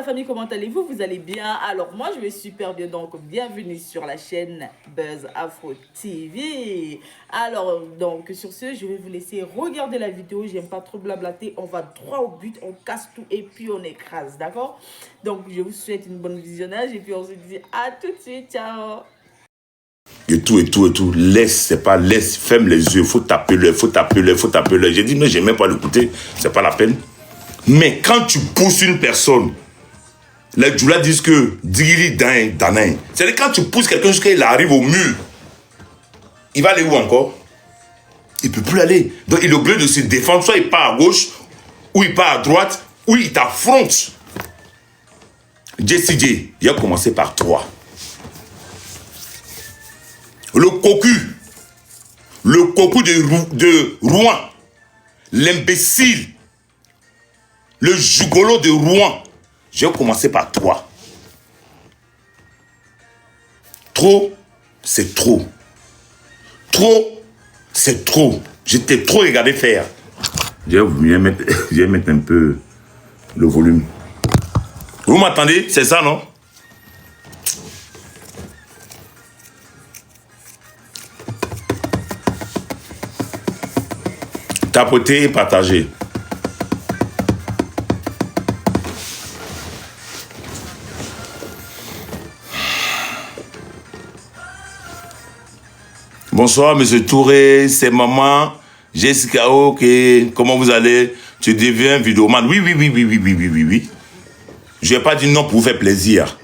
famille, comment allez-vous? Vous allez bien? Alors moi je vais super bien, donc bienvenue sur la chaîne Buzz Afro TV. Alors donc sur ce, je vais vous laisser regarder la vidéo, j'aime pas trop blablater, on va droit au but, on casse tout et puis on écrase, d'accord? Donc je vous souhaite une bonne visionnage et puis on se dit à tout de suite, ciao! Et tout. Laisse, c'est pas laisse, ferme les yeux, faut taper l'œil. J'ai dit, mais j'aime même pas l'écouter, c'est pas la peine. Mais quand tu pousses une personne, les Djoula disent que Digili Danin, c'est-à-dire quand tu pousses quelqu'un jusqu'à il arrive au mur, il va aller où encore? Il peut plus aller. Donc il est obligé de se défendre, soit il part à gauche, ou il part à droite, ou il t'affronte. JCJ, il a commencé par 3. Le cocu de Rouen, l'imbécile, le jugolo de Rouen. J'ai commencé par 3. Trop, c'est trop. Trop, c'est trop. J'étais trop regardé faire. Je vais mettre un peu le volume. Vous m'entendez? C'est ça, non? Tapoter et partager. Bonsoir, monsieur Touré, c'est maman. Jessica, ok. Comment vous allez? Tu deviens vidéoman. Oui. Je ne vais pas dire non pour vous faire plaisir.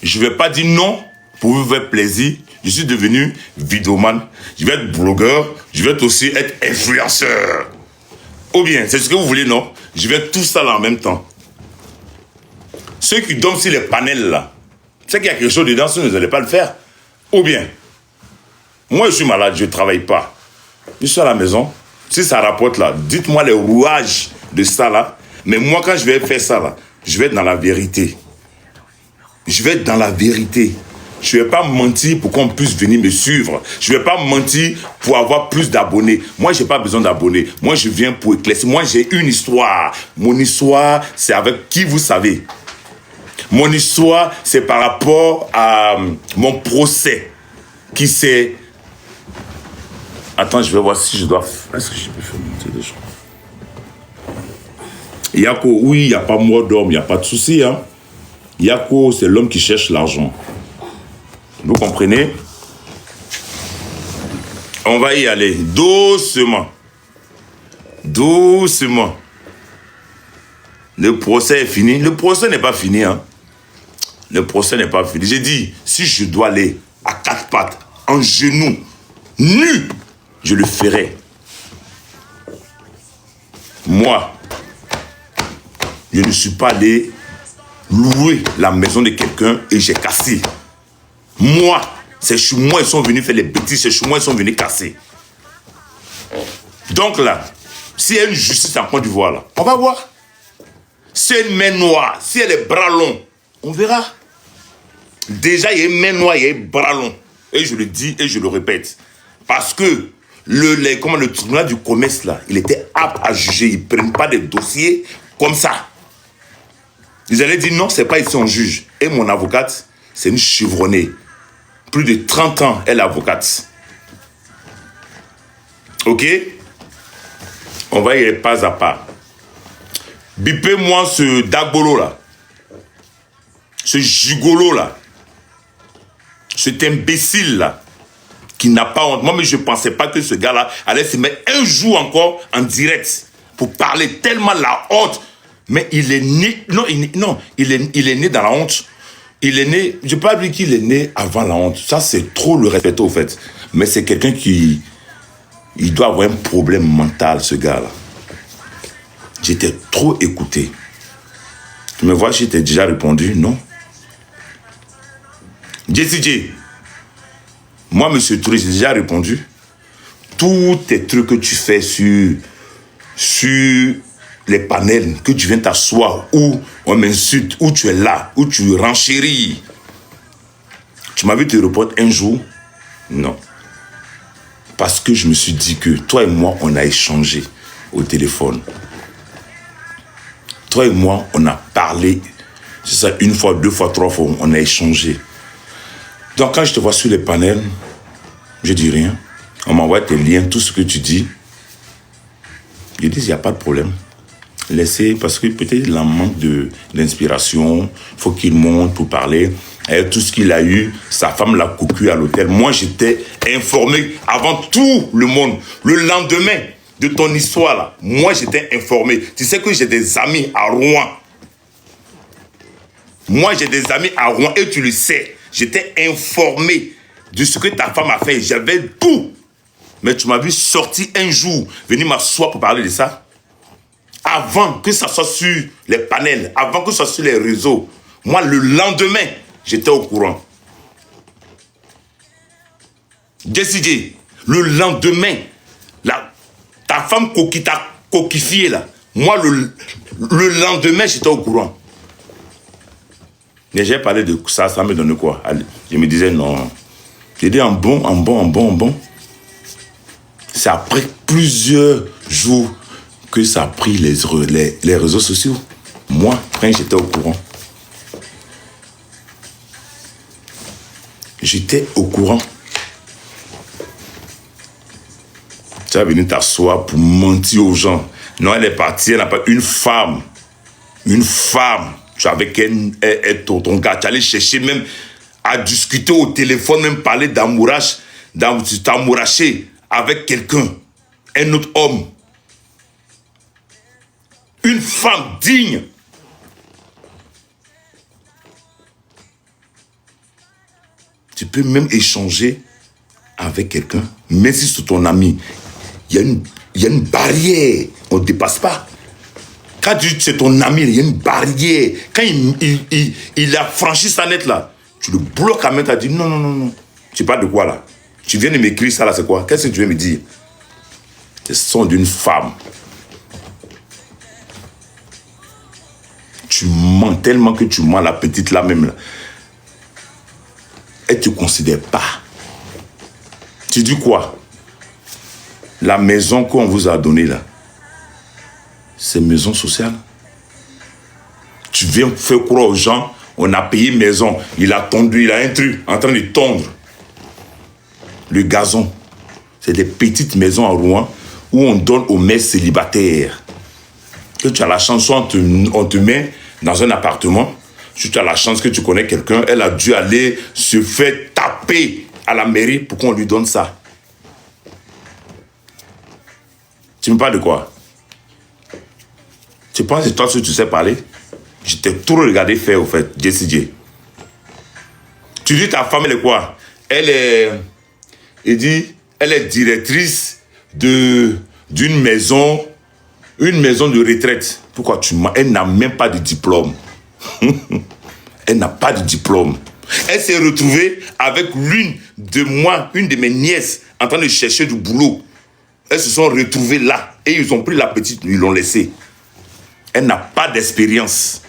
Je ne vais pas dire non pour vous faire plaisir. Je suis devenu vidéoman. Je vais être blogueur. Je vais aussi être influenceur. Ou bien, c'est ce que vous voulez, non? Je vais tout ça là en même temps. Ceux qui dorment sur les panels là, c'est qu'il y a quelque chose dedans, sinon vous n'allez pas le faire. Ou bien, moi je suis malade, je ne travaille pas. Je suis à la maison. Si ça rapporte là, dites-moi les rouages de ça là. Mais moi quand je vais faire ça là, je vais être dans la vérité. Je vais être dans la vérité. Je ne vais pas mentir pour qu'on puisse venir me suivre. Je ne vais pas mentir pour avoir plus d'abonnés. Moi, je n'ai pas besoin d'abonnés. Moi, je viens pour éclaircir. Moi, j'ai une histoire. Mon histoire, c'est avec qui vous savez. Mon histoire, c'est par rapport à mon procès qui s'est... Attends, je vais voir si je dois... Est-ce que je peux faire monter des choses? Yako, oui, il n'y a pas mort d'homme, il n'y a pas de souci. Hein? Yako, c'est l'homme qui cherche l'argent. Vous comprenez? On va y aller doucement. Doucement. Le procès est fini. Le procès n'est pas fini. Hein? Le procès n'est pas fini. J'ai dit, si je dois aller à 4 pattes, en genoux, nu, je le ferai. Moi, je ne suis pas allé louer la maison de quelqu'un et j'ai cassé. Moi, c'est chez moi, ils sont venus faire les bêtises, c'est chez moi, ils sont venus casser. Donc là, s'il y a une justice en Côte d'Ivoire, là, on va voir. Si elle a une main noire, si elle a les bras longs, on verra. Déjà, il y a une main noire, il y a un bras long. Et je le dis et je le répète. Parce que le tribunal du commerce, là, il était apte à juger. Ils ne prennent pas des dossiers comme ça. Ils allaient dire non, c'est pas ici on juge. Et mon avocate, c'est une chevronnée. Plus de 30 ans, elle est avocate. Ok? On va y aller pas à pas. Bipez-moi ce Dagbolo là. Ce gigolo là. Cet imbécile là. Qui n'a pas honte. Moi, mais je ne pensais pas que ce gars-là allait se mettre un jour encore en direct. Pour parler tellement la honte. Mais il est né. Non, il est né dans la honte. Il est né, je ne peux pas dire qu'il est né avant la honte. Ça, c'est trop le respecter au fait. Mais c'est quelqu'un qui... Il doit avoir un problème mental, ce gars-là. J'étais trop écouté. Tu me vois, je t'ai déjà répondu, non? JCJ, moi, monsieur Touré, j'ai déjà répondu. Tous tes trucs que tu fais sur les panels, que tu viens t'asseoir, où on m'insulte, où tu es là, où tu renchéris. Tu m'as vu te répondre un jour? Non. Parce que je me suis dit que toi et moi, on a échangé au téléphone. Toi et moi, on a parlé C'est ça, une fois, deux fois, trois fois, on a échangé. Donc quand je te vois sur les panels, je dis rien. On m'envoie tes liens, tout ce que tu dis. Je dis, il n'y a pas de problème. Laissez, parce que peut-être il en manque d'inspiration. Il faut qu'il monte pour parler. Et tout ce qu'il a eu, sa femme l'a cocu à l'hôtel. Moi, j'étais informé avant tout le monde. Le lendemain de ton histoire, là, moi, j'étais informé. Tu sais que j'ai des amis à Rouen. Moi, j'ai des amis à Rouen et tu le sais. J'étais informé de ce que ta femme a fait. J'avais tout. Mais tu m'as vu sortir un jour, venir m'asseoir pour parler de ça. Avant que ça soit sur les panels, avant que ça soit sur les réseaux. Moi, le lendemain, j'étais au courant. Jessie, le lendemain, ta femme qui t'a coquifié là, moi, le lendemain, j'étais au courant. Mais j'ai parlé de ça, ça me donne quoi? Je me disais non. J'ai dit en bon. C'est après plusieurs jours que ça a pris les réseaux sociaux. Moi, quand j'étais au courant. J'étais au courant. Tu vas venir t'asseoir pour mentir aux gens. Non, elle est partie, elle n'a pas une femme. Une femme. Tu es avec ton gars, tu allais chercher même à discuter au téléphone, même parler d'amourage, t'amouracher avec quelqu'un, un autre homme. Une femme digne. Tu peux même échanger avec quelqu'un, même si c'est ton ami. Il y a une barrière, on ne dépasse pas. Quand c'est ton ami, il y a une barrière. Quand il a franchi sa net là, tu le bloques à main, tu as dit non. Tu parles de quoi là? Tu viens de m'écrire ça là, c'est quoi? Qu'est-ce que tu veux me dire? C'est le son d'une femme. Tu mens tellement que tu mens la petite là même là. Elle ne te considère pas. Tu dis quoi? La maison qu'on vous a donnée là, c'est maison sociale. Tu viens faire croire aux gens, on a payé maison. Il a tondu, il a un truc en train de tondre. Le gazon. C'est des petites maisons à Rouen où on donne aux mères célibataires. Que tu as la chance, soit on te met dans un appartement. Si tu as la chance que tu connais quelqu'un, elle a dû aller se faire taper à la mairie pour qu'on lui donne ça. Tu me parles de quoi? Tu penses que toi, si tu sais parler? Je t'ai tout regardé faire, au fait, Jessie J. Tu dis ta femme, elle est quoi? Elle est directrice d'une maison, une maison de retraite. Pourquoi tu mens? Elle n'a même pas de diplôme. Elle n'a pas de diplôme. Elle s'est retrouvée avec une de mes nièces, en train de chercher du boulot. Elles se sont retrouvées là. Et ils ont pris la petite, ils l'ont laissée. Elle n'a pas d'expérience.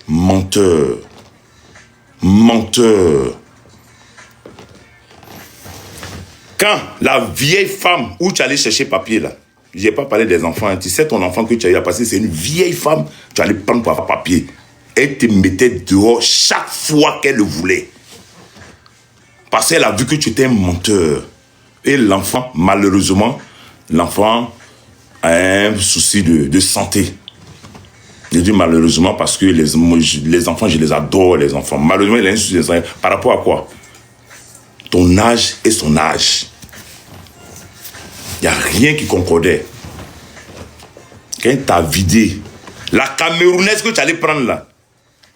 Menteur. Menteur. Quand la vieille femme où tu allais chercher papier là, je n'ai pas parlé des enfants, hein. Tu sais ton enfant que tu as eu à passer, c'est une vieille femme, tu allais prendre pour avoir papier. Elle te mettait dehors chaque fois qu'elle le voulait. Parce qu'elle a vu que tu étais un menteur. Et l'enfant, malheureusement, l'enfant a un souci de santé. Je dis malheureusement parce que les enfants, je les adore, les enfants. Malheureusement, il a un souci de santé. Par rapport à quoi? Ton âge et son âge. Il n'y a rien qui concordait. Quand t'as vidé, la Camerounaise que tu allais prendre là,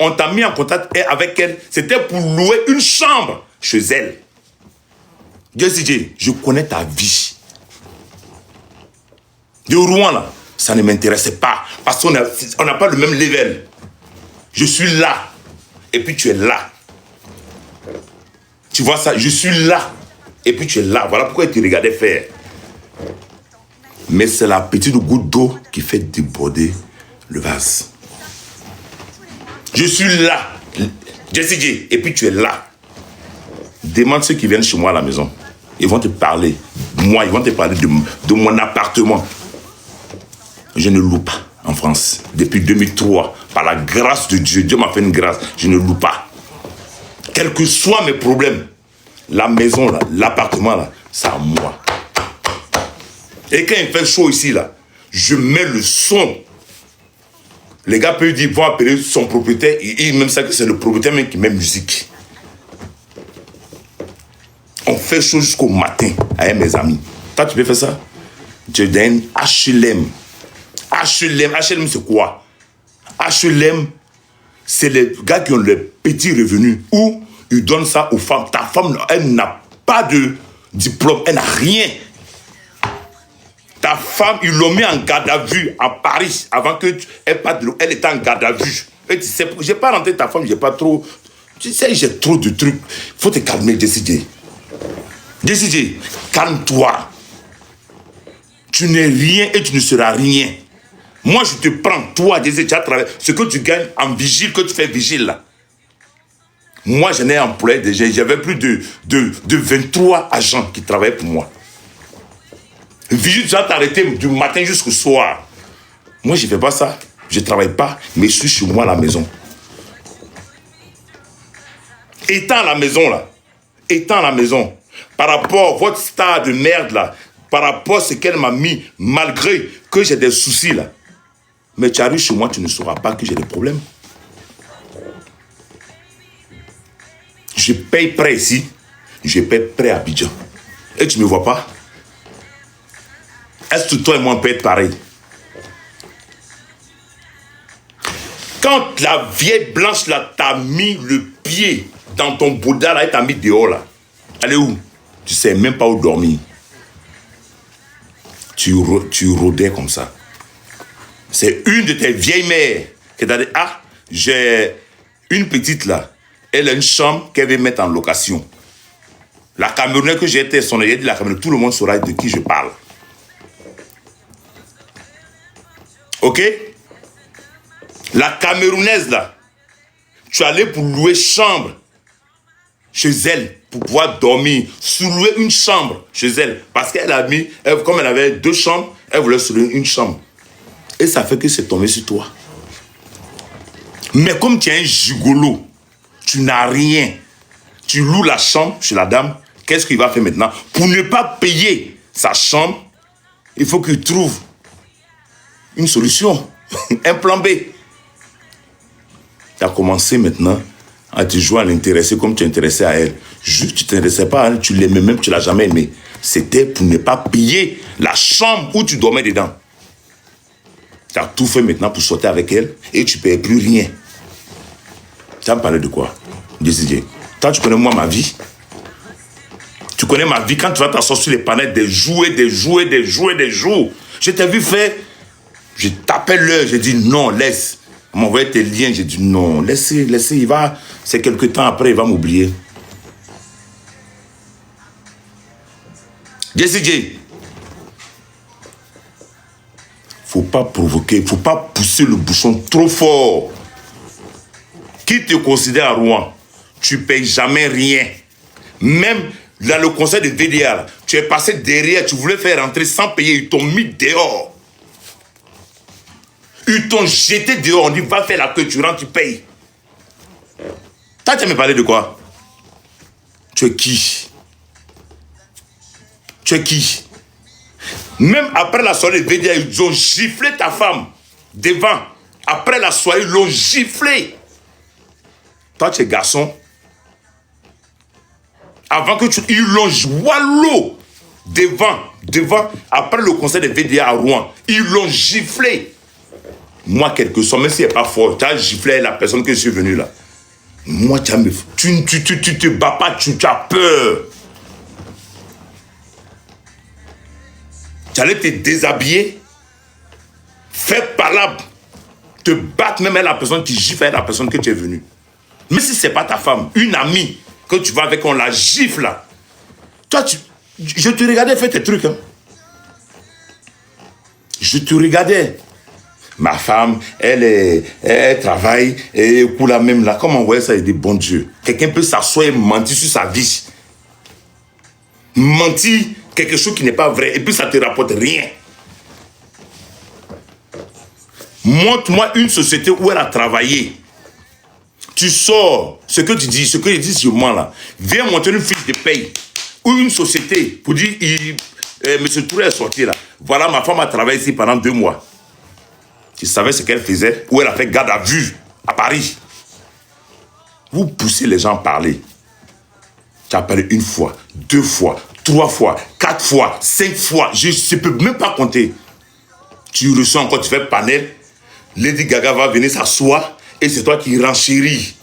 on t'a mis en contact avec elle, c'était pour louer une chambre chez elle. Jessie, je connais ta vie. De Rouen là, ça ne m'intéressait pas. Parce qu'on n'a pas le même level. Je suis là. Et puis tu es là. Tu vois ça? Je suis là. Et puis tu es là. Voilà pourquoi tu regardais faire. Mais c'est la petite goutte d'eau qui fait déborder le vase. Je suis là. Jessie, et puis tu es là. Demande ceux qui viennent chez moi à la maison. Ils vont te parler. Moi, ils vont te parler de mon appartement. Je ne loue pas en France. Depuis 2003, par la grâce de Dieu, Dieu m'a fait une grâce, je ne loue pas. Quels que soient mes problèmes, la maison, là, l'appartement, là, c'est à moi. Et quand il fait chaud ici, là, je mets le son. Les gars peuvent dire, vont appeler son propriétaire, et même ça que c'est le propriétaire même qui met musique. On fait chaud jusqu'au matin avec mes amis. Toi, tu peux faire ça? Tu donnes HLM. HLM, c'est quoi? HLM, c'est les gars qui ont les petits revenus où ils donnent ça aux femmes. Ta femme, elle n'a pas de diplôme, elle n'a rien. Ta femme, ils l'ont mis en garde à vue à Paris avant qu'elle parte de l'eau. Elle était en garde à vue. Et tu sais, j'ai pas rentré ta femme, j'ai pas trop. Tu sais, j'ai trop de trucs. Faut te calmer, décider. Décider, calme-toi. Tu n'es rien et tu ne seras rien. Moi, je te prends, toi, tu as travaillé. Ce que tu gagnes en vigile, que tu fais vigile là. Moi, j'en ai employé déjà. J'avais plus de 23 agents qui travaillaient pour moi. Vigile, tu vas t'arrêter du matin jusqu'au soir. Moi, je ne fais pas ça. Je ne travaille pas, mais je suis chez moi à la maison. Étant à la maison, là, étant à la maison, par rapport à votre star de merde, là, par rapport à ce qu'elle m'a mis, malgré que j'ai des soucis, là, mais tu arrives chez moi, tu ne sauras pas que j'ai des problèmes. Je paye prêt ici, je paye prêt à Abidjan. Et tu ne me vois pas? Est-ce que toi et moi on peut être pareil? Quand la vieille blanche là t'a mis le pied dans ton Bouddha là et t'a mis dehors là, elle est où? Tu sais même pas où dormir. Tu rôdais comme ça. C'est une de tes vieilles mères qui t'a dit, ah, j'ai une petite là, elle a une chambre qu'elle veut mettre en location. La Camerounaise que j'ai été son dit la Camerounaise, tout le monde saura de qui je parle. Ok? La Camerounaise là, tu allais pour louer chambre chez elle, pour pouvoir dormir, sous-louer une chambre chez elle. Parce qu'elle a mis, comme elle avait 2 chambres, elle voulait sous-louer une chambre. Et ça fait que c'est tombé sur toi. Mais comme tu es un gigolo, tu n'as rien. Tu loues la chambre chez la dame, qu'est-ce qu'il va faire maintenant? Pour ne pas payer sa chambre, il faut qu'il trouve une solution, un plan B. Tu as commencé maintenant à te jouer à l'intéresser comme tu t'intéressais à elle. Juste tu ne t'intéressais pas à elle, tu l'aimais même, tu ne l'as jamais aimée. C'était pour ne pas payer la chambre où tu dormais dedans. Tu as tout fait maintenant pour sortir avec elle et tu ne payes plus rien. Tu vas me parler de quoi? Décider. Toi, tu connais moi ma vie. Tu connais ma vie quand tu vas t'asseoir sur les panneaux des jours. Je t'ai vu faire. Je t'appelle l'heure, j'ai dit non, laisse. On m'a envoyé tes liens, j'ai dit non, laissez, il va. C'est quelque temps après, il va m'oublier. Décider. Faut pas provoquer, faut pas pousser le bouchon trop fort. Qui te considère à Rouen, tu payes jamais rien. Même dans le conseil de VDA, tu es passé derrière, tu voulais faire rentrer sans payer, ils t'ont mis dehors. Ils t'ont jeté dehors, on dit va faire la queue, tu rentres, tu payes. Toi, tu as me parlé de quoi? Tu es qui? Tu es qui? Même après la soirée de VDA, ils ont giflé ta femme devant. Après la soirée, ils l'ont giflé. Toi, tu es garçon. Avant que tu... Ils l'ont wallo devant. Après le conseil de VDA à Rouen, ils l'ont giflé. Moi, quelque chose, même si elle n'est pas fort, tu as giflé la personne que je suis venu là. Moi, tu te bats pas, tu as peur. Tu allais te déshabiller, faire palabre, te battre même avec la personne qui gifle avec la personne que tu es venu. Mais si ce n'est pas ta femme, une amie que tu vas avec, on la gifle là. Toi, je te regardais faire tes trucs. Hein. Je te regardais. Ma femme, elle travaille, et pour la même là. Comment on voit ça, il dit bon Dieu. Quelqu'un peut s'asseoir et mentir sur sa vie. Mentir quelque chose qui n'est pas vrai, et puis ça ne te rapporte rien. Montre-moi une société où elle a travaillé. Tu sors, ce que tu dis, ce que je dis sur moi là. Viens montrer une fiche de paye. Ou une société pour dire, M. Touré est sorti là. Voilà, ma femme a travaillé ici pendant 2 mois. Tu savais ce qu'elle faisait? Où elle a fait garde à vue à Paris. Vous poussez les gens à parler. Tu as parlé 1 fois, 2 fois, 3 fois, 4 fois, 5 fois. Je ne peux même pas compter. Tu reçois encore, tu fais panel. Lady Gaga va venir s'asseoir et c'est toi qui renchéris.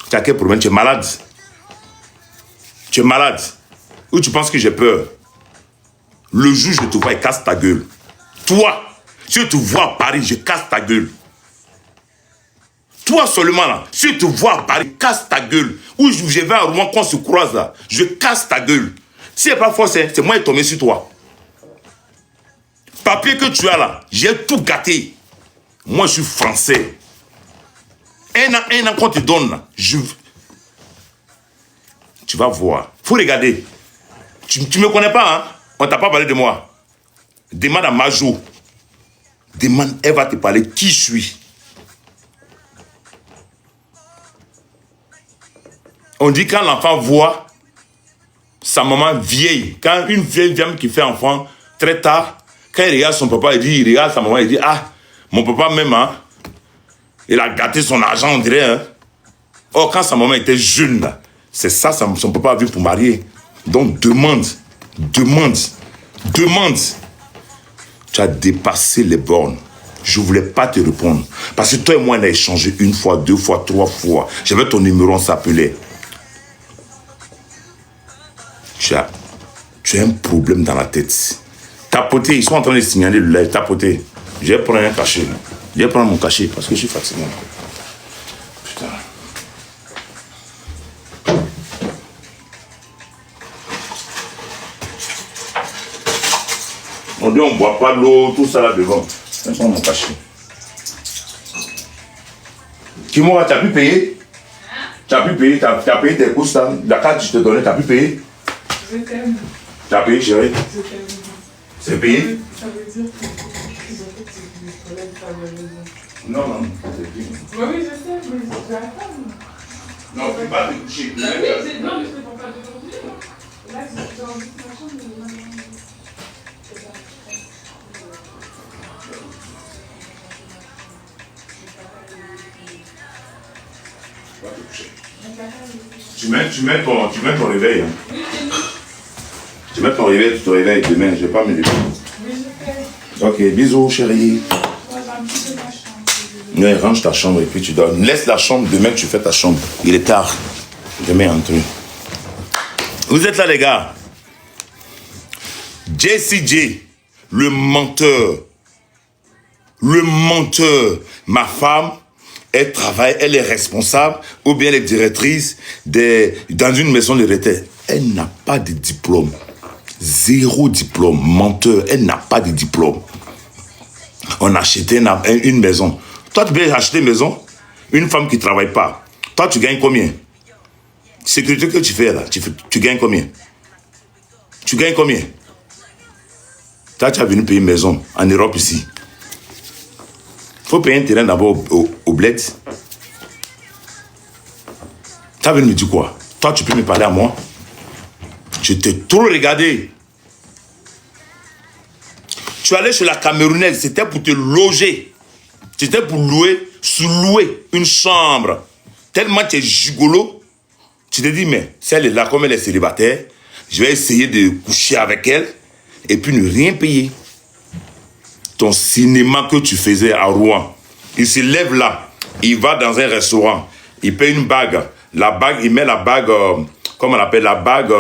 Tu as quel problème? Tu es malade. Tu es malade. Ou tu penses que j'ai peur? Le jour où je te vois, il casse ta gueule. Toi, si je te vois à Paris, je casse ta gueule. Toi seulement là, si je te vois à Paris, casse ta gueule. Ou je vais à Rouen, qu'on se croise là, je casse ta gueule. Si c'est pas fort, c'est moi qui est tombé sur toi. Papier que tu as là, j'ai tout gâté. Moi, je suis français. Un an qu'on te donne là, tu vas voir. Faut regarder. Tu me connais pas, hein? On t'a pas parlé de moi. Demande à Majo. Demande, elle va te parler qui je suis. On dit quand l'enfant voit sa maman vieille, quand une vieille femme qui fait enfant très tard, quand il regarde son papa, il regarde sa maman, il dit, ah, mon papa même, hein, il a gâté son argent, on dirait. Hein. Or, quand sa maman était jeune, là, c'est ça, son papa a vu pour marier. Donc, demande. Tu as dépassé les bornes. Je ne voulais pas te répondre. Parce que toi et moi, on a échangé 1 fois, 2 fois, 3 fois. J'avais ton numéro, on s'appelait. Tu as un problème dans la tête. Tapoter, ils sont en train de signaler le live. Tapoter. Je vais prendre un cachet. Je vais prendre mon cachet parce que je suis fatigué. Putain. On dit on ne boit pas l'eau, tout ça là devant. Je vais prendre mon cachet. Kimora, tu as pu payer? Tu as pu payer, tu as payé tes courses là. La carte que je te donnais, tu as pu payer? Je t'aime. Tu as payé, chérie? Je t'aime. C'est payé? Ça veut dire que les collègues pas de raison. Non, c'est payé. Oui, je sais, mais je vais attendre. Non, tu ne peux pas te coucher. Oui, non, mais je ne prends pas d'aujourd'hui. Là, j'ai envie de ma chambre, mais maintenant, c'est ça. Va te coucher. Tu mets ton réveil. Hein. Oui, j'ai mis. Tu mets ton réveil, tu te réveilles demain. Je ne vais pas me lever. Oui, je fais. Ok, bisous, chérie. Moi, j'ai un petit peu ma chambre. Ouais, range ta chambre et puis tu dors. Laisse la chambre, demain tu fais ta chambre. Il est tard. Demain, entre. Vous êtes là, les gars. JCJ, le menteur. Le menteur. Ma femme, elle travaille, elle est responsable, ou bien elle est directrice dans une maison de retraite. Elle n'a pas de diplôme. 0 diplôme. Menteur, elle n'a pas de diplôme. On a acheté une maison. Toi, tu peux acheter une maison? Une femme qui ne travaille pas. Toi, tu gagnes combien? Sécurité que tu fais là, tu gagnes combien? Tu gagnes combien? Toi, tu as venu payer une maison en Europe ici. Il faut payer un terrain d'abord au bled. Tu as venu me dire quoi? Toi, tu peux me parler à moi? Je t'ai trop regardé. Tu allais chez la Camerounaise, c'était pour te loger. C'était pour sous-louer une chambre. Tellement tu es gigolo, tu te dis, mais si elle est là, comme elle est célibataire, je vais essayer de coucher avec elle et puis ne rien payer. Ton cinéma que tu faisais à Rouen, il se lève là, il va dans un restaurant, il paye une bague. La bague, il met la bague, comment on appelle la bague,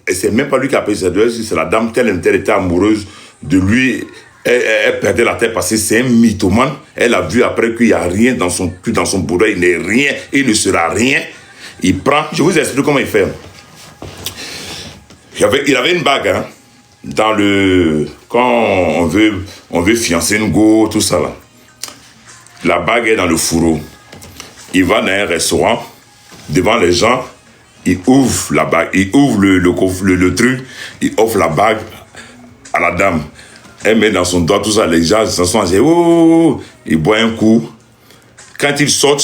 et c'est même pas lui qui a payé cette bague, c'est la dame, telle était amoureuse de lui. Elle perdait la tête parce que c'est un mythomane. Elle a vu après qu'il n'y a rien dans son cul, dans son bourreau, il n'est rien, il ne sera rien. Il prend, je vous explique comment il fait. Il avait une bague, hein, dans le... Quand on veut fiancer une go, tout ça là. La bague est dans le fourreau. Il va dans un restaurant, devant les gens, il ouvre la bague, il ouvre le truc, il offre la bague à la dame. Elle met dans son doigt tout ça, les gens se sont dit, oh, il boit un coup. Quand il sort,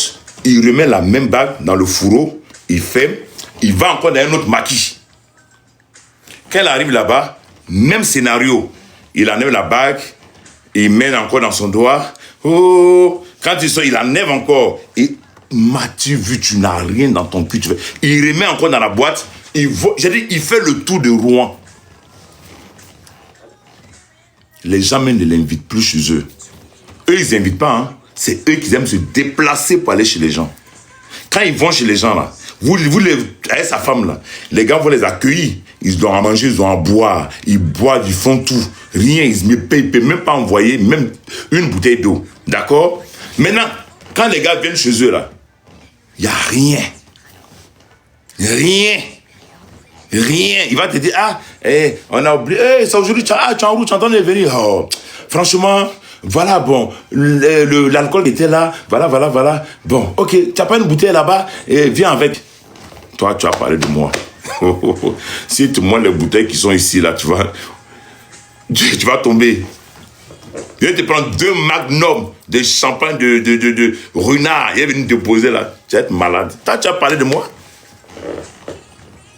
il remet la même bague dans le fourreau, il ferme, il va encore dans un autre maquis. Quand elle arrive là-bas, même scénario, il enlève la bague, il met encore dans son doigt, oh, quand il sort, il enlève encore. Et m'as-tu vu, tu n'as rien dans ton cul. Il remet encore dans la boîte, j'ai dit, il fait le tour de Rouen. Les gens même ne l'invitent plus chez eux. Eux, ils n'invitent pas. Hein. C'est eux qui aiment se déplacer pour aller chez les gens. Quand ils vont chez les gens, là, avec sa femme, là, les gars vont les accueillir. Ils doivent en manger, ils doivent en boire. Ils boivent, ils font tout. Rien, ils ne peuvent même pas envoyer même une bouteille d'eau. D'accord? Maintenant, quand les gars viennent chez eux, là, il n'y a rien. Rien. Rien. Il va te dire, ah, on a oublié, c'est aujourd'hui, tu es en route, tu entends venir. Oh, franchement, voilà, bon, l'alcool était là, voilà. Bon, ok, tu n'as pas une bouteille là-bas, viens avec. Toi, tu as parlé de moi. Si tu montres les bouteilles qui sont ici, là, tu vas tomber. Je vais te prendre 2 magnums de champagne de renard. Il est venu te poser là. Tu vas être malade. Toi, tu as parlé de moi.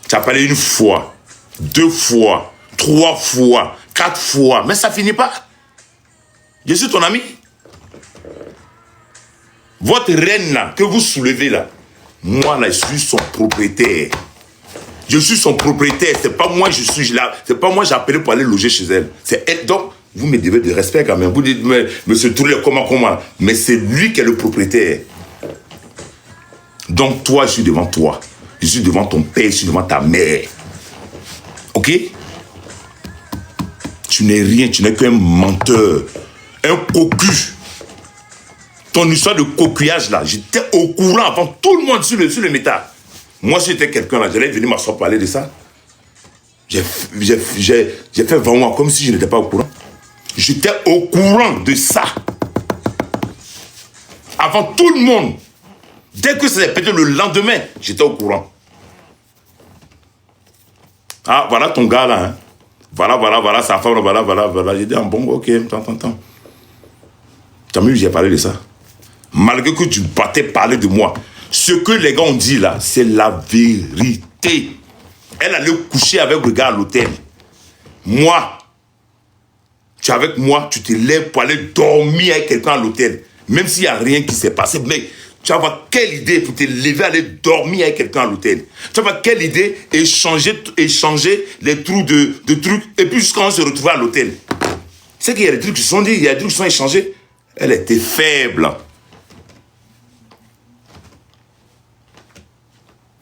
Tu as parlé 1 fois, 2 fois, 3 fois, 4 fois. Mais ça finit pas. Je suis ton ami. Votre reine là, que vous soulevez là, moi là, je suis son propriétaire. Je suis son propriétaire. C'est pas moi, je suis là. C'est pas moi, j'ai appelé pour aller loger chez elle. C'est elle. Donc, vous me devez de respect quand même. Vous dites, mais monsieur Touré, comment? Mais c'est lui qui est le propriétaire. Donc, toi, je suis devant toi. Je suis devant ton père, je suis devant ta mère. Ok? Tu n'es rien, tu n'es qu'un menteur. Un cocu. Ton histoire de coquillage là, j'étais au courant avant tout le monde sur le métal. Moi, si j'étais quelqu'un là, j'allais venir m'asseoir parler de ça. J'ai fait vraiment comme si je n'étais pas au courant. J'étais au courant de ça. Avant tout le monde. Dès que ça s'est pété le lendemain, j'étais au courant. Ah, voilà ton gars là. Hein. Voilà, sa femme, voilà. J'ai dit, ah, bon, ok, attends. T'as vu, j'ai parlé de ça. Malgré que tu battais parler de moi. Ce que les gars ont dit là, c'est la vérité. Elle allait coucher avec le gars à l'hôtel. Moi, tu es avec moi, tu te lèves pour aller dormir avec quelqu'un à l'hôtel. Même s'il n'y a rien qui s'est passé. Mais tu vas avoir quelle idée pour te lever, aller dormir avec quelqu'un à l'hôtel? Tu vas avoir quelle idée échanger les trous de trucs et puis jusqu'à on se retrouve à l'hôtel. C'est qu'il y a des trucs qui sont dit, il y a des trucs qui sont échangés. Elle était faible.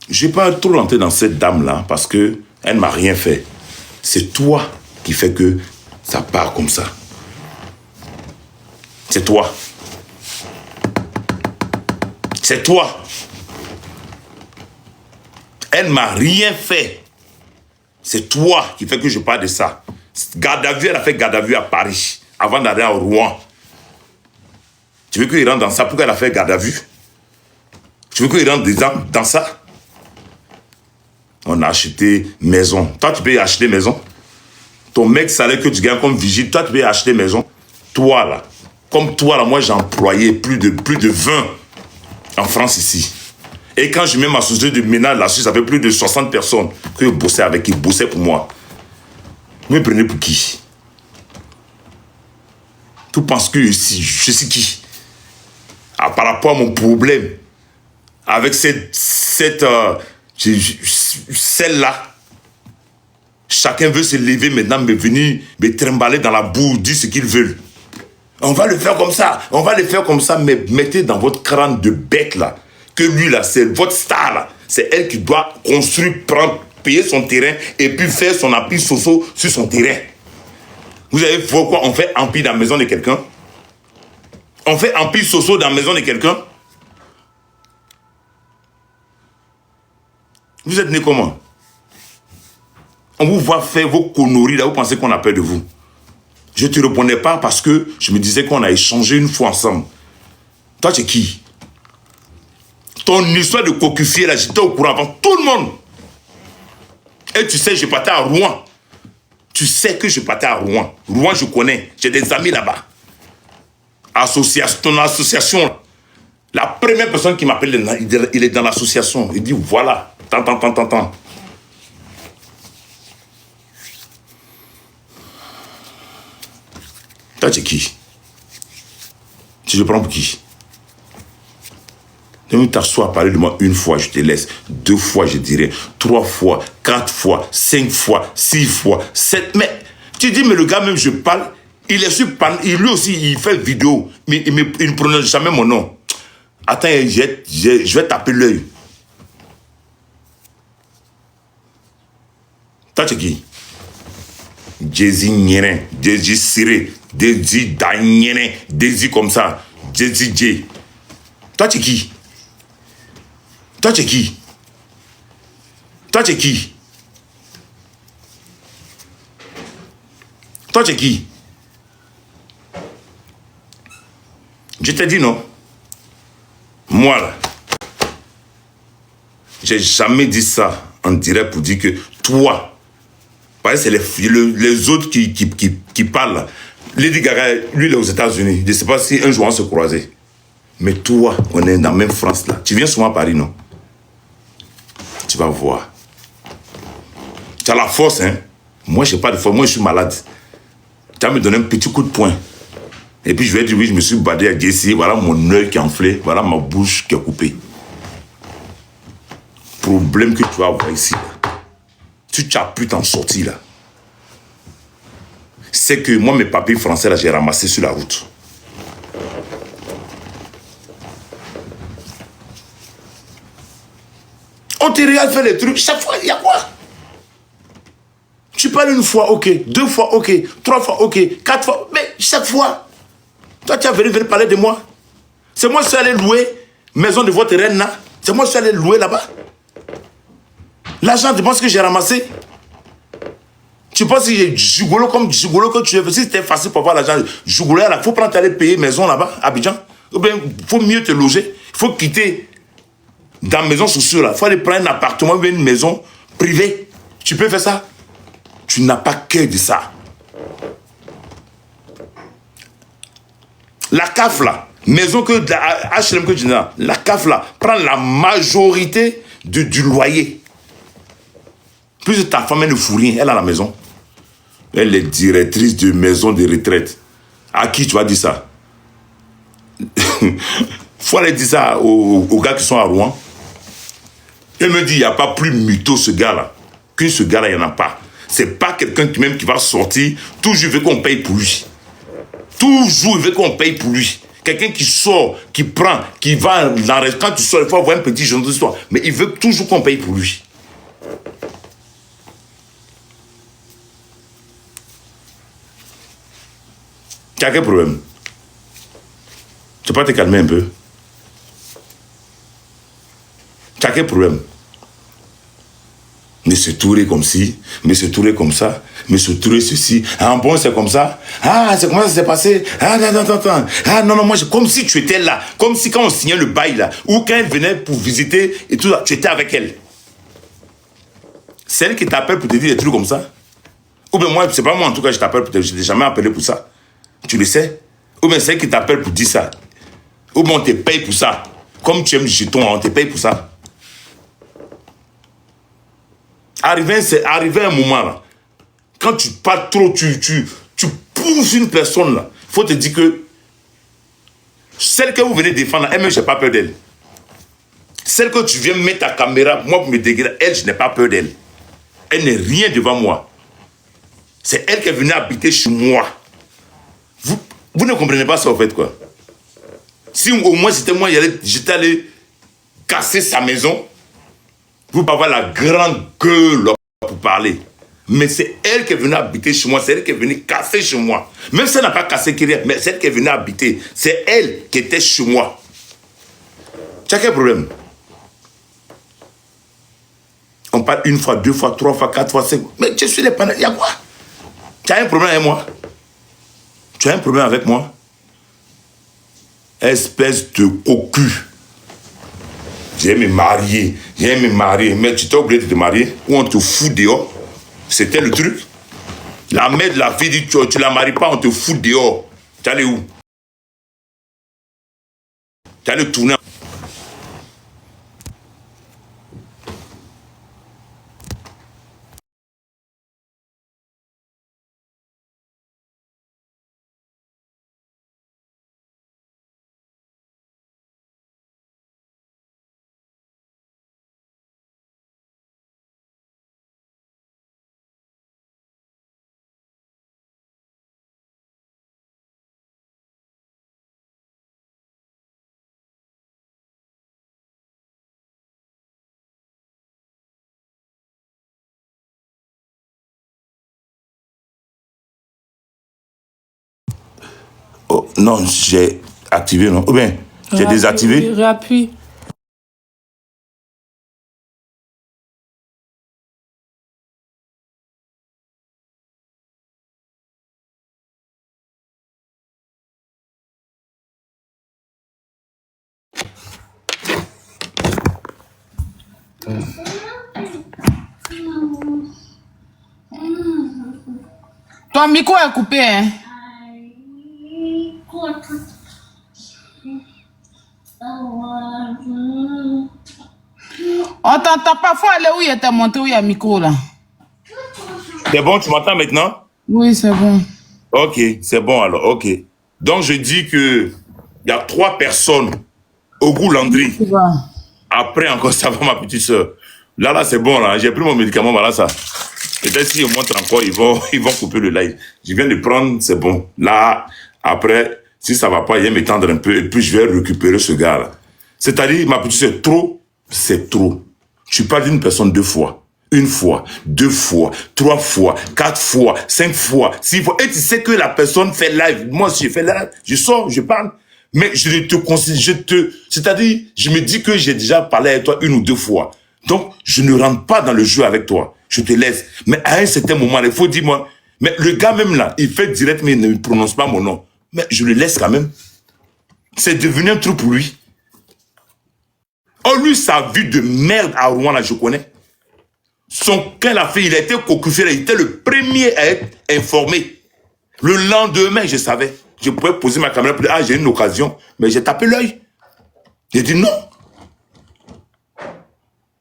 Je ne vais pas trop rentrer dans cette dame-là parce qu'elle ne m'a rien fait. C'est toi qui fais que ça part comme ça. C'est toi. C'est toi. Elle ne m'a rien fait. C'est toi qui fais que je parle de ça. Garde à vue, elle a fait garde à vue à Paris avant d'aller à Rouen. Tu veux qu'il rentre dans ça? Pourquoi elle a fait garde à vue? Tu veux qu'il rentre dans ça? On a acheté maison. Toi, tu peux y acheter maison. Ton mec salaire que tu gagnes comme vigile, toi, tu peux y acheter maison. Toi, là, comme toi, là, moi, j'ai employé plus de 20 en France ici. Et quand je mets ma société de ménage là-dessus, ça fait plus de 60 personnes que je bossais avec, qui bossaient pour moi. Vous me prenez pour qui? Tu penses que je suis qui? Ah, par rapport à mon problème, avec celle-là, chacun veut se lever maintenant, me venir me trimballer dans la boue, dire ce qu'ils veulent. On va le faire comme ça, mais mettez dans votre crâne de bête là, que lui là, c'est votre star là, c'est elle qui doit construire, payer son terrain et puis faire son empire soso sur son terrain. Vous avez vu quoi? On fait empire dans la maison de quelqu'un? On fait empire soso dans la maison de quelqu'un? Vous êtes né comment? On vous voit faire vos conneries là, vous pensez qu'on a peur de vous. Je ne te répondais pas parce que je me disais qu'on a échangé une fois ensemble. Toi, tu es qui? Ton histoire de cocufier là, j'étais au courant avant tout le monde. Et tu sais, je partais à Rouen. Tu sais que je partais à Rouen. Rouen, je connais. J'ai des amis là-bas. Ton association. La première personne qui m'appelle, il est dans l'association. Il dit, voilà. Tant. Toi, tu es qui? Tu te prends pour qui? Tu t'assois à parler de moi une fois, je te laisse. 2 fois, je dirais. 3 fois, 4 fois, 5 fois, 6 fois, 7. Mais tu dis, mais le gars, même je parle, il est sur lui aussi, il fait vidéo, mais il ne prononce jamais mon nom. Attends, je vais taper l'œil. Toi, tu es qui? Jésus Nyeren, Jésus Siré, Jésus Danyeren, Jésus comme ça, Jésus J. Toi, tu es qui? Toi, tu es qui? Toi, tu es qui? Toi, tu es qui? Je t'ai dit non. Moi, là, j'ai jamais dit ça en direct pour dire que toi, c'est les autres qui parlent. Lady Gaga, lui, il est aux États-Unis. Je ne sais pas si un jour on se croisait. Mais toi, on est dans la même France là. Tu viens souvent à Paris, non? Tu vas voir. Tu as la force, hein? Moi, je n'ai pas de force. Moi, je suis malade. Tu vas me donner un petit coup de poing. Et puis, je vais dire, oui, je me suis badé à Jessie. Voilà mon œil qui est enflé. Voilà ma bouche qui est coupée. Problème que tu vas avoir ici, là. Tu as pu t'en sortir, là. C'est que moi, mes papiers français, là, j'ai ramassé sur la route. On te regarde faire les trucs. Chaque fois, il y a quoi? Tu parles une fois, ok. 2 fois, ok. 3 fois, ok. 4 fois. Mais chaque fois, toi, tu as venu parler de moi. C'est moi qui suis allé louer maison de votre reine, là. C'est moi qui suis allé louer là-bas. L'argent, tu penses que j'ai ramassé? Tu penses que j'ai Jougolo comme Jougolo que tu veux? Si c'était facile pour avoir l'argent, Jougolo, il faut prendre aller payer maison là-bas, à Abidjan. Ou bien, il faut mieux te loger. Il faut quitter dans la maison sociale là. Il faut aller prendre un appartement ou une maison privée. Tu peux faire ça? Tu n'as pas cœur de ça. La CAF là, maison que HLM que tu as, la CAF là, prend la majorité du loyer. Plus ta femme, elle ne fout rien, elle a la maison. Elle est directrice de maison de retraite. À qui tu vas dire ça? Faut aller dire ça aux gars qui sont à Rouen. Elle me dit, il n'y a pas plus mytho ce gars-là. Que ce gars-là, il n'y en a pas. C'est pas quelqu'un qui va sortir, toujours il veut qu'on paye pour lui. Toujours il veut qu'on paye pour lui. Quelqu'un qui sort, qui prend, qui va dans le... Quand tu sors, il faut avoir un petit genre d'histoire. Mais il veut toujours qu'on paye pour lui. Tu as quel problème? Tu peux pas te calmer un peu? Tu as quel problème? Monsieur Touré comme ci, Monsieur Touré comme ça, Monsieur Touré ceci. Ah bon, c'est comme ça? Ah, c'est comment ça s'est passé? Ah, non. Ah, non, moi, comme si tu étais là. Comme si quand on signait le bail là, ou quand elle venait pour visiter et tout ça, tu étais avec elle. C'est elle qui t'appelle pour te dire des trucs comme ça? Ou bien moi, c'est pas moi en tout cas, je t'appelle pour te dire, je t'ai jamais appelé pour ça. Tu le sais? Ou bien c'est elle qui t'appelle pour dire ça. Ou bien on te paye pour ça. Comme tu aimes le jeton, on te paye pour ça. Arrivé un moment là, quand tu parles trop, tu pousses une personne là, il faut te dire que celle que vous venez défendre, elle-même, je n'ai pas peur d'elle. Celle que tu viens mettre ta caméra, moi pour me dégrader, elle, je n'ai pas peur d'elle. Elle n'est rien devant moi. C'est elle qui est venue habiter chez moi. Vous ne comprenez pas ça, en fait, quoi. Si au moins c'était moi, j'étais allé casser sa maison, vous pouvez avoir la grande gueule pour parler. Mais c'est elle qui est venue habiter chez moi, c'est elle qui est venue casser chez moi. Même si elle n'a pas cassé Kyria, mais c'est elle qui est venue habiter. C'est elle qui était chez moi. Tu as quel problème? On parle 1 fois, 2 fois, 3 fois, 4 fois, 5 fois. Mais je suis les panneaux. Il y a quoi? Tu as un problème avec moi? Tu as un problème avec moi? Espèce de cocu. J'ai me marier. Mais tu t'es obligé de te marier ou on te fout dehors. C'était le truc. La mère de la fille dit, tu la maries pas, on te fout dehors. Tu allais où? Tu allais tourner. Oh, non, j'ai activé, non? Ou bien, j'ai désactivé. Réappuie. Ton micro est coupé, hein? On t'entend pas. Faut aller où il était monté, où il y a le micro là. C'est bon, tu m'entends maintenant? Oui, c'est bon. Ok, c'est bon alors, ok. Donc je dis que il y a 3 personnes au goût Landry. Tu vois. Après encore, ça va ma petite soeur. Là, c'est bon, là. J'ai pris mon médicament, voilà ça. Peut-être s'ils montrent encore, ils vont couper le live. Je viens de prendre, c'est bon. Là, après, si ça va pas, il va m'étendre un peu et puis je vais récupérer ce gars-là. C'est-à-dire, ma petite soeur, trop, c'est trop. Tu parles d'une personne 2 fois. 1 fois, 2 fois, 3 fois, 4 fois, 5 fois, 6 fois. Et tu sais que la personne fait live. Moi, si je fais live, je sors, je parle. Mais je ne te considère, c'est-à-dire, je me dis que j'ai déjà parlé avec toi 1 ou 2 fois. Donc, je ne rentre pas dans le jeu avec toi. Je te laisse. Mais à un certain moment, il faut dire, moi, mais le gars même là, il fait direct, mais il ne prononce pas mon nom. Mais je le laisse quand même. C'est devenu un truc pour lui. Oh, lui, sa vie de merde à Rouen, là, je connais. Quand il a fait, il a été cocufié, il était le premier à être informé. Le lendemain, je savais. Je pouvais poser ma caméra pour dire, ah, j'ai une occasion. Mais j'ai tapé l'œil. J'ai dit non.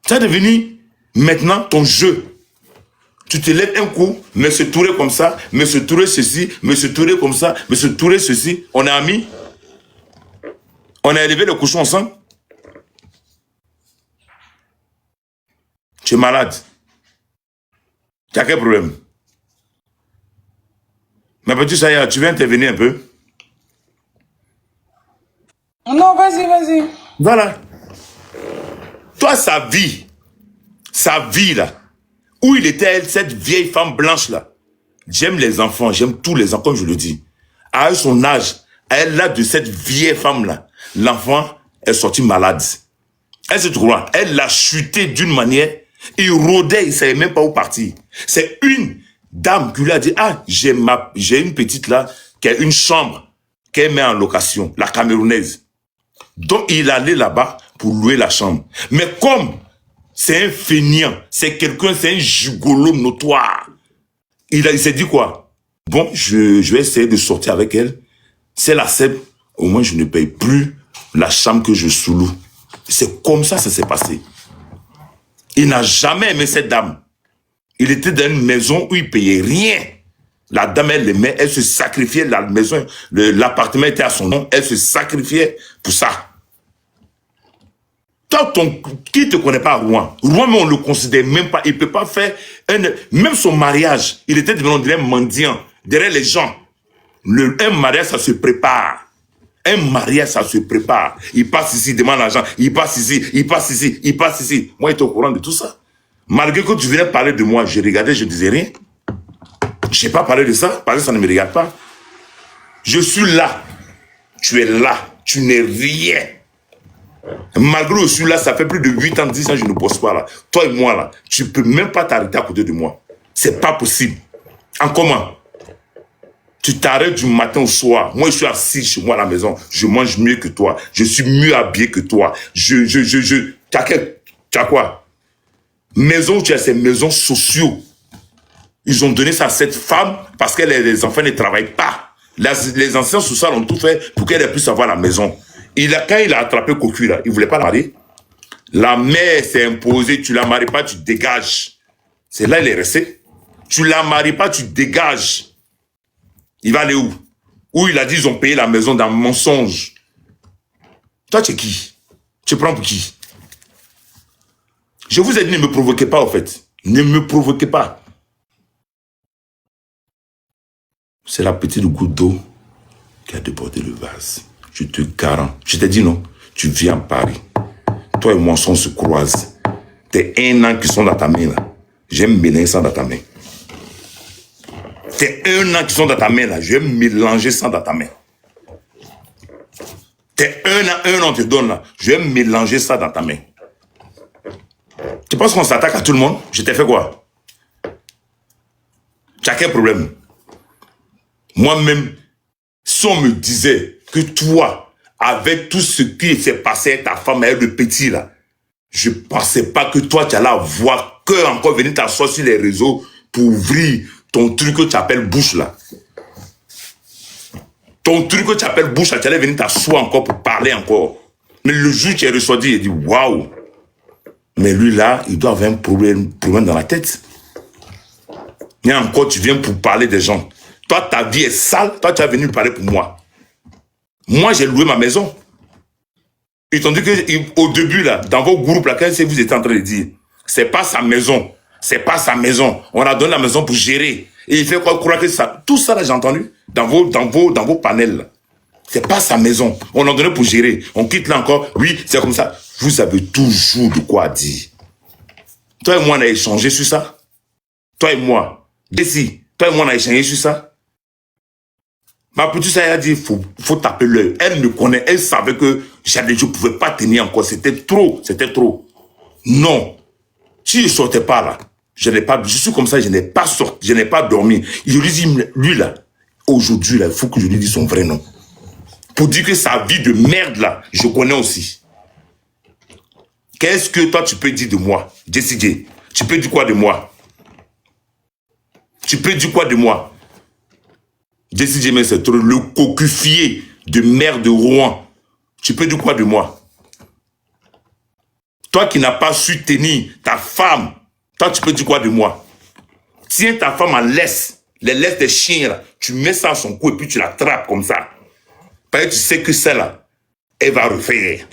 Ça est devenu maintenant ton jeu. Tu te lèves un coup, M. Touré comme ça, M. Touré ceci, M. Touré comme ça, M. Touré ceci. On est amis. On a élevé le cochon ensemble. Tu es malade. Tu as quel problème? Ma petite Saya, tu viens intervenir un peu? Non, vas-y. Voilà. Toi, sa vie là, où il était, elle, cette vieille femme blanche là. J'aime les enfants, j'aime tous les enfants, comme je le dis. À son âge, à l'âge de cette vieille femme là, l'enfant est sorti malade. Elle se trouve, elle l'a chuté d'une manière, il rôdait, il ne savait même pas où partir. C'est une dame qui lui a dit, ah, j'ai une petite là, qui a une chambre, qu'elle met en location, la Camerounaise. Donc, il allait là-bas pour louer la chambre. Mais comme c'est un feignant, c'est quelqu'un, c'est un gigolo notoire, il s'est dit quoi? Bon, je vais essayer de sortir avec elle. C'est la CEP, au moins je ne paye plus la chambre que je sous-loue. C'est comme ça s'est passé. Il n'a jamais aimé cette dame. Il était dans une maison où il payait rien. La dame, elle l'aimait, elle se sacrifiait, la maison, l'appartement était à son nom, elle se sacrifiait pour ça. Toi, qui ne te connaît pas à Rouen? Rouen, mais on ne le considère même pas. Il ne peut pas faire même son mariage. Il était devenu un mendiant, derrière les gens. Un mariage, ça se prépare. Un mariage, ça se prépare. Il passe ici, il demande l'argent. Il passe ici, il passe ici, il passe ici. Moi, j'étais au courant de tout ça. Malgré que tu venais parler de moi, je regardais, je ne disais rien. Je n'ai pas parlé de ça, parce que ça ne me regarde pas. Je suis là. Tu es là. Tu n'es rien. Malgré que je suis là, ça fait plus de 8 ans, 10 ans, je ne bosse pas là. Toi et moi là, tu ne peux même pas t'arrêter à côté de moi. C'est pas possible. En comment? Tu t'arrêtes du matin au soir. Moi, je suis assis chez moi à la maison. Je mange mieux que toi. Je suis mieux habillé que toi. Tu as quoi? Maison, tu as ces maisons sociaux. Ils ont donné ça à cette femme parce que les enfants ne travaillent pas. Les anciens sous-sols ont tout fait pour qu'elle puisse avoir la maison. Quand il a attrapé Cocu, là, il ne voulait pas la marier. La mère s'est imposée, tu ne la maries pas, tu dégages. C'est là il est resté. Tu ne la maries pas, tu dégages. Il va aller où? Où il a dit ils ont payé la maison d'un mensonge. Toi, tu es qui? Tu prends pour qui? Je vous ai dit, ne me provoquez pas, en fait. Ne me provoquez pas. C'est la petite goutte d'eau qui a débordé le vase. Je te garantis. Je t'ai dit non. Tu viens à Paris. Toi et moi, on se croise. T'es 1 an qui sont dans ta main, là. J'aime mélanger ça dans ta main. T'es 1 an qui sont dans ta main, là. Je vais mélanger ça dans ta main. T'es 1 an, on te donne, là. Je vais mélanger ça dans ta main. Tu penses qu'on s'attaque à tout le monde? Je t'ai fait quoi? Tu as quel problème? Moi-même, si on me disait que toi, avec tout ce qui s'est passé avec ta femme, avec le petit, là, je ne pensais pas que toi, tu allais avoir que encore venir t'asseoir sur les réseaux pour ouvrir ton truc que tu appelles bouche, là. Ton truc que tu appelles bouche, là, tu allais venir t'asseoir encore pour parler encore. Mais le jour où tu es ressorti, il dit, waouh! Mais lui, là, il doit avoir un problème dans la tête. Et encore, tu viens pour parler des gens. Toi, ta vie est sale. Toi, tu es venu parler pour moi. Moi, j'ai loué ma maison. Ils t'ont dit qu'au début, là, dans vos groupes, là, qu'est-ce que vous étiez en train de dire? C'est pas sa maison. C'est pas sa maison. On a donné la maison pour gérer. Et il fait quoi croire que ça? Tout ça, là, j'ai entendu. Dans vos panels, là. C'est pas sa maison. On a donné pour gérer. On quitte là encore. Oui, c'est comme ça. Vous avez toujours de quoi dire. Toi et moi, on a échangé sur ça. Toi et moi. D'ici. Toi et moi, on a échangé sur ça. Ma petite, ça a dit, faut taper l'œil. Elle me connaît. Elle savait que je ne pouvais pas tenir encore. C'était trop. C'était trop. Non. Si je ne sortais pas là, je suis comme ça, je n'ai pas sorti, je n'ai pas dormi. Je lui dis, lui là, aujourd'hui là, il faut que je lui dise son vrai nom. Pour dire que sa vie de merde là, je connais aussi. Qu'est-ce que toi tu peux dire de moi, Jessie J? Tu peux dire quoi de moi? Tu peux dire quoi de moi? Jessie J, mais c'est trop le cocufié de merde de Rouen. Tu peux dire quoi de moi? Toi qui n'as pas su tenir ta femme, toi tu peux dire quoi de moi? Tiens ta femme en laisse, les laisses des chiens là, tu mets ça à son cou et puis tu l'attrapes comme ça. Parce que tu sais que celle-là, elle va refaire.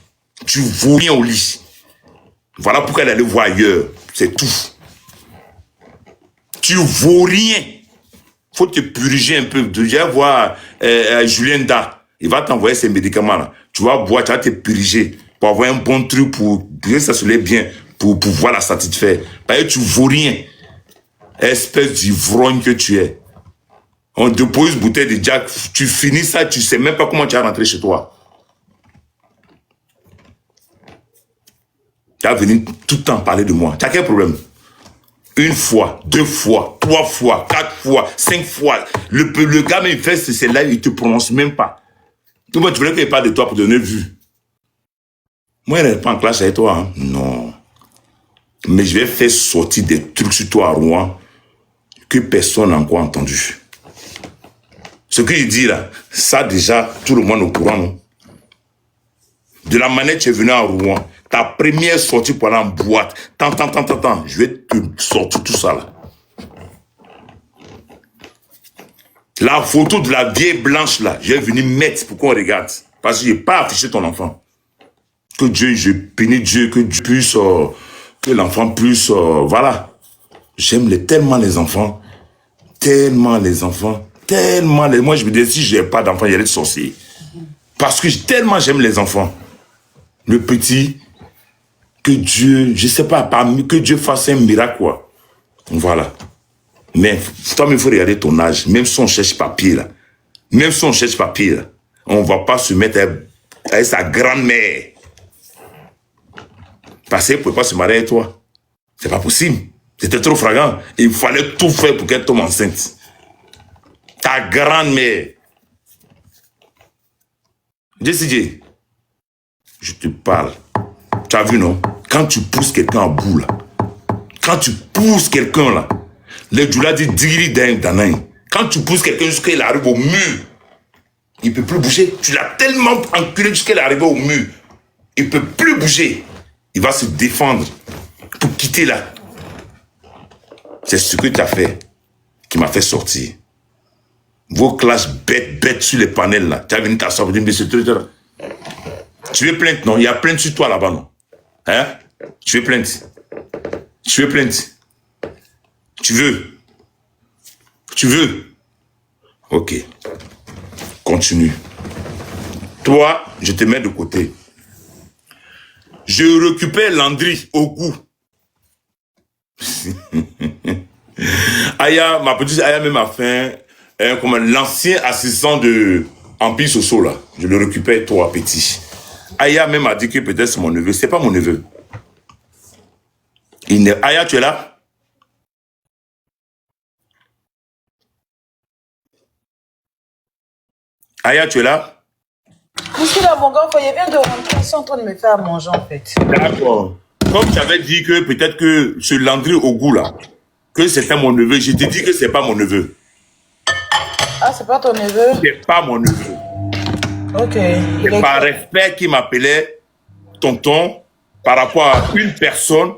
Tu vaux rien au lit. Voilà pourquoi elle allait voir ailleurs. C'est tout. Tu vaux rien. Faut te purger un peu. Tu vas voir Julien Da. Il va t'envoyer ces médicaments là. Tu vas boire, tu vas te purger pour avoir un bon truc pour que ça se lève bien, pour pouvoir la satisfaire. Parce que tu vaux rien. Espèce d'ivrogne que tu es. On te pose une bouteille de Jack, tu finis ça, tu sais même pas comment tu vas rentrer chez toi. Tu vas venir tout le temps parler de moi. Tu as quel problème? 1 fois, 2 fois, 3 fois, 4 fois, 5 fois. Le gars, mais il fait c'est là, il te prononce même pas. Tu voulais qu'il parle de toi pour donner vue. Moi, il n'est pas en clash avec toi. Hein? Non. Mais je vais faire sortir des trucs sur toi à Rouen que personne n'a encore entendu. Ce que je dis là, ça déjà, tout le monde est au courant, non? De la manière que tu es venu à Rouen, ta première sortie pour aller en boîte, je vais te sortir tout ça là. La photo de la vieille blanche là, je vais venir mettre pour qu'on regarde. Parce que je n'ai pas affiché ton enfant. Que Dieu, je bénis Dieu, que Dieu puisse, que l'enfant puisse, voilà. J'aime tellement les enfants. Tellement les enfants. Tellement les... Moi, je me dis, si je n'ai pas d'enfant, il y a des sorciers. Parce que tellement j'aime les enfants. Le petit, que Dieu, je ne sais pas, que Dieu fasse un miracle, quoi. Voilà. Mais, toi, il faut regarder ton âge. Même si on cherche papier, là. Même si on cherche papier, là. On ne va pas se mettre avec sa grand-mère. Parce qu'elle ne pouvait pas se marier avec toi. C'est pas possible. C'était trop flagrant. Il fallait tout faire pour qu'elle tombe enceinte. Ta grand-mère. Jessie J, je te parle. Tu as vu, non? Quand tu pousses quelqu'un à bout, là. Quand tu pousses quelqu'un, là. Les Djoula dit Digiri Danan. Quand tu pousses quelqu'un jusqu'à il arrive au mur, il ne peut plus bouger. Tu l'as tellement enculé jusqu'à il arrive au mur. Il ne peut plus bouger. Il va se défendre pour quitter là. C'est ce que tu as fait qui m'a fait sortir. Vos classes bêtes sur les panels là. Tu as venu t'asseoir pour dire, mais c'est tout là. Tu veux plainte, non? Il y a plainte sur toi là-bas, non? Hein? Tu veux plainte? Tu veux plainte? Tu veux? Tu veux? Ok. Continue. Toi, je te mets de côté. Je récupère Landry au goût. Aya, ma petite Aya même a fait comme l'ancien assistant de Empire Soso là. Je le récupère, toi, petit. Aya même a dit que peut-être c'est mon neveu. C'est pas mon neveu. Aya, tu es là? Aya, tu es là? Je suis là, mon gars, il vient de rentrer, ils sont en train de me faire à manger en fait. D'accord. Comme tu avais dit que peut-être que ce Landry au goût là, que c'était mon neveu, je te dis que c'est pas mon neveu. Ah, c'est pas ton neveu? C'est pas mon neveu. Ok. C'est par respect qu'il m'appelait tonton par rapport à une personne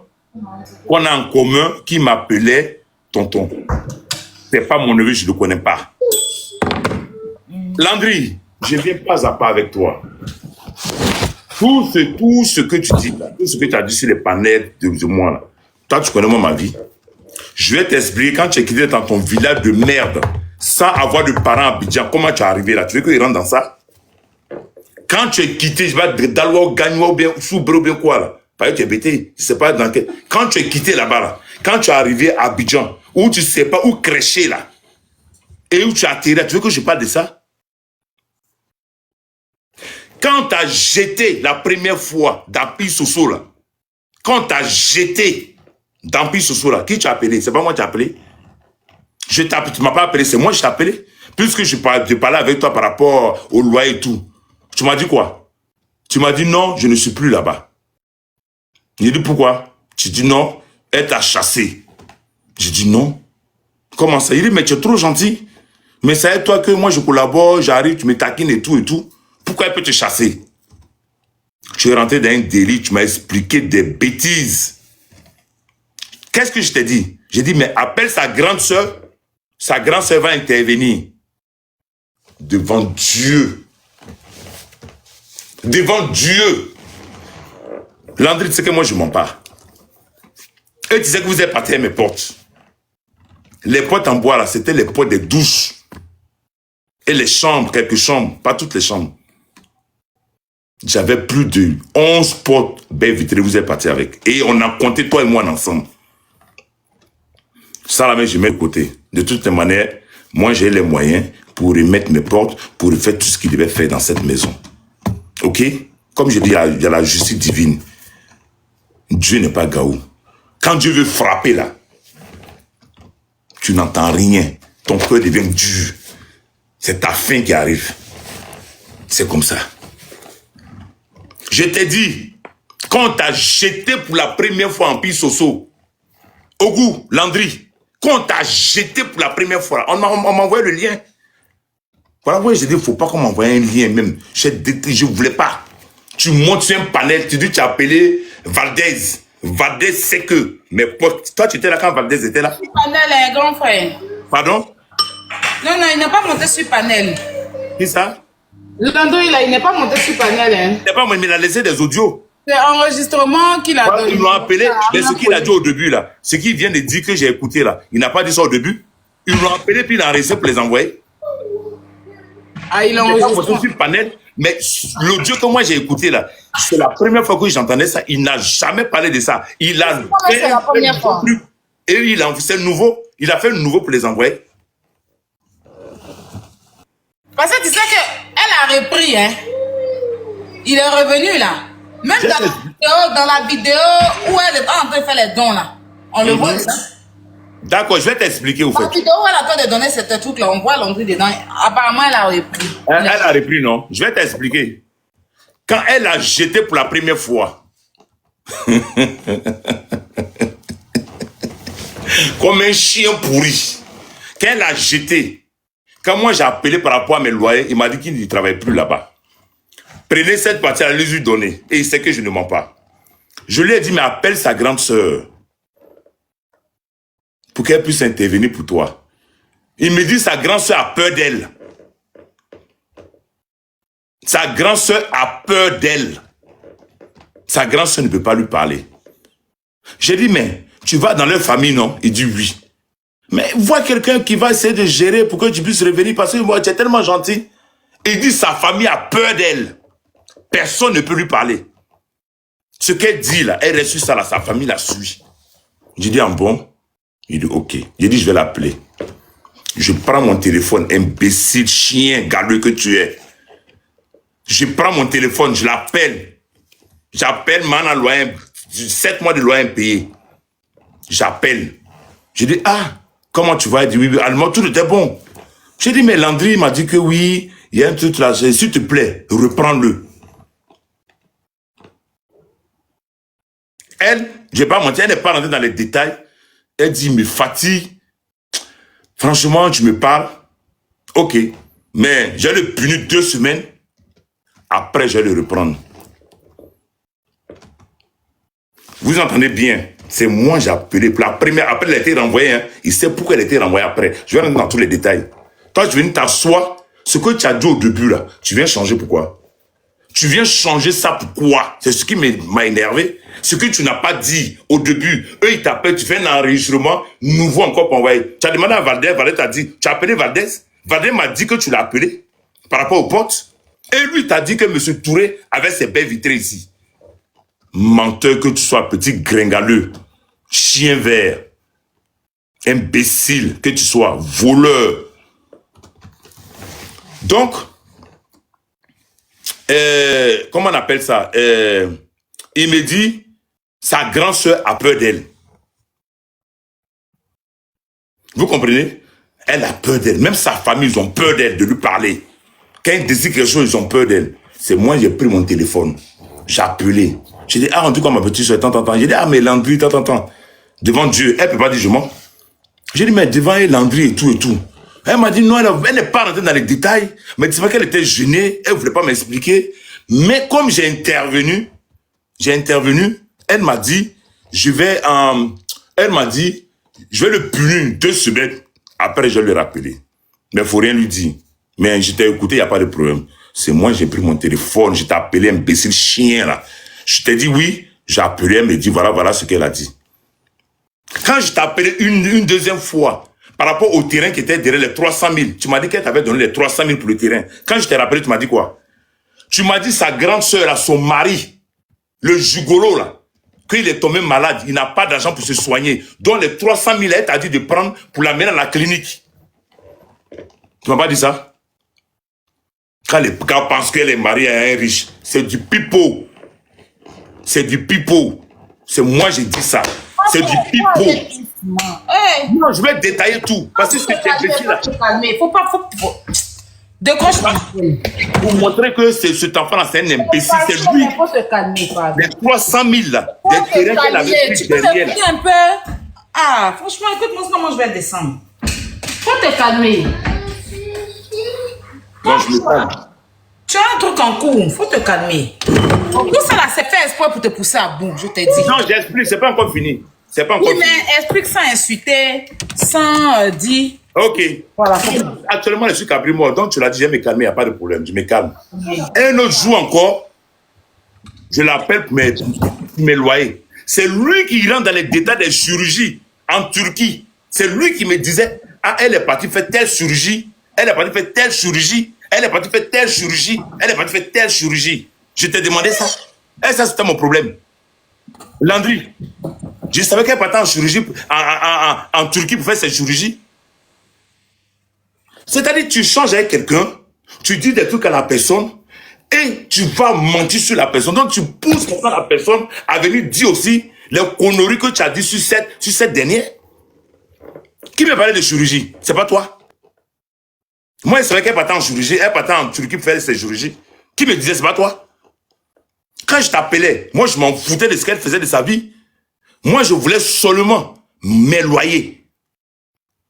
qu'on a en commun qui m'appelait tonton. C'est pas mon neveu, je ne le connais pas. Landry, je ne viens pas à pas avec toi. Tout ce que tu dis là, tout ce que tu as dit sur les panels de moi là, toi tu connais moi ma vie. Je vais t'expliquer quand tu es quitté dans ton village de merde, sans avoir de parents à Abidjan, comment tu es arrivé là. Tu veux qu'il rentre dans ça? Quand tu es quitté, je vais d'alors gagner ou bien soubre ou bien quoi là. Parce que tu es bêté. Je sais pas dans quel. Quand tu es quitté là-bas là, quand tu es arrivé à Abidjan, où tu sais pas où crêcher là, et où tu as atterri, tu veux que je parle de ça? Quand tu as jeté la première fois d'Empire Soso là, quand tu as jeté d'Empire Soso là, qui tu as appelé? C'est pas moi qui t'ai appelé. Tu ne m'as pas appelé, c'est moi qui t'ai appelé. Puisque je parlais avec toi par rapport au loyer et tout. Tu m'as dit quoi? Tu m'as dit non, je ne suis plus là-bas. J'ai dit pourquoi? Tu dis non, elle t'a chassé. J'ai dit non. Comment ça? Il dit mais tu es trop gentil. Mais c'est toi que moi je collabore, j'arrive, tu me taquines et tout et tout. Pourquoi elle peut te chasser? Tu es rentré dans un délit, tu m'as expliqué des bêtises. Qu'est-ce que je t'ai dit? J'ai dit, mais appelle sa grande sœur va intervenir. Devant Dieu. Devant Dieu. Landry, tu sais que moi je ne mens pas. Et tu sais que vous êtes parti à mes portes. Les portes en bois là, c'était les portes des douches. Et les chambres, quelques chambres, pas toutes les chambres. J'avais plus de 11 portes baies vitrées, vous êtes partis avec. Et on a compté toi et moi ensemble. Ça là, je mets de côté. De toutes les manières, moi j'ai les moyens pour remettre mes portes, pour faire tout ce qu'il devait faire dans cette maison. Ok? Comme je dis, il y a la justice divine. Dieu n'est pas gaou. Quand Dieu veut frapper là, tu n'entends rien. Ton cœur devient dur. C'est ta fin qui arrive. C'est comme ça. Je t'ai dit, quand on t'a jeté pour la première fois en Empire Soso, Ogou, Landry, quand on t'a jeté pour la première fois, on m'a envoyé le lien. Voilà pourquoi j'ai dit, il ne faut pas qu'on m'envoie un lien même. Je ne voulais pas. Tu montes sur un panel, tu dis, tu as appelé Valdez. Valdez, c'est que. Mais toi, tu étais là quand Valdez était là? Panel, grand frère. Pardon? Non, il n'est pas monté sur panel. Qui ça? Landry, là, il n'est pas monté sur panel. Hein. Il n'est pas, mais il a laissé des audios. C'est enregistrement qu'il a donné. Ils l'ont appelé, mais ce qu'il a dit au début là, ce qu'il vient de dire que j'ai écouté là, il n'a pas dit ça au début. Ils l'ont appelé puis il a resté pour les envoyer. Ah, il a enregistré sur le panel, mais l'audio que moi j'ai écouté là, c'est la première fois que j'entendais ça. Il n'a jamais parlé de ça. Il a c'est la première fois. Et c'est nouveau. Il a fait le nouveau pour les envoyer. Parce que tu sais qu'elle a repris, hein. Il est revenu là. Même dans la vidéo où elle est en train de faire les dons là. On le voit ça. D'accord, je vais t'expliquer au fait. La vidéo où elle est en train de donner ce truc là, on voit Landry dedans. Apparemment, elle a repris. Elle a repris, non? Je vais t'expliquer. Quand elle a jeté pour la première fois, comme un chien pourri. Quand elle a jeté, quand moi j'ai appelé par rapport à mes loyers, il m'a dit qu'il ne travaille plus là-bas. Prenez cette partie, allez lui donner. Et il sait que je ne mens pas. Je lui ai dit, mais appelle sa grande sœur pour qu'elle puisse intervenir pour toi. Il me dit, sa grande sœur a peur d'elle. Sa grande sœur a peur d'elle. Sa grande sœur ne peut pas lui parler. J'ai dit, mais tu vas dans leur famille, non? Il dit oui. Mais vois quelqu'un qui va essayer de gérer pour que tu puisses revenir parce que moi, tu es tellement gentil. Il dit, sa famille a peur d'elle. Personne ne peut lui parler. Ce qu'elle dit là, elle reçut ça là, sa famille la suit. J'ai dit, en bon? Il dit, ok. J'ai dit, je vais l'appeler. Je prends mon téléphone, imbécile, chien, galeux que tu es. Je prends mon téléphone, je l'appelle. J'appelle, man, à loyer, 7 mois de loyer impayé. J'appelle. Je dis, ah, comment tu vas? Il dit, oui, allemand, tout était bon. J'ai dit, mais Landry m'a dit que oui, il y a un truc là, s'il te plaît, reprends-le. Elle, je vais pas mentir, elle n'est pas rentrée dans les détails. Elle dit, me fatigue. Franchement, tu me parles. Ok. Mais j'ai le puni 2 semaines. Après, je vais le reprendre. Vous entendez bien. C'est moi j'ai appelé. Pour la première, après, elle a été renvoyée. Hein. Il sait pourquoi elle a été renvoyée après. Je vais rentrer dans tous les détails. Toi, tu viens t'asseoir. Ce que tu as dit au début, là, tu viens changer pourquoi? Tu viens changer ça pourquoi? C'est ce qui m'a énervé. Ce que tu n'as pas dit au début. Eux, ils t'appellent, tu fais un enregistrement nouveau encore pour envoyer. Tu as demandé à Valdez, Valdez t'a dit, tu as appelé Valdez? Valdez m'a dit que tu l'as appelé par rapport aux potes. Et lui, t'a dit que M. Touré avait ses baies vitrées ici. Menteur que tu sois, petit gringaleux, chien vert, imbécile que tu sois, voleur. Donc, comment on appelle ça? Il me dit, sa grande sœur a peur d'elle. Vous comprenez? Elle a peur d'elle. Même sa famille, ils ont peur d'elle, de lui parler. Quand ils désirent quelque chose, ils ont peur d'elle. C'est moi, j'ai pris mon téléphone. J'ai appelé. J'ai dit, ah, en tout cas, ma petite soeur, tant. J'ai dit, ah, mais Landry, tant. Devant Dieu, elle ne peut pas dire je mens. J'ai dit, mais devant elle, Landry et tout. Elle m'a dit, non, elle n'est pas rentrée dans les détails. Mais c'est vrai qu'elle était gênée, elle ne voulait pas m'expliquer. Mais comme j'ai intervenu, elle m'a dit, je vais le punir 2 semaines. Après, je vais le rappeler. Mais il ne faut rien lui dire. Mais je t'ai écouté, il n'y a pas de problème. C'est moi, j'ai pris mon téléphone, je t'ai appelé imbécile chien, là. Je t'ai dit oui, j'ai appelé, elle me dit, voilà ce qu'elle a dit. Quand je t'ai appelé une deuxième fois, par rapport au terrain qui était derrière les 300 000, tu m'as dit qu'elle t'avait donné les 300 000 pour le terrain. Quand je t'ai rappelé, tu m'as dit quoi? Tu m'as dit sa grande sœur, là, son mari, le gigolo, là, qu'il est tombé malade, il n'a pas d'argent pour se soigner. Donc les 300 000, elle t'a dit de prendre pour l'amener à la clinique. Tu m'as pas dit ça? Quand les gars pensent qu'elle est mariée à un riche, c'est du pipeau. C'est du pipeau. C'est moi, j'ai dit ça. C'est du pipeau. Hey. Non, je vais détailler tout. Parce que c'est petit là. Faut pas. Décroche. Pour montrer que cet enfant-là, c'est un imbécile. C'est lui. Il faut se calmer, pardon. Les 300 000 là. Des terrains qu'elle avait pris Tu peux derrière. te un peu. Ah, franchement, écoute-moi, sinon moi je vais descendre. Faut te calmer. Non, je me calme. Tu as un truc en cours, faut te calmer. Tout ça là, c'est fait espoir pour te pousser à bout, je te dis. Non, j'explique, c'est pas encore fini. C'est pas encore Oui, fini. mais explique sans insulter, sans dire. Ok. Voilà. Actuellement, je suis cabri mort. Donc, tu l'as dit, je vais me calmer, il n'y a pas de problème. Je me calme. Un autre jour encore, je l'appelle pour mes loyers. C'est lui qui rentre dans les détails des chirurgies en Turquie. C'est lui qui me disait, ah, elle est partie faire telle chirurgie, elle est partie faire telle chirurgie, elle est partie faire telle chirurgie, elle est partie faire telle chirurgie. Je t'ai demandé ça. Et ça, c'était mon problème. Landry, je savais qu'elle partait en chirurgie, en Turquie pour faire cette chirurgie. C'est-à-dire, tu changes avec quelqu'un, tu dis des trucs à la personne, et tu vas mentir sur la personne. Donc, tu pousses pourtant la personne à venir dire aussi les conneries que tu as dit sur cette dernière. Qui me parlait de chirurgie? C'est pas toi. Moi, je savais qu'elle partait en chirurgie, elle partait en Turquie pour faire ses chirurgies. Qui me disait, c'est pas toi? Quand je t'appelais, moi, je m'en foutais de ce qu'elle faisait de sa vie. Moi, je voulais seulement m'éloigner.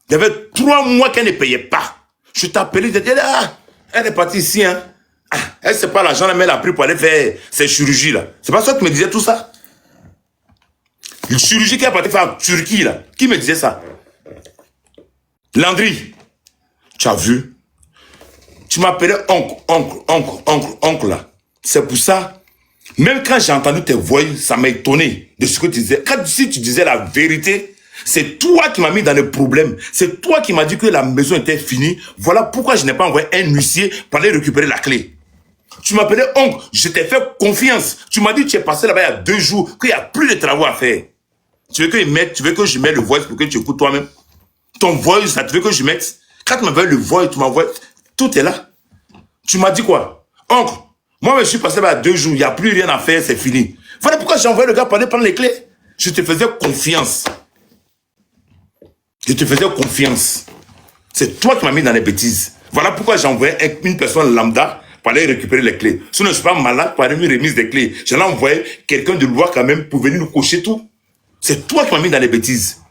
Il y avait 3 mois qu'elle ne payait pas. Je t'appelais, je disais, ah, elle est partie ici, hein. Ah, elle sait pas l'argent, mais elle a pris pour aller faire ses chirurgies, là. C'est pas ça que tu me disais tout ça? Une chirurgie qu'elle est partie faire en Turquie, là. Qui me disait ça? Landry, tu as vu? Tu m'appelais oncle, là. C'est pour ça, même quand j'ai entendu tes voix, ça m'a étonné de ce que tu disais. Quand si tu disais la vérité, c'est toi qui m'as mis dans le problème. C'est toi qui m'as dit que la maison était finie. Voilà pourquoi je n'ai pas envoyé un huissier pour aller récupérer la clé. Tu m'appelais oncle, je t'ai fait confiance. Tu m'as dit que tu es passé là-bas il y a 2 jours, qu'il n'y a plus de travaux à faire. Tu veux que je mette le voice pour que tu écoutes toi-même? Ton voice, ça, tu veux que je mette? Quand tu m'envoies le voice, tu m'envoies, tout est là. Tu m'as dit quoi? Oncle, moi je suis passé là-bas il y a 2 jours, il n'y a plus rien à faire, c'est fini. Voilà pourquoi j'ai envoyé le gars pour aller prendre les clés. Je te faisais confiance. Je te faisais confiance. C'est toi qui m'as mis dans les bêtises. Voilà pourquoi j'ai envoyé une personne lambda pour aller récupérer les clés. Si je ne suis pas malade pour aller me remise des clés, j'allais envoyer quelqu'un de loi quand même pour venir nous cocher tout. C'est toi qui m'as mis dans les bêtises.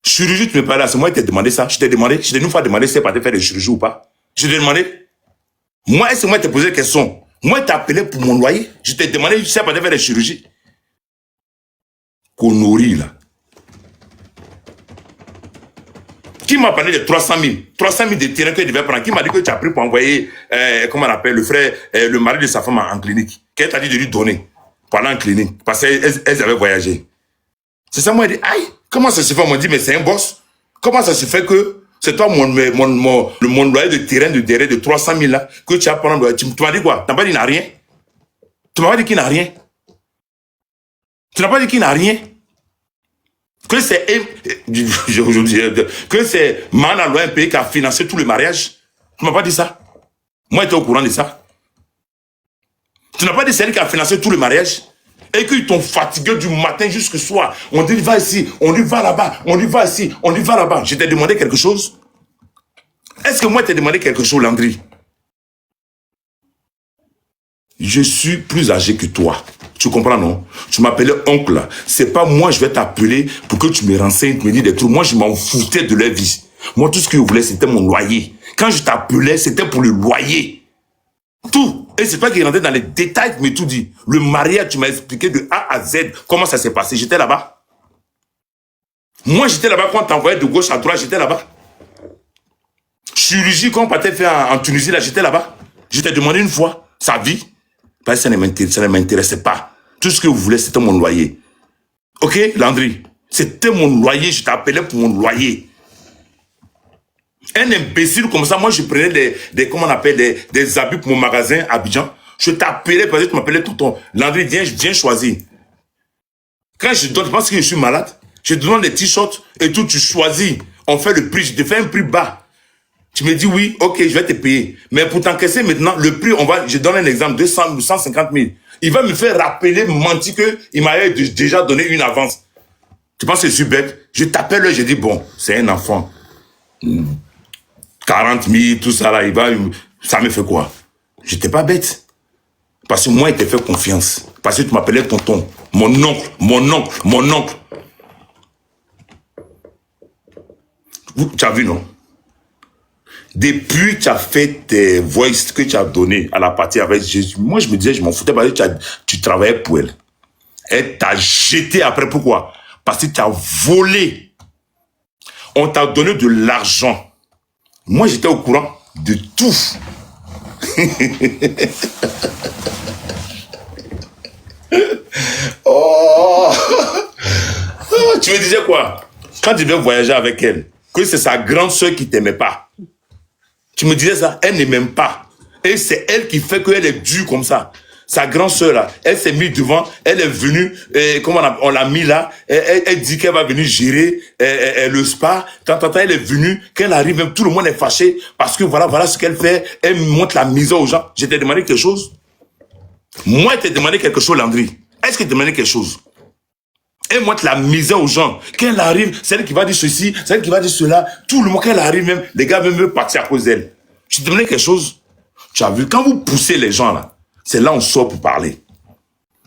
Chirurgie, tu me parles là, c'est moi qui t'ai demandé ça. Je t'ai une fois demandé si tu partais faire des chirurgies ou pas. Je t'ai demandé. Moi, c'est moi qui t'ai posé la question. Moi, je t'ai appelé pour mon loyer. Je t'ai demandé si tu partais faire des chirurgies. Connerie, là. Qui m'a parlé de 300 000? 300 000 de terrain que je devais prendre. Qui m'a dit que tu as pris pour envoyer, comment on appelle, le frère, le mari de sa femme en clinique? Qu'elle t'a dit de lui donner pour aller en clinique? Parce qu'elles avaient voyagé. C'est ça, moi, je dis, aïe, comment ça se fait? On m'a dit, mais c'est un boss. Comment ça se fait que c'est toi, mon loyer de terrain de 300 000 là, que tu as prendre? Tu m'as dit quoi? Tu n'as pas dit qu'il n'a rien? Tu m'as pas dit qu'il n'a rien? Tu n'as pas dit qu'il n'a rien? Que c'est Mana Loin pays qui a financé tout le mariage. Tu m'as pas dit ça? Moi, j'étais au courant de ça. Tu n'as pas dit c'est elle qui a financé tout le mariage? Et qu'ils t'ont fatigué du matin jusqu'au soir. On dit va ici, on dit va là-bas, on dit va ici, on dit va là-bas. Je t'ai demandé quelque chose? Est-ce que moi, je t'ai demandé quelque chose, Landry? Je suis plus âgé que toi. Tu comprends, non? Tu m'appelais oncle. C'est pas moi, je vais t'appeler pour que tu me renseignes, tu me dis des trucs. Moi, je m'en foutais de leur vie. Moi, tout ce que je voulais, c'était mon loyer. Quand je t'appelais, c'était pour le loyer. Tout. Et c'est toi qui rentrais dans les détails, mais tout dit. Le mariage, tu m'as expliqué de A à Z comment ça s'est passé. J'étais là-bas. Moi, j'étais là-bas quand t'envoyais de gauche à droite, j'étais là-bas. Chirurgie, quand on partait faire en Tunisie, là, j'étais là-bas. Je t'ai demandé une fois sa vie. Parce que ça ne m'intéressait pas. Tout ce que vous voulez, c'était mon loyer. Ok, Landry? C'était mon loyer, je t'appelais pour mon loyer. Un imbécile comme ça, moi je prenais comment on appelle, des habits pour mon magasin à Abidjan. Je t'appelais, parce que tu m'appelais tout le temps. Landry, viens choisir. Quand je donne, je pense que je suis malade. Je te donne des t-shirts et tout, tu choisis. On fait le prix, je te fais un prix bas. Tu me dis oui, ok, je vais te payer. Mais pour t'encaisser maintenant, le prix, je donne un exemple, 200 ou 150 000. Il va me faire rappeler, mentir qu'il m'avait déjà donné une avance. Tu penses que je suis bête? Je t'appelle, je dis, bon, c'est un enfant. 40 000, tout ça là, ça me fait quoi? J'étais pas bête. Parce que moi, il t'a fait confiance. Parce que tu m'appelais tonton. Mon oncle. Tu as vu, non? Depuis que tu as fait tes voices que tu as donné à la partie avec Jésus, moi je me disais, je m'en foutais parce que tu travaillais pour elle. Elle t'a jeté après, pourquoi? Parce que tu as volé. On t'a donné de l'argent. Moi j'étais au courant de tout. Oh. Tu me disais quoi? Quand tu devais voyager avec elle, que c'est sa grande soeur qui t'aimait pas. Tu me disais ça, elle ne m'aime pas. Et c'est elle qui fait qu'elle est dure comme ça. Sa grande sœur là, elle s'est mise devant, elle est venue, on l'a mis là, elle dit qu'elle va venir gérer le spa. Quand elle est venue, qu'elle arrive, même tout le monde est fâché parce que voilà ce qu'elle fait, elle montre la misère aux gens. Je t'ai demandé quelque chose? Moi, je t'ai demandé quelque chose, Landry. Est-ce que tu t'ai demandé quelque chose? Elle montre la misère aux gens. Quand elle arrive, c'est elle qui va dire ceci, c'est elle qui va dire cela. Tout le monde, quand elle arrive même, les gars même veulent partir à cause d'elle. Je te demandais quelque chose. Tu as vu, quand vous poussez les gens là, c'est là on sort pour parler.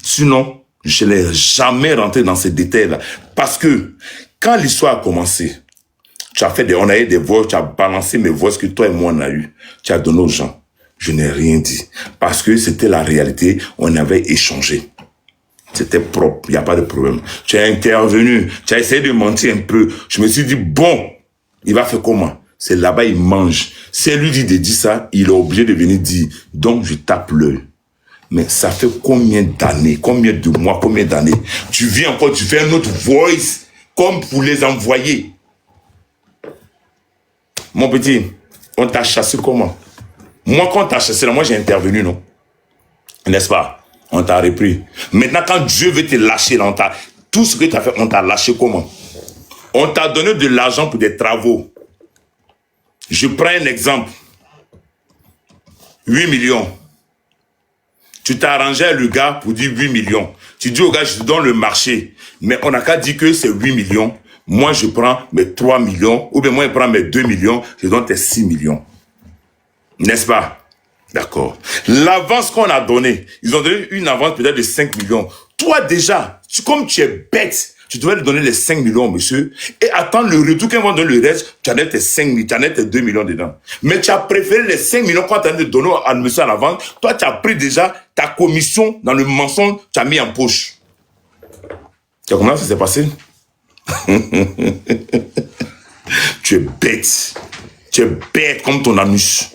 Sinon, je n'ai jamais rentré dans ces détails là. Parce que, quand l'histoire a commencé, Tu as fait on a eu des voix, tu as balancé mes voix que toi et moi on a eu. Tu as donné aux gens. Je n'ai rien dit. Parce que c'était la réalité, on avait échangé. C'était propre, il n'y a pas de problème. Tu as intervenu, tu as essayé de mentir un peu. Je me suis dit, bon, il va faire comment? C'est là-bas, il mange. Si elle lui dit de dire ça, il est obligé de venir dire. Donc, je tape l'œil. Mais ça fait combien d'années, combien de mois, combien d'années? Tu viens encore, tu fais un autre voice, comme pour les envoyer. Mon petit, on t'a chassé comment? Moi, quand on t'a chassé, là, moi, j'ai intervenu, non? N'est-ce pas? On t'a repris. Maintenant, quand Dieu veut te lâcher, là, tout ce que tu as fait, on t'a lâché comment? On t'a donné de l'argent pour des travaux. Je prends un exemple. 8 millions. Tu t'as arrangé avec le gars pour dire 8 millions. Tu dis au gars, je te donne le marché. Mais on n'a qu'à dire que c'est 8 millions. Moi, je prends mes 3 millions. Ou bien moi, je prends mes 2 millions. Je donne tes 6 millions. N'est-ce pas? D'accord. L'avance qu'on a donnée, ils ont donné une avance peut-être de 5 millions. Toi déjà, comme tu es bête, tu devais lui donner les 5 millions, monsieur, et attendre le retour qu'ils vont donner le reste, tu en as tes 5 millions, tu en as tes 2 millions dedans. Mais tu as préféré les 5 millions quand tu as donné à monsieur à l'avance, toi tu as pris déjà ta commission dans le mensonge, tu as mis en poche. Tu as comment ça s'est passé? Tu es bête. Tu es bête comme ton anus.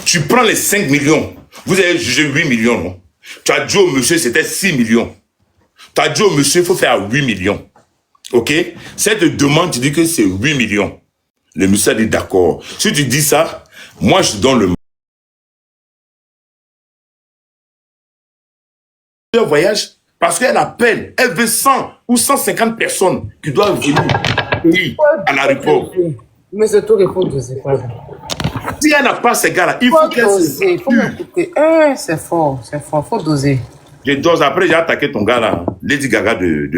Tu prends les 5 millions. Vous avez jugé 8 millions, non? Tu as dit au monsieur, c'était 6 millions. Tu as dit au monsieur, il faut faire 8 millions. OK? Cette demande, tu dis que c'est 8 millions. Le monsieur a dit d'accord. Si tu dis ça, moi, je te donne le voyage parce qu'elle appelle. Elle veut 100 ou 150 personnes qui doivent venir à l'aéroport. Mais c'est tout, il faut doser. Si elle n'a pas ces gars-là, il faut qu'elle se... Il faut m'écouter. C'est fort, faut doser. Je dose. Après, j'ai attaqué ton gars là, Lady Gaga des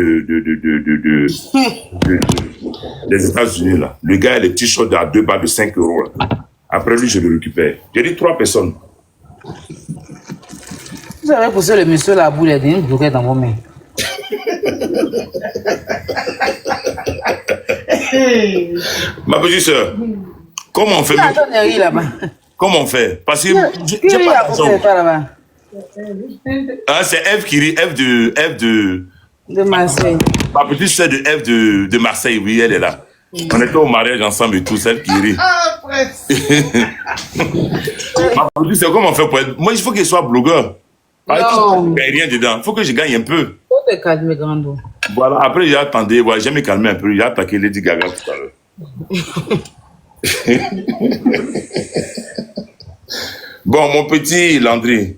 États-Unis là. Le gars, les petits shorts à 2 balles de 5 euros là. Après lui, je le récupère. J'ai dit 3 personnes. Vous avez poussé le monsieur la boule, il y a une bloquée dans vos mains. Ma petite soeur, comment on fait? Comment on fait? Parce que j'ai pas d'argent. Ah, c'est F qui rit, F de Marseille. Ma petite soeur de F de Marseille, oui, elle est là. On était au mariage ensemble et tout, celle qui rit. Ma petite soeur, comment on fait pour être... Moi, il faut qu'il soit blogueur. Non. Il n'y a rien dedans. Il faut que je gagne un peu. Faut te calmer, Grando. Voilà, après j'ai attendu, voilà, j'ai me calmé un peu, j'ai attaqué Lady Gaga tout à l'heure. Bon, mon petit Landry,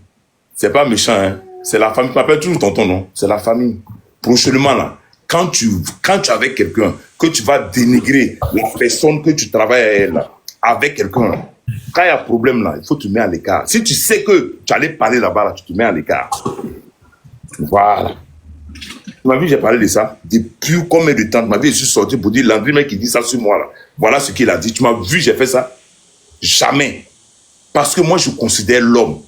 c'est pas méchant, hein. C'est la famille. Tu m'appelles toujours tonton, non? C'est la famille. Prochainement, là, quand tu es avec quelqu'un, que tu vas dénigrer la personne que tu travailles à elle, là, avec quelqu'un, quand il y a un problème, là, il faut te mettre à l'écart. Si tu sais que tu allais parler là-bas, là, tu te mets à l'écart. Voilà. Tu m'as vu, j'ai parlé de ça. Depuis combien de temps, tu m'as vu, je suis sorti pour dire, Landry, mec, qui dit ça sur moi, là. Voilà ce qu'il a dit. Tu m'as vu, j'ai fait ça? Jamais. Parce que moi, je considère l'homme.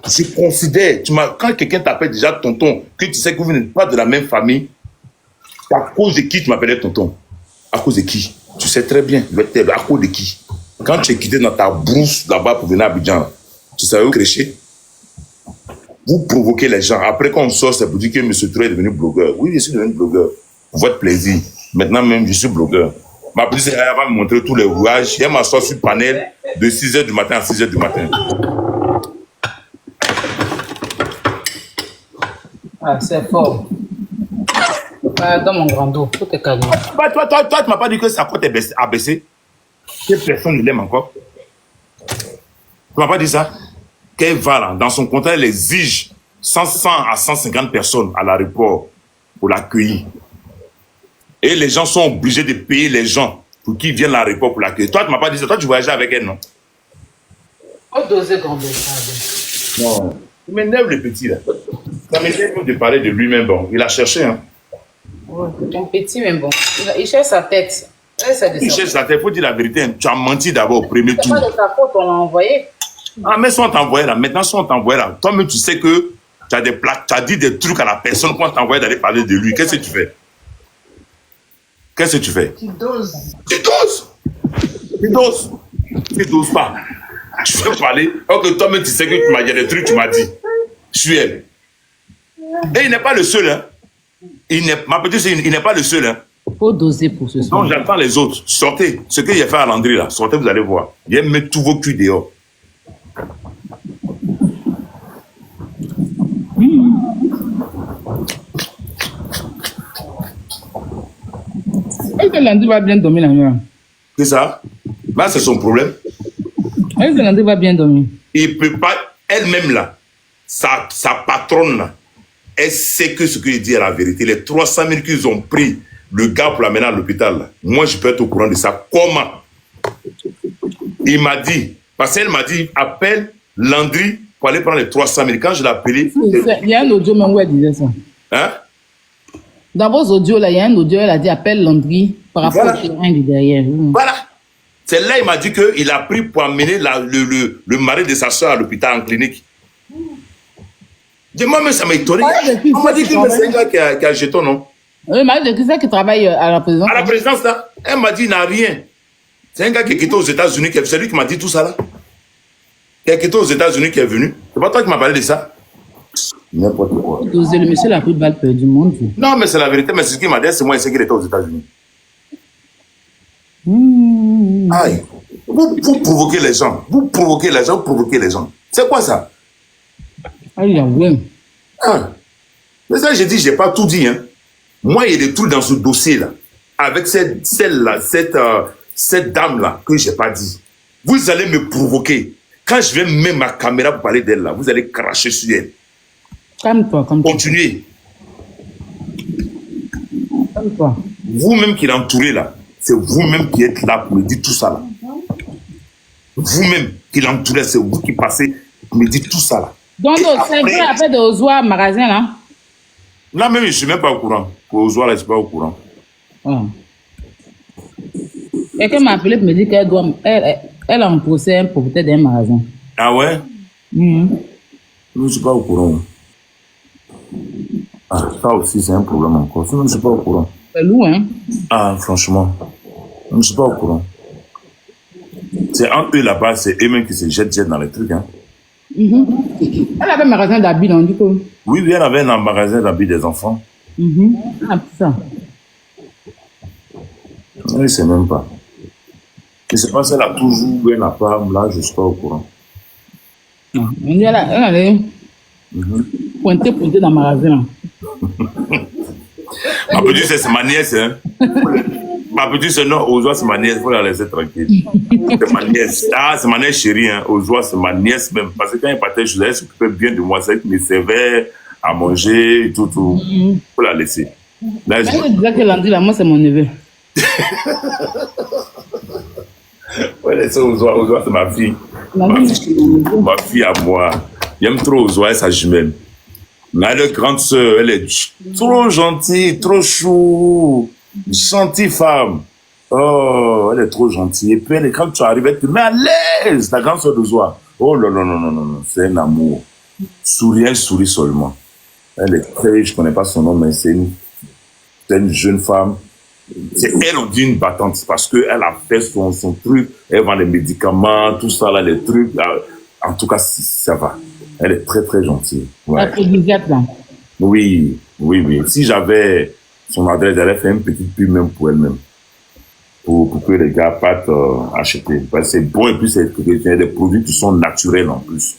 Je considère, quand quelqu'un t'appelle déjà tonton, que tu sais que vous n'êtes pas de la même famille, à cause de qui tu m'appelais tonton? À cause de qui? Tu sais très bien. À cause de qui? Quand tu es quitté dans ta brousse là-bas pour venir à Abidjan, tu savais où crécher? Vous provoquez les gens. Après, quand on sort, c'est pour dire que M. Touré est devenu blogueur. Oui, je suis devenu blogueur. Pour votre plaisir. Maintenant même, je suis blogueur. Ma petite, elle va me montrer tous les rouages. Elle m'assoit sur le panel de 6h du matin à 6h du matin. Ah, c'est fort. Dans mon grand dos, faut te calmer. Toi, tu m'as pas dit que sa cote a baissé. Que personne ne l'aime encore. Tu m'as pas dit ça? Qu'elle va là, dans son contrat, elle exige 100 à 150 personnes à l'aéroport pour l'accueillir. Et les gens sont obligés de payer les gens pour qu'ils viennent à l'aéroport pour l'accueillir. Toi, tu m'as pas dit ça. Toi, tu voyageais avec elle, non? Faut doser grand dos. Non. Il m'énerve le petit là. Ça m'énerve de parler de lui-même. Bon, il a cherché, hein. Ouais, ton petit, mais bon. Il cherche sa tête. Il cherche sa tête. Il faut dire la vérité. Tu as menti d'abord au premier tour. C'est pas de ta faute, on l'a envoyé. Ah, mais si on t'envoie là, maintenant si on t'envoie là, toi-même tu sais que tu as des plaques, tu as dit des trucs à la personne qu'on t'envoie d'aller parler de lui. Qu'est-ce que tu fais? Qu'est-ce que tu fais? Tu doses. Tu doses. Tu doses. Tu doses pas. Tu fais parler. Ok, toi-même, tu sais que tu m'as dit des trucs, tu m'as dit. Je suis elle. Et il n'est pas le seul. Hein. Ma petite, il n'est pas le seul. Hein. Faut doser pour ce soir. Donc, j'attends les autres. Sortez. Ce qu'il a fait à Landry, là. Sortez, vous allez voir. Viens mettre tous vos culs dehors. Est-ce que Landry va bien dormir la nuit? C'est ça? Là, c'est son problème. Est-ce que Landry va bien dormir? Il ne peut pas, elle-même là, sa patronne là, elle sait que ce que je dis est la vérité. Les 300 000 qu'ils ont pris, le gars pour l'amener à l'hôpital, là, moi je peux être au courant de ça. Comment? Il m'a dit, parce qu'elle m'a dit, appelle Landry pour aller prendre les 300 000. Quand je l'ai appelé. Il y a un audio même où elle disait ça. Hein? Dans vos audios, là, il y a un audio, elle a dit appelle Landry par rapport au terrain du derrière. Voilà. C'est là il m'a dit qu'il a pris pour amener le mari de sa soeur à l'hôpital en clinique. Moi-même, ça m'a étonné. On m'a dit que c'est un gars qui a un jeton, non? Oui, mari de qui qui travaille à la présidence? À la présidence, là, elle m'a dit qu'il n'a rien. C'est un gars qui est quitté aux États-Unis, c'est lui qui m'a dit tout ça, là. Qui est quitté aux États-Unis, qui est venu. C'est pas toi qui m'as parlé de ça? N'importe quoi. Le monsieur l'a pris balle perdue du monde. Non, mais c'est la vérité, mais c'est ce qu'il m'a dit, c'est moi, il sait qu'il était aux États-Unis. Aïe. Vous provoquez les gens. Vous provoquez les gens, vous provoquez les gens. C'est quoi ça? Aïe, oui. Ah. Mais ça, j'ai dit, j'ai pas tout dit, hein. Moi, il y a des trucs dans ce dossier-là, avec cette dame-là, que j'ai pas dit. Vous allez me provoquer. Quand je vais mettre ma caméra pour parler d'elle, là, vous allez cracher sur elle. Calme-toi, calme-toi. Continuez. Calme-toi. Vous-même qui l'entourez, là, c'est vous-même qui êtes là pour me dire tout ça, là. Vous-même qui l'entourez, c'est vous qui passez pour me dire tout ça, là. Donc, c'est vrai, après de Ozoa magasin, là? Là, même, je ne suis même pas au courant. Pour Ozoa, là, je ne suis pas au courant. Oh. Quelqu'un m'a appelé pour me dire qu'elle doit... Elle a un procès pour peut-être un magasin. Ah ouais? Je ne suis pas au courant. Ah, ça aussi, c'est un problème encore. Je ne suis pas au courant. C'est lourd, hein? Ah, franchement, je ne suis pas au courant. C'est entre eux là-bas, c'est eux-mêmes qui se jettent dans les trucs. Hein. Elle avait un magasin d'habits, donc du coup. Oui, elle avait un magasin d'habits des enfants. Ah, ça. Je ne sais même pas. Je ne sais pas si elle a toujours eu la femme, là, je ne suis pas au courant. Elle allait pointer dans le magasin. Ma petite, c'est ma nièce. Hein. Ma petite, c'est non, Ozoa, c'est ma nièce, il faut la laisser tranquille. C'est ma nièce. Ah, c'est ma nièce chérie. Hein. Ozoa, c'est ma nièce même. Parce que quand elle partait, je elle s'occupait bien de moi. C'est elle qui me servait à manger et tout. Il faut la laisser. Là, je disais que Landry, là, moi, c'est mon neveu. Ouais, laissez Ozoa. Ozoa, c'est ma fille. Ma fille à moi. J'aime trop Ozoa et sa jumelle. Ma grande sœur, elle est trop gentille, trop chou. Gentille femme. Oh, elle est trop gentille. Et puis, quand tu arrives, elle te met à l'aise. Ta grande sœur d'Ozoa. Oh là là, non. C'est un amour. Souris, elle sourit seulement. Elle est très, je ne connais pas son nom, mais c'est une jeune femme. C'est elle, on dit une battante, parce qu'elle a fait son truc, elle vend les médicaments, tout ça, là, les trucs. En tout cas, ça va. Elle est très, très gentille. Ouais. Là. Oui. Si j'avais son adresse, j'allais faire une petite pub même pour elle-même. Pour que les gars partent acheter. C'est bon, et puis c'est des produits qui sont naturels en plus.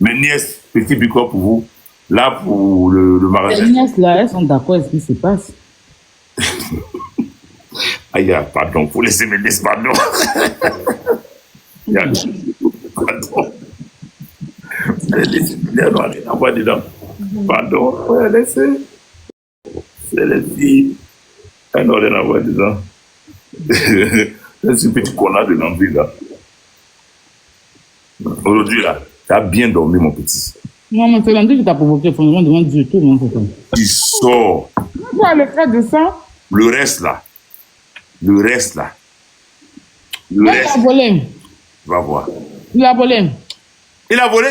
Mes nièces, petit bico pour vous. Là, pour le magasin. Les nièces, là, elles sont d'accord, ce qui se passe. Aïe, pardon, faut laisser mes nièces, pardon. Pardon. Laissez-moi dedans. Pardon, ouais, laissez. C'est les filles. Elle n'a rien à voir dedans. C'est ce petit connard de l'envie là. Aujourd'hui là, tu as bien dormi mon petit. Non, mais c'est l'envie qui t'a provoqué. Franchement, devant Dieu, tout le monde. Tu sors. Quoi, le frère de ça? Le reste là. Le reste. Il a volé. Va voir. Il a volé. Il a volé?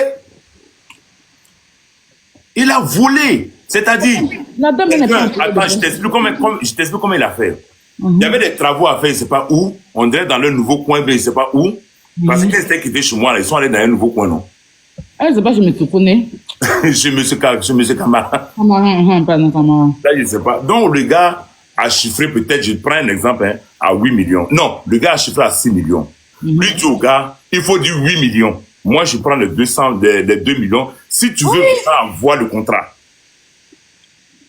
Il a volé. C'est-à-dire, La dame, elle n'est pas... attends, je t'explique comment il a fait. Il y avait des travaux à faire, je ne sais pas où. On dirait dans le nouveau coin, mais je ne sais pas où. Parce qu'ils étaient quittés chez moi, là, ils sont allés dans un nouveau coin, non? Ah, je sais pas, je me connais. Je me suis camarade. Camarade. Là, je ne sais pas. Donc, le gars a chiffré, peut-être, je prends un exemple, hein, à 8 millions. Non, le gars a chiffré à 6 millions. Lui dit au gars, il faut dire 8 millions. Moi, je prends les 2 millions. Si tu veux, envoie le contrat.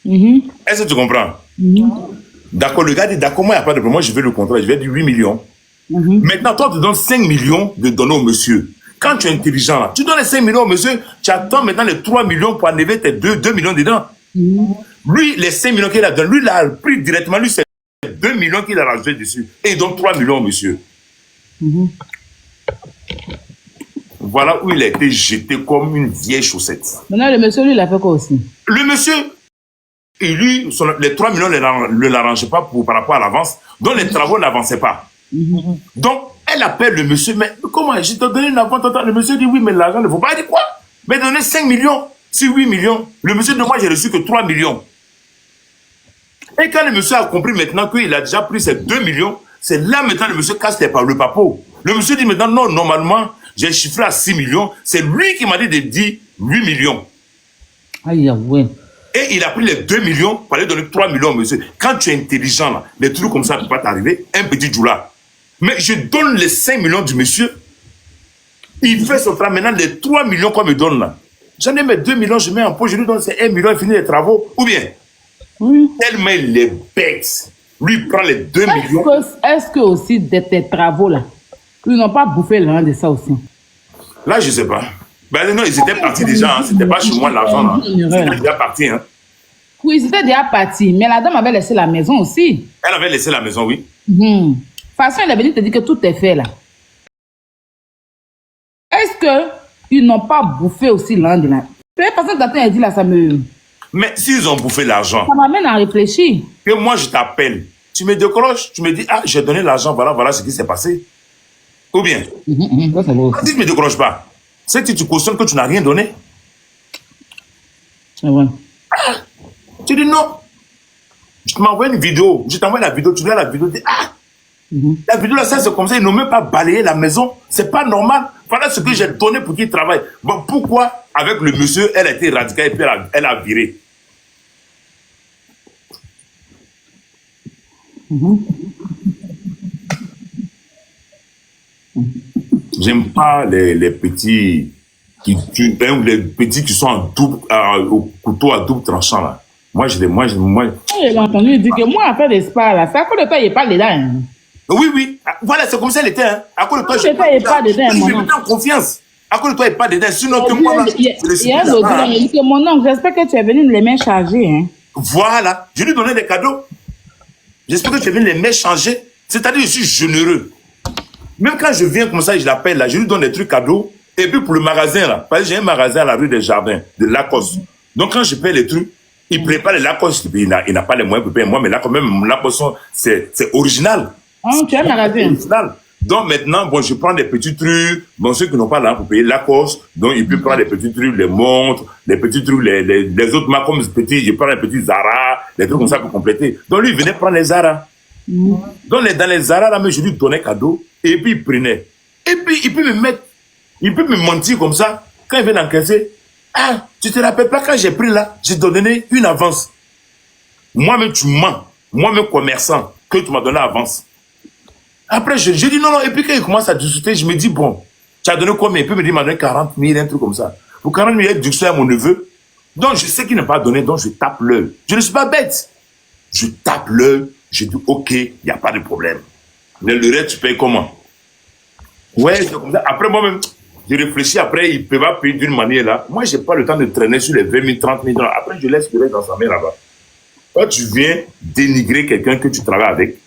Est-ce que tu comprends? D'accord, le gars dit, d'accord, moi, il n'y a pas de problème. Moi, je veux le contrat, je vais dire 8 millions. Maintenant, toi, tu donnes 5 millions de donner au monsieur. Quand tu es intelligent, là, tu donnes les 5 millions au monsieur, tu attends maintenant les 3 millions pour enlever tes 2 millions dedans. Lui, les 5 millions qu'il a donné, lui, il a pris directement, lui, c'est 2 millions qu'il a rajouté dessus. Et il donne 3 millions au monsieur. Voilà où il a été jeté comme une vieille chaussette. Maintenant, le monsieur, lui, il a fait quoi aussi? Le monsieur, et lui, les 3 millions ne l'arrangeaient pas par rapport à l'avance, donc les travaux n'avançaient pas. Donc, elle appelle le monsieur, mais comment, je t'ai donné une avance, le monsieur dit oui, mais l'argent ne vaut pas. Elle dit quoi? Mais donner 5 millions, si 8 millions. Le monsieur dit, moi, j'ai reçu que 3 millions. Et quand le monsieur a compris maintenant qu'il a déjà pris ces 2 millions, c'est là maintenant le monsieur casse le papeau. Le monsieur dit maintenant, non, normalement, j'ai chiffré à 6 millions. C'est lui qui m'a dit de dire 8 millions. Aïe, ouais. Et il a pris les 2 millions pour aller donner 3 millions, monsieur. Quand tu es intelligent, là, les trucs comme ça ne peuvent pas t'arriver. Un petit jour-là. Mais je donne les 5 millions du monsieur. Il fait son travail. Maintenant, les 3 millions qu'on me donne là. J'en ai mes 2 millions, je mets en poche, je lui donne ces 1 million, il finit les travaux. Ou bien, tellement il est bête. Lui, il prend les 2 millions. Est-ce que aussi de tes travaux là, ils n'ont pas bouffé l'un de ça aussi? Là, je ne sais pas. Ben non, ils étaient partis déjà. Hein. C'était pas chez moi l'argent là. Ils étaient déjà partis. Hein. Oui, ils étaient déjà partis. Mais la dame avait laissé la maison aussi. Elle avait laissé la maison, oui. De toute façon, elle est venue te dire que tout est fait là. Est-ce qu'ils n'ont pas bouffé aussi l'un de la... Parce que Datin a dit là, ça me... Mais s'ils ont bouffé l'argent... Ça m'amène à réfléchir. Que moi, je t'appelle. Tu me décroches. Tu me dis, ah, j'ai donné l'argent. Voilà ce qui s'est passé. Ou bien... Ça, c'est beau. Si tu ne me décroches pas, c'est que tu cautionnes que tu n'as rien donné. C'est vrai. Tu dis non. Je m'envoie une vidéo. Je t'envoie la vidéo. Tu regardes la vidéo. Tu dis, ah, la vidéo là, ça c'est comme ça. Ils n'ont même pas balayé la maison. C'est pas normal. Voilà ce que j'ai donné pour qu'il travaille. Bon, pourquoi, avec le monsieur, elle a été radicale et puis elle a viré? J'aime pas les petits les petits qui sont au couteau à double tranchant là. Moi. J'ai entendu, il dit que moi, à faire des spas là, c'est à cause de toi, il parle dedans. Hein. Oui. Voilà, c'est comme ça, elle était. Hein. À cause de toi, je il pas dedans. Je me mets en confiance. À cause de toi, il pas dedans. Sinon, que moi, il y a un autre, il dit que mon oncle, j'espère que tu es venu les mains chargées. Hein. Voilà. Je lui donnais des cadeaux. J'espère que tu es venu les mains chargées. C'est-à-dire, je suis généreux. Même quand je viens comme ça et je l'appelle là, je lui donne des trucs cadeaux. Et puis pour le magasin là, parce que j'ai un magasin à la rue des Jardins, de Lacoste. Donc quand je paye les trucs, il prépare les Lacoste. Il n'a pas les moyens pour payer moi, mais là quand même, Lacoste, c'est original. Tu as un magasin. Original. Donc maintenant, bon, je prends des petits trucs. Bon, ceux qui n'ont pas l'argent pour payer Lacoste, donc il peut prendre des petits trucs, les montres, les petits trucs, les autres marques comme petits, je prends les petits Zara, des trucs comme ça pour compléter. Donc lui, il venait prendre les Zara. Donc dans les Zara, là, mais je lui donnais cadeau, et puis il prenait. Et puis il peut me mentir comme ça, quand il vient d'encaisser. Ah, tu te rappelles pas quand j'ai pris là, j'ai donné une avance. Moi-même, tu mens. Moi-même, commerçant, que tu m'as donné avance. Après, je dis non. Et puis quand il commence à discuter, je me dis, bon, tu as donné combien? Il peut me dire, il m'a donné 40 000, un truc comme ça. Pour 40 000, il y a du à mon neveu. Donc, je sais qu'il n'a pas donné, donc je tape l'œil. Je ne suis pas bête. Je tape l'œil, je dis, ok, il n'y a pas de problème. Mais le reste, tu payes comment? Ouais, c'est comme ça. Après, moi-même, je réfléchis. Après, il peut pas payer d'une manière là. Moi, je n'ai pas le temps de traîner sur les 20 000, 30 000 $. Après, je laisse le reste dans sa main là-bas. Toi, tu viens dénigrer quelqu'un que tu travailles avec.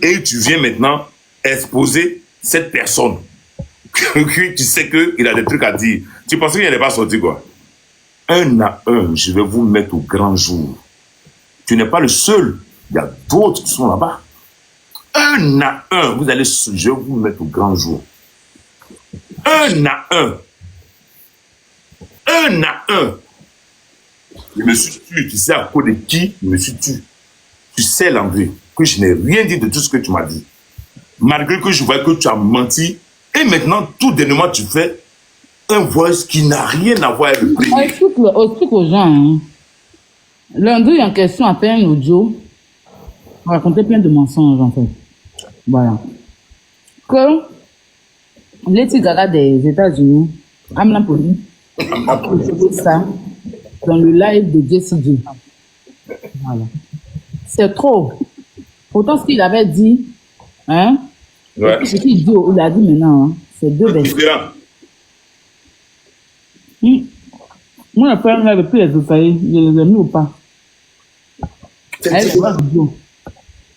Et tu viens maintenant exposer cette personne. Tu sais qu'il a des trucs à dire. Tu penses qu'il n'allait pas sortir quoi? Un à un, je vais vous mettre au grand jour. Tu n'es pas le seul. Il y a d'autres qui sont là-bas. Un à un, je vais vous mettre au grand jour. Un à un. Un à un. Je me suis tué. Tu sais à cause de qui je me suis tué. Tu sais, Landry, que je n'ai rien dit de tout ce que tu m'as dit. Malgré que je vois que tu as menti. Et maintenant, tout dernièrement, tu fais un voice qui n'a rien à voir avec le prix. Explique aux gens. Hein. Lundi, en question, a fait un audio. On racontait plein de mensonges, en fait. Voilà. Que Lady Gaga des États-Unis, Amla Poli, a posté ça dans le live de Jessie J. Voilà. C'est trop. Pourtant, ce qu'il avait dit, hein, Ouais. ce qu'il dit, il a dit maintenant, hein, c'est deux bêtises. Différent. Moi, le frère, là, depuis les détails, je les ai mis ou pas? Elle est pas vidéo.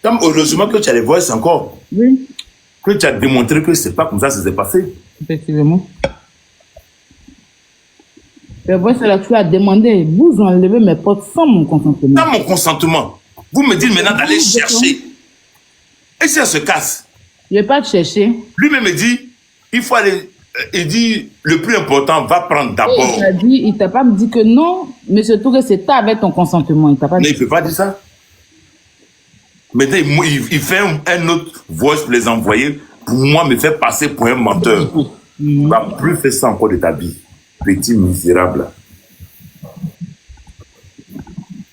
Comme heureusement que tu as les voix encore. Oui, Que tu as démontré que c'est pas comme ça que ça s'est passé. effectivement. Le voice, là, tu as demandé, vous enlevez mes potes sans mon consentement. Dans mon consentement, vous me dites maintenant d'aller chercher. Et si elle se casse, Je n'ai pas cherché. lui-même me dit, il faut aller. Il dit, le plus important, va prendre d'abord. Il t'a dit, il t'a pas dit que non, monsieur Touré, c'est pas avec ton consentement. Il t'a pas Mais il dit. ne peut pas dire ça. Maintenant, il fait un autre voice pour les envoyer, pour moi, me faire passer pour un menteur. Tu ne vas plus faire ça encore de ta vie. Petit misérable.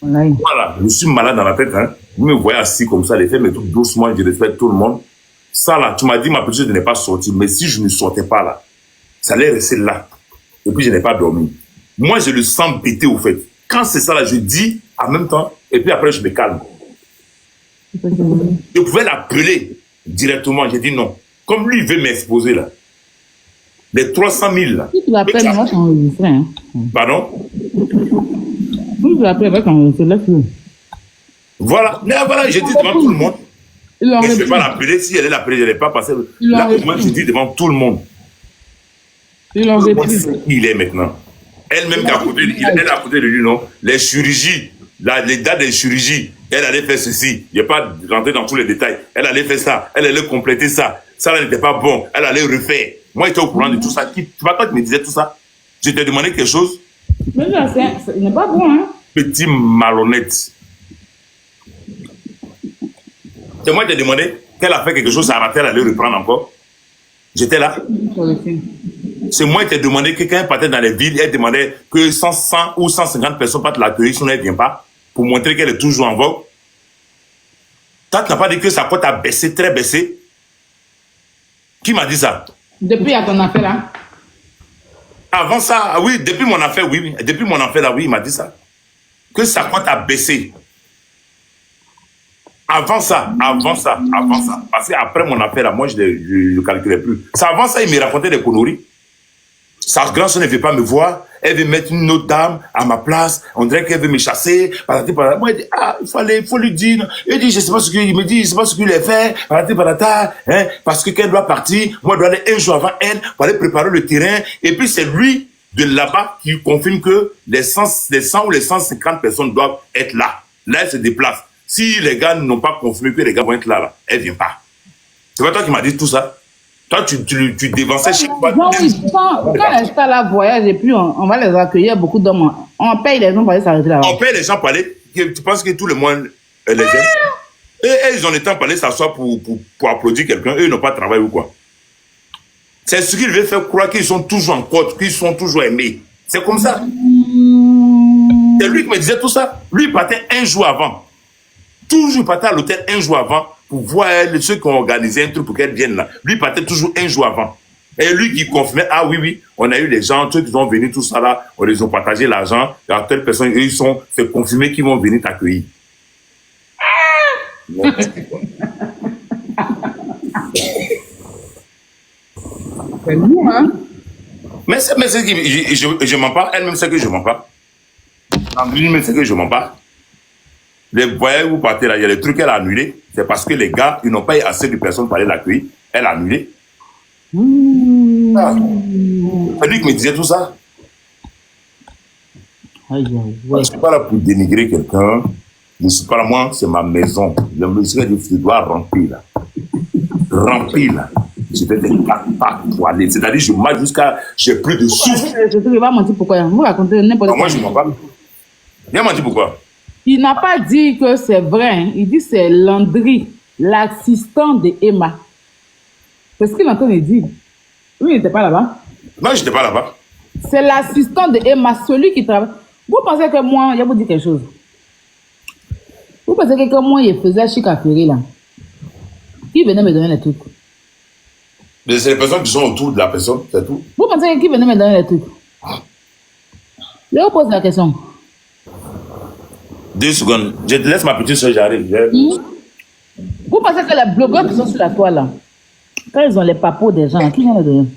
Voilà, je suis malade dans la tête. Hein. Vous me voyez assis comme ça, les faits, mais tout doucement, je respecte tout le monde. Ça là, tu m'as dit, ma petite, de ne pas sortir. Mais si je ne sortais pas là, ça allait rester là. Et puis, je n'ai pas dormi. Moi, je le sens péter au fait. Quand c'est ça là, je dis en même temps, et puis après, je me calme. Je pouvais l'appeler directement. J'ai dit non. Comme lui, il veut m'exposer là. Les 300 000 là. Si tu l'appelles, moi, c'est enregistré. Hein. Pardon? Si tu l'appelles, avec enregistré, laisse-le. Voilà. Mais voilà, j'ai dit devant tout le monde. Il Mais je ne vais enregistre. pas l'appeler. Si elle est l'appeler, je ne l'ai pas passé. Il Là, enregistre. moi, je dis devant tout le monde. Il Tout le monde enregistre. sait qui il est maintenant. Elle-même, qui est à côté, elle est à côté de lui, non? Les chirurgies, les dates des chirurgies, elle allait faire ceci. Il n'y a pas rentrer dans tous les détails. Elle allait faire ça. Elle allait compléter ça. Ça là n'était pas bon. Elle allait refaire. Moi, j'étais au courant de tout ça. Tu vois, toi, tu me disais tout ça. Je t'ai demandé quelque chose. Mais là, il n'est pas bon, hein. Petit malhonnête. C'est moi qui t'ai demandé qu'elle a fait quelque chose, ça a raté, elle allait reprendre encore. J'étais là. C'est moi qui t'ai demandé que quand elle partait dans les villes, elle demandait que 100 ou 150 personnes partent l'accueillir, sinon elle ne vient pas, pour montrer qu'elle est toujours en vogue. Toi, tu n'as pas dit que sa cote a baissé, très baissé. Qui m'a dit ça? Depuis à ton affaire là. Avant ça, oui, depuis mon affaire, oui. Depuis mon affaire là, oui, il m'a dit ça. Que sa cote a baissé. Avant ça. Parce qu'après mon affaire là, moi, je ne calculais plus. C'est avant ça, il me racontait des conneries. Sa grand-sœur ne veut pas me voir. Elle veut mettre une autre dame à ma place. On dirait qu'elle veut me chasser. Moi, il dit, il faut lui dire. Il dit, je sais pas ce qu'il me dit, je sais pas ce qu'il a fait. Hein, parce que quand elle doit partir, moi, je dois aller un jour avant elle pour aller préparer le terrain. Et puis, c'est lui de là-bas qui confirme que les 100 ou les 150 personnes doivent être là. Là, elle se déplace. Si les gars n'ont pas confirmé que les gars vont être là, elle vient pas. C'est pas toi qui m'as dit tout ça? Toi, tu dévançais chaque fois. Non, oui, quand les stars là voyagent et puis on va les accueillir, beaucoup d'hommes. On paye les gens pour aller s'arrêter là-bas. On paye les gens pour aller. Tu penses que tout le monde les aime? Et ils ont le temps pour aller s'asseoir pour applaudir quelqu'un. Eux, ils n'ont pas de travail ou quoi? C'est ce qu'ils veulent faire croire qu'ils sont toujours en côte, qu'ils sont toujours aimés. C'est comme ça. C'est lui qui me disait tout ça. Lui, il partait un jour avant. Toujours, il partait à l'hôtel un jour avant pour voir ceux qui ont organisé un truc pour qu'elle vienne là. Lui, il partait toujours un jour avant. Et lui qui confirmait, ah oui, on a eu les gens, ceux qui sont venus, tout ça là, on les a partagé l'argent, il y a telle personne, et c'est confirmé qu'ils vont venir t'accueillir. C'est nous, hein. Mais je mens pas, elle-même sait que je mens pas. Elle-même sait que je mens pas. Les voyages où vous partez là, il y a des trucs qu'elle a annulés. C'est parce que les gars, ils n'ont pas eu assez de personnes pour aller l'accueillir. Elle a annulé. C'est lui qui me disait tout ça. Je ne suis pas là pour dénigrer quelqu'un. Je ne suis pas là, moi, c'est ma maison. Je dois remplir là. Remplir là. Je fais des pas pour aller. C'est-à-dire, je marche jusqu'à. J'ai plus de souffle. Je ne vais pas mentir pourquoi. Vous racontez n'importe quoi. Moi, je ne mens pas. Il m'a dit pourquoi. Il n'a pas dit que c'est vrai. Hein. Il dit que c'est Landry, l'assistant de Emma. C'est ce qu'il est en train de dire. Lui, il n'était pas là-bas. Non, je n'étais pas là-bas. C'est l'assistant de Emma, celui qui travaille. Vous pensez que moi, je vais vous dire quelque chose. Vous pensez que moi, il faisait chic à Ferry, là. Qui venait me donner les trucs? Mais c'est les personnes qui sont autour de la personne, c'est tout. Vous pensez que qui venait me donner les trucs? Je vous pose la question. 2 secondes. Je te laisse ma petite soeur, j'arrive. Vous pensez que les blogueurs qui sont sur la toile, là, quand ils ont les papos des gens, qui vient les donner?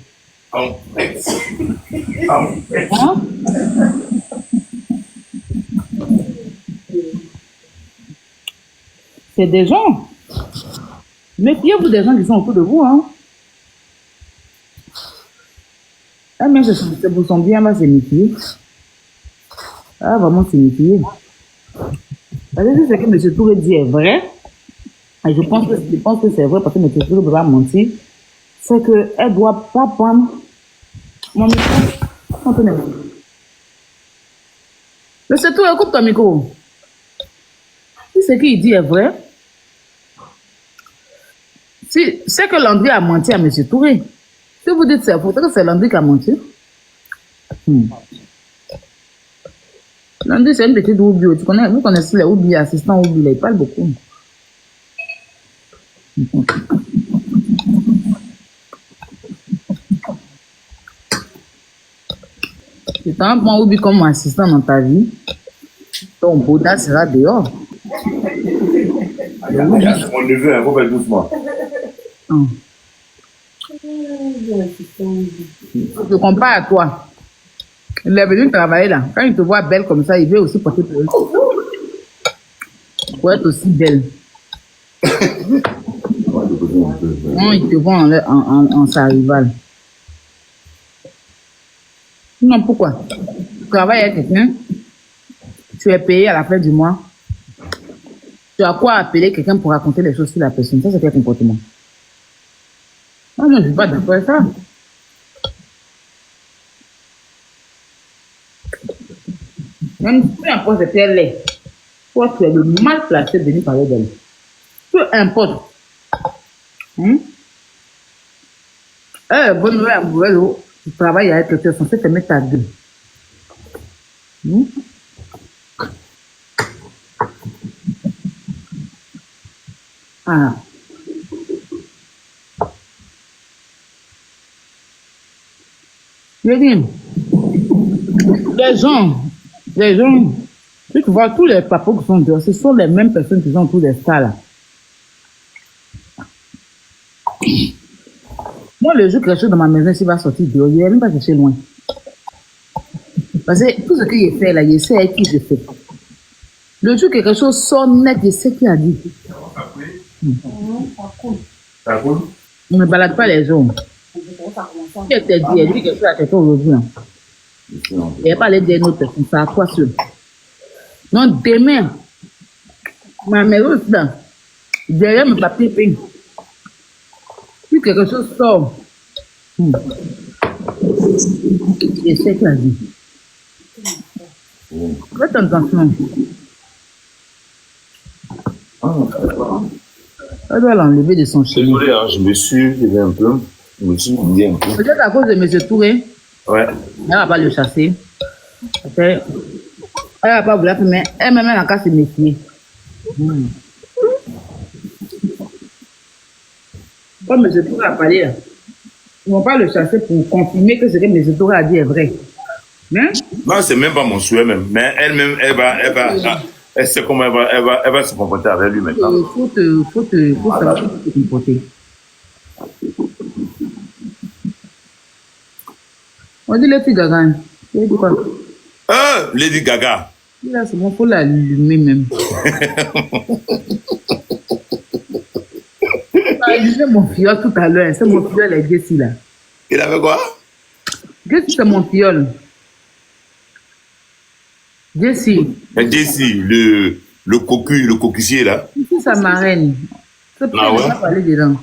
Hein? C'est des gens. Méfiez-vous des gens qui sont autour de vous. Hein? Ah, mais c'est pour son bien, là, c'est méfier. Ah, vraiment, c'est méfier. Parce que ce que M. Touré dit est vrai. Et je pense que c'est vrai parce que M. Touré ne peut pas mentir. C'est qu'elle ne doit pas prendre mon micro. M. Touré, écoute ton micro. Si ce qu'il dit est vrai, si c'est que Landry a menti à M. Touré, si vous dites c'est faux, c'est que c'est Landry qui a menti. Landry, c'est une petite oubli. Vous connaissez les oubli, assistants oubli, il parle beaucoup. C'est un bon oubli comme assistant dans ta vie. Ton Bouddha sera dehors. C'est mon neveu, il faut faire doucement. Je compare à toi. Il est venu travailler là. Quand il te voit belle comme ça, il veut aussi porter plaisir. Pour être aussi belle. Non, il te voit en sa rivale. Non, pourquoi? Tu travailles avec quelqu'un, tu es payé à la fin du mois. Tu as quoi appeler quelqu'un pour raconter les choses sur la personne? Ça, c'est quel comportement? Ah non, je ne suis pas d'accord avec ça. Même peu importe c'était laid. Toi, tu es le mal placé de venir parler d'elle. Peu importe. Bonne nouvelle, mauvaise eau. Tu travailles avec quelqu'un, tu es censé te mettre à deux. Ah. Je dis, les gens, si tu vois tous les papos qui sont dehors, ce sont les mêmes personnes qui sont tous les stars là. Moi, le jour que quelque chose dans ma maison, s'il va sortir dehors, il ne va même pas chercher loin. Parce que tout ce qu'il fait là, il sait avec qui je fais. Le jour que quelque chose sort net, il sait qui a dit. Ça coule? On ne balade pas les gens. Qui a dit, elle dit quelque chose à quelqu'un aujourd'hui. Il n'a pas parlé d'une autre personne, c'est à toi seul. Donc demain, ma maison est là. Derrière mon papier peint. Si quelque chose sort, je sais qui a dit. Faites attention. Elle doit l'enlever de son chemin. Désolé, hein, je me suis levé un peu. Je me suis oublié un peu. Peut-être à cause de M. Touré. Ouais. Elle ne va pas le chasser. Elle ne va pas vouloir, mais elle-même, elle n'a qu'à se méfier. Comme M. Touré a parlé, là, ils ne vont pas le chasser pour confirmer que ce que M. Touré a dit est vrai. Hein? Non, c'est même pas mon souhait même. Mais elle-même, elle sait comment elle va se comporter avec lui maintenant. Il faut savoir comment te comporter. On dit les filles gaga. Il dit quoi? Lady Gaga. Là, c'est bon, il faut l'allumer même. Il a allumé mon fiole tout à l'heure. C'est mon fiole, les Jessie là. Il avait quoi? Jessie, c'est mon fiole. Jessie. Jessie, le cocussier là. C'est sa marraine. C'est pas ouais? Pas parler dedans.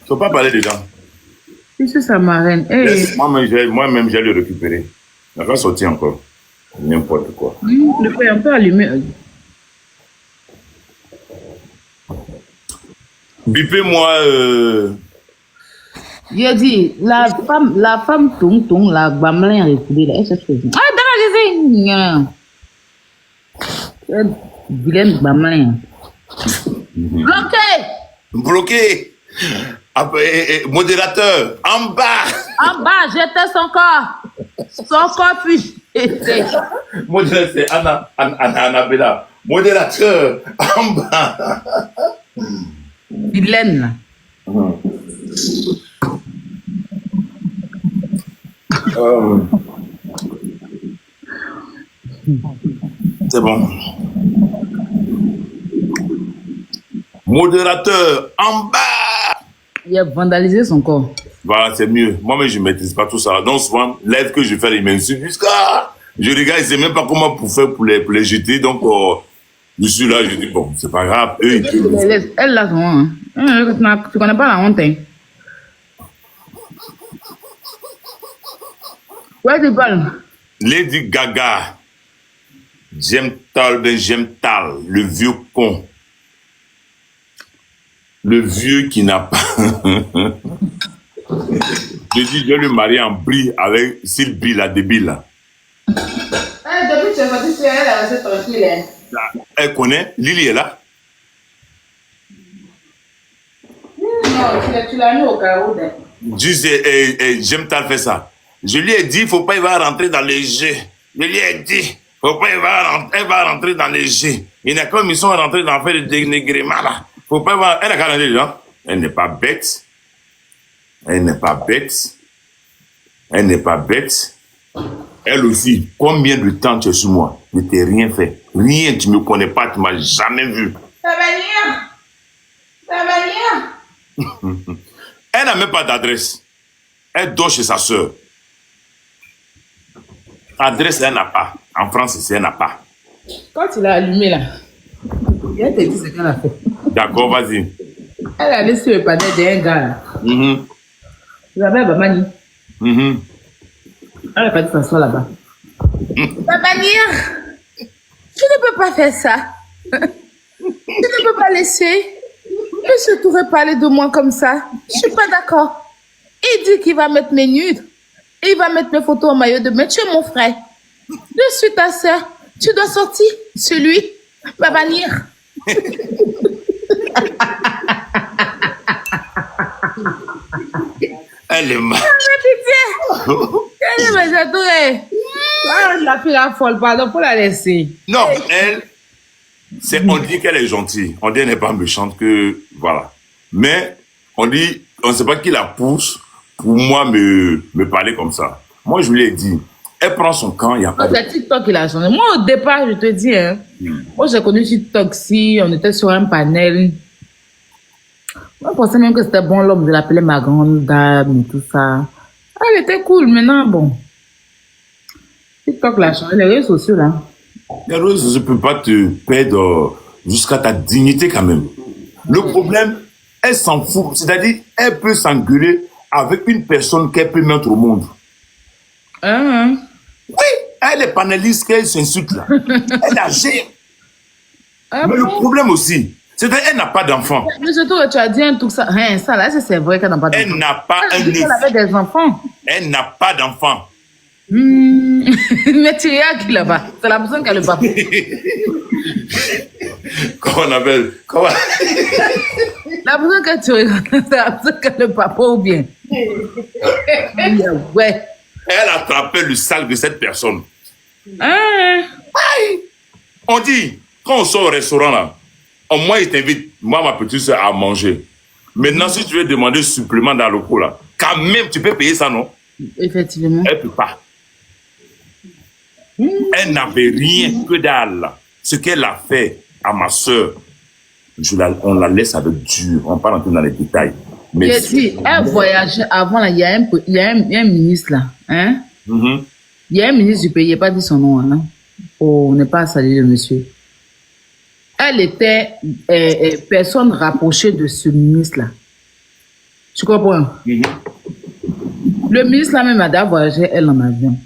Faut pas parler dedans. C'est sa marraine. Hey. Moi-même, j'ai le récupérer. Il va sortir encore. N'importe quoi. Le feu est un peu allumé. Bipez-moi. J'ai dit, la femme tung, la bamelin reculée, là, elle cherche quoi? Ah, d'accord, j'ai dit. Vilaine bamelin. Bloqué! Bloqué. Après, modérateur, en bas. En bas, j'étais son corps. Son corps puis j'étais. Modérateur, c'est Annabella. Modérateur, en bas. Vilaine, là. C'est bon. Modérateur, en bas. Il a vandalisé son corps. Voilà, c'est mieux. Moi-même, je ne maîtrise pas tout ça. Donc, souvent, live que je fais, ils m'insultent jusqu'à... Je regarde, je ne sais même pas comment pour faire pour les jeter. Donc, je suis là, je dis, bon, c'est pas grave. Eux, ils... Elle l'a son, hein. Tu connais pas la honte, hein. Ouais, tu parles. Lady Gaga, j'aime Tal, le vieux con. Le vieux qui n'a pas... Je dis, je vais le marier en brie avec Sylvie, la débile. Là. Depuis que tu es parti, elle a resté tranquille, hein. Elle connaît, Lily est là. Non, tu l'as mis au carreau. Juste, j'aime Tal fait ça. Je lui ai dit, il ne faut pas, il va rentrer dans les jeux. Je lui ai dit, faut pas, elle va rentrer dans les jeux. Il n'a comme ils sont rentrés dans faire le dénigrement là. Faut pas, elle a qu'à rentrer dedans. Elle n'est pas bête. Elle n'est pas bête. Elle n'est pas bête. Elle aussi, combien de temps tu es sur moi? Je t'ai rien fait. Rien, tu ne me connais pas, tu ne m'as jamais vu. Ça va venir. Elle n'a même pas d'adresse. Elle dort chez sa soeur. Adresse, elle n'a pas. En France, ici, elle n'a pas. Quand tu l'as allumé là, elle te dit ce qu'elle a fait. D'accord, vas-y. Elle a laissé le panel d'un gars là. Tu l'appelles Babani. Elle a pas dit s'asseoir là-bas. Babani, tu ne peux pas faire ça. Tu ne peux pas laisser Monsieur Touré parler de moi comme ça. Je suis pas d'accord. Il dit qu'il va mettre mes nudes. Il va mettre mes photos en maillot de bain. Tu es mon frère. Je suis ta soeur. Tu dois sortir. Celui va venir. Elle est mal. Elle est mal. La fille la folle, pardon, faut la laisser. Non, elle, on dit qu'elle est gentille. On dit qu'elle n'est pas méchante, que voilà. Mais on dit, on ne sait pas qui la pousse pour moi me parler comme ça. Moi, je lui ai dit, elle prend son camp, il n'y a pas de... C'est TikTok qui l'a changé. Moi, au départ, je te dis, hein, moi, j'ai connu TikTok, si on était sur un panel. Moi, je pensais même que c'était bon l'homme, je l'appelais ma grande dame et tout ça. Elle était cool, maintenant, bon. TikTok l'a changé, les réseaux sociaux, là. Les réseaux sociaux ne peuvent pas te perdre jusqu'à ta dignité, quand même. Le problème, elle s'en fout. C'est-à-dire, elle peut s'engueuler avec une personne qu'elle peut mettre au monde. Oui, elle est panéliste, qu'elle s'insulte là. Elle a géré. Mais le problème aussi, c'est qu'elle n'a pas d'enfant. Mais surtout, tu as dit un truc, ça, hein, ça là, c'est vrai qu'elle n'a pas d'enfant. Elle n'a pas un Elle avait des enfants. Elle n'a pas d'enfant. Mais tu es à qui là-bas? C'est la personne qui a le papa. Comment on appelle? Comment? La personne que tu regardes, c'est la personne qui a le papa ou bien? Ouais. Elle attrapait le sac de cette personne. Hein? On dit, quand on sort au restaurant là, au moins il t'invite, moi ma petite soeur, à manger. Maintenant, si tu veux demander supplément dans le pot là, quand même tu peux payer ça, non? Effectivement. Elle ne peut pas. Elle n'avait rien que dalle. Ce qu'elle a fait à ma soeur, on la laisse avec dur. On ne va pas rentrer dans les détails. Mais J'ai dit, elle voyageait avant, là, il y a un ministre là. Hein? Il y a un ministre du pays, il n'y a pas dit son nom. Hein? Oh, on n'est pas salué le monsieur. Elle était personne rapprochée de ce ministre là. Tu comprends? Le ministre là même a voyagé, elle en avion.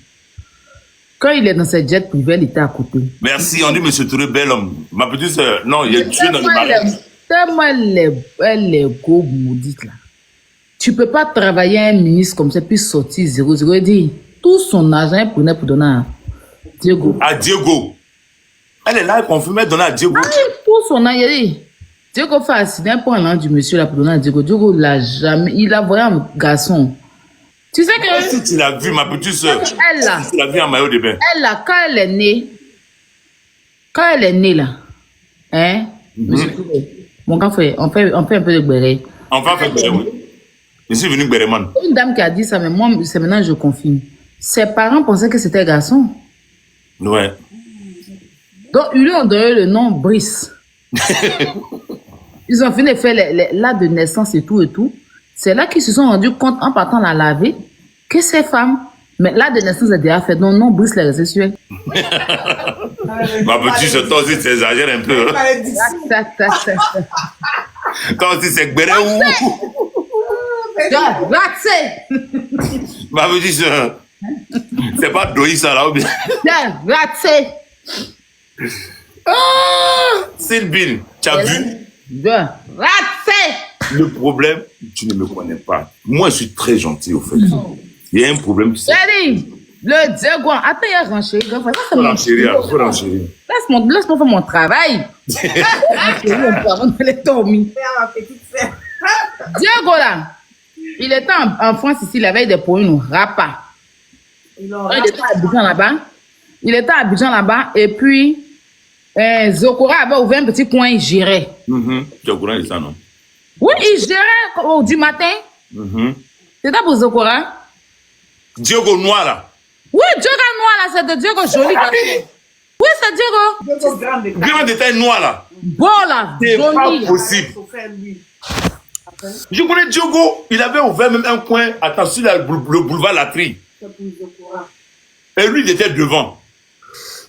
Quand il est dans ses jets privés, il était à côté. Merci, on dit M. Touré, bel homme. Ma petite soeur, non, il est tué dans le mariage. Tellement elle est go maudite là. Tu peux pas travailler un ministre comme ça puis sortir 0-0 et dire tout son argent il prenait pour donner à Diego. À Diego. Elle est là, elle confirme, elle donne à Diego. Tout son argent, il dit Diego fait accident pour un du monsieur là pour donner à Diego. Diego l'a jamais, il a voyé un garçon. Tu sais que... Si tu l'as vu, ma petite soeur. Elle là. Si tu l'as vu en maillot de bain. Elle là, quand elle est née là, hein, monsieur Touré, mon gars, on fait un peu de béret. Enfin, fait béret, oui. Je suis venu Béréman. Une dame qui a dit ça, mais moi, c'est maintenant que je confirme. Ses parents pensaient que c'était un garçon. Ouais. Donc, ils lui ont donné le nom Brice. Ils ont fini de faire l'acte de naissance et tout et tout. C'est là qu'ils se sont rendus compte, en partant la laver, que ces femmes, mais l'acte de naissance est déjà fait. Donc, non, Brice les resté sur elle. Ma petite soeur, toi aussi, tu exagères un peu. Toi aussi, c'est Béré ou... Ma petite soeur, c'est pas Doï ça là ou bien. Sylvine, tu as vu? Le problème, tu ne me connais pas. Moi, je suis très gentil au fait. Il y a un problème qui s'est... Le Diego, attends, il y a renchéri. Faut renchérir, faut renchérir. Laisse-moi faire mon travail. Diego là, il était en France ici, il avait des points, nous rapa. Il était à Abidjan là-bas. Et puis, Zokora avait ouvert un petit coin, il gérait. Tu es au courant de ça, non? Oui, il gérait du matin. C'était pour Zokora. Diego Noir là. Oui, Diego Noir là, c'est de Diego joli. Oui, c'est Diego. Grand détail noir là. Bon là, c'est joli. pas possible. Je connais Diego, il avait ouvert même un coin, attends, sur le boulevard Latry. Et lui, il était devant.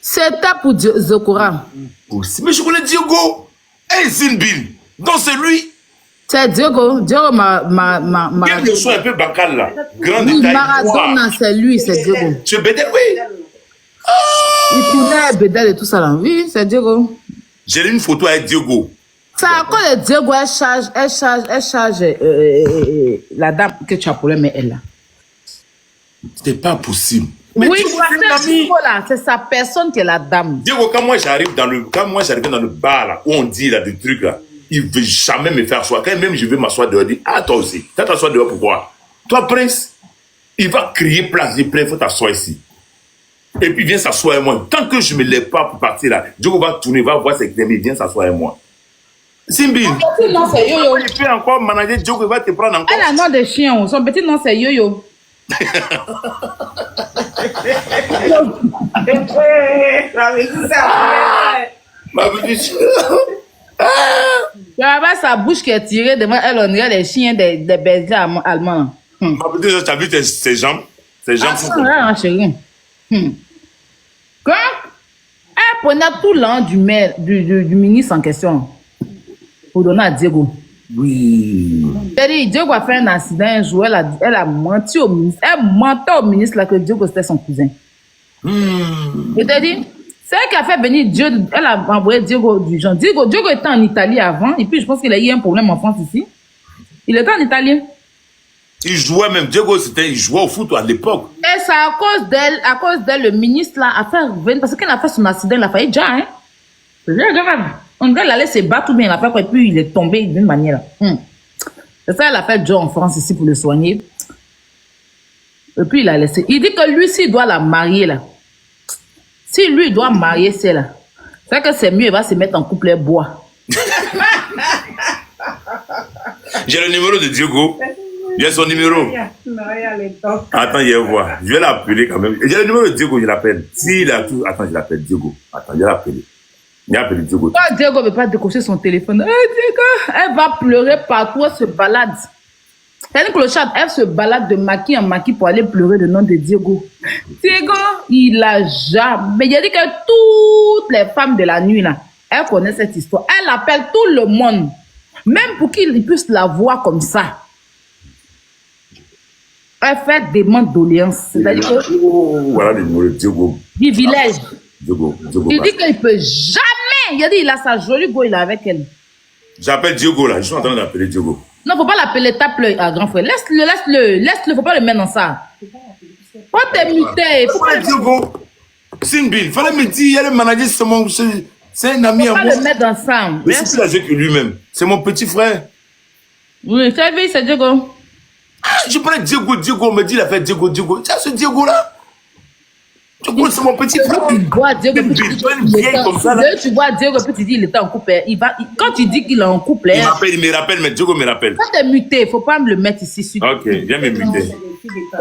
C'était pour Zokora. Mais je connais Diego. Et Zinbin. Donc c'est lui. C'est Diego. Diego Quel le son un peu bacal là. Grand oui, détail. Maradona, c'est lui, c'est Diego. Tu Bédel, oui. Il tournait Bédel et tout ça là. Oui, c'est Diego. J'ai une photo avec Diego. C'est à cause de Diego, elle charge la dame que tu as pour mais elle là. C'était pas possible. Mais oui, Diego, c'est sa personne qui est la dame. Diego, quand moi j'arrive dans le bar là, où on dit là, des trucs là, il veut jamais me faire asseoir. Quand même je vais m'asseoir dehors, il dit, ah toi aussi, tu vas t'asseoir dehors pourquoi? Toi, Prince, il va crier place, il dit, il faut t'asseoir ici. Et puis il vient s'asseoir avec moi. Tant que je ne me lève pas pour partir là, Diego va tourner, va voir ses amis, il vient s'asseoir avec moi. Simbi, non, c'est Yo-Yo. Il peut encore manager Diego, il va te prendre encore. Elle a un nom de chien, son petit nom c'est Yo-Yo. Ma petite. Tu vas voir sa bouche qui est tirée devant elle, on dirait les chiens des bergers allemands. Ma petite, tu as vu ses jambes? Ses jambes sont comme ça. Chérie. Quand elle prenait tout l'an du ministre en question pour donner à Diego. Oui. C'est-à-dire, Diego a fait un accident un jour, elle a menti au ministre. Elle mentait au ministre là que Diego c'était son cousin. C'est-à-dire, c'est elle qui a fait venir Dieu, elle a envoyé Diego du genre. Diego était en Italie avant, et puis je pense qu'il a eu un problème en France ici. Il était en Italie. Il jouait même, Diego, il jouait au foot à l'époque. Et c'est à cause d'elle, le ministre là, a fait venir, parce qu'elle a fait son accident, il a failli déjà, hein. C'est bien grave. On dirait qu'il allait se battre ou bien il a fait quoi, et puis il est tombé d'une manière là. C'est ça, elle a fait Joe en France ici pour le soigner. Et puis il a laissé. Il dit que lui, s'il doit la marier là, si lui doit marier celle-là, c'est que c'est mieux, il va se mettre en couple et boire. J'ai le numéro de Diego. J'ai son numéro. Attends, je vais voir. Je vais l'appeler quand même. J'ai le numéro de Diego, je l'appelle. S'il a tout. Attends, je l'appelle Diego. Attends, je vais l'appeler. Je vais appeler Diego. Quand Diego ne veut pas décocher son téléphone, Diego, elle va pleurer partout, elle se balade. C'est une clochette, elle se balade de maquis en maquis pour aller pleurer le nom de Diego. Diego, il a jamais. Il a dit que toutes les femmes de la nuit, là, elles connaissent cette histoire. Elle appelle tout le monde. Même pour qu'ils puissent la voir comme ça. Elle fait demande d'audience. C'est-à-dire que Oh, voilà le numéro de Diogo. du village. Diogo. Il dit qu'il peut jamais. Il a dit il a sa jolie go, il est avec elle. J'appelle Diogo là, je suis en train d'appeler Diogo. Non, faut pas l'appeler tape-le à grand frère. Laisse-le, faut pas le mettre dans ça. Faut te muter. Faut pas Diogo. Sinbil, fallait me dire, il y a le manager, c'est un ami à moi. le mettre dans ça. Mais c'est plus âgé que lui-même. C'est mon petit frère. Oui, tu as vu, c'est Diego. Ah, je prends Diogo, on me dit il a fait Diogo. Tu as ce Diego là? Diogo, c'est mon petit frère. Tu vois Diego, puis tu dis tu vois Diego, puis tu dis il était en couple. Quand tu dis qu'il est en couple, il me rappelle, mais Diogo me rappelle. Faut te muter, faut pas me le mettre ici. Ok, viens me muter.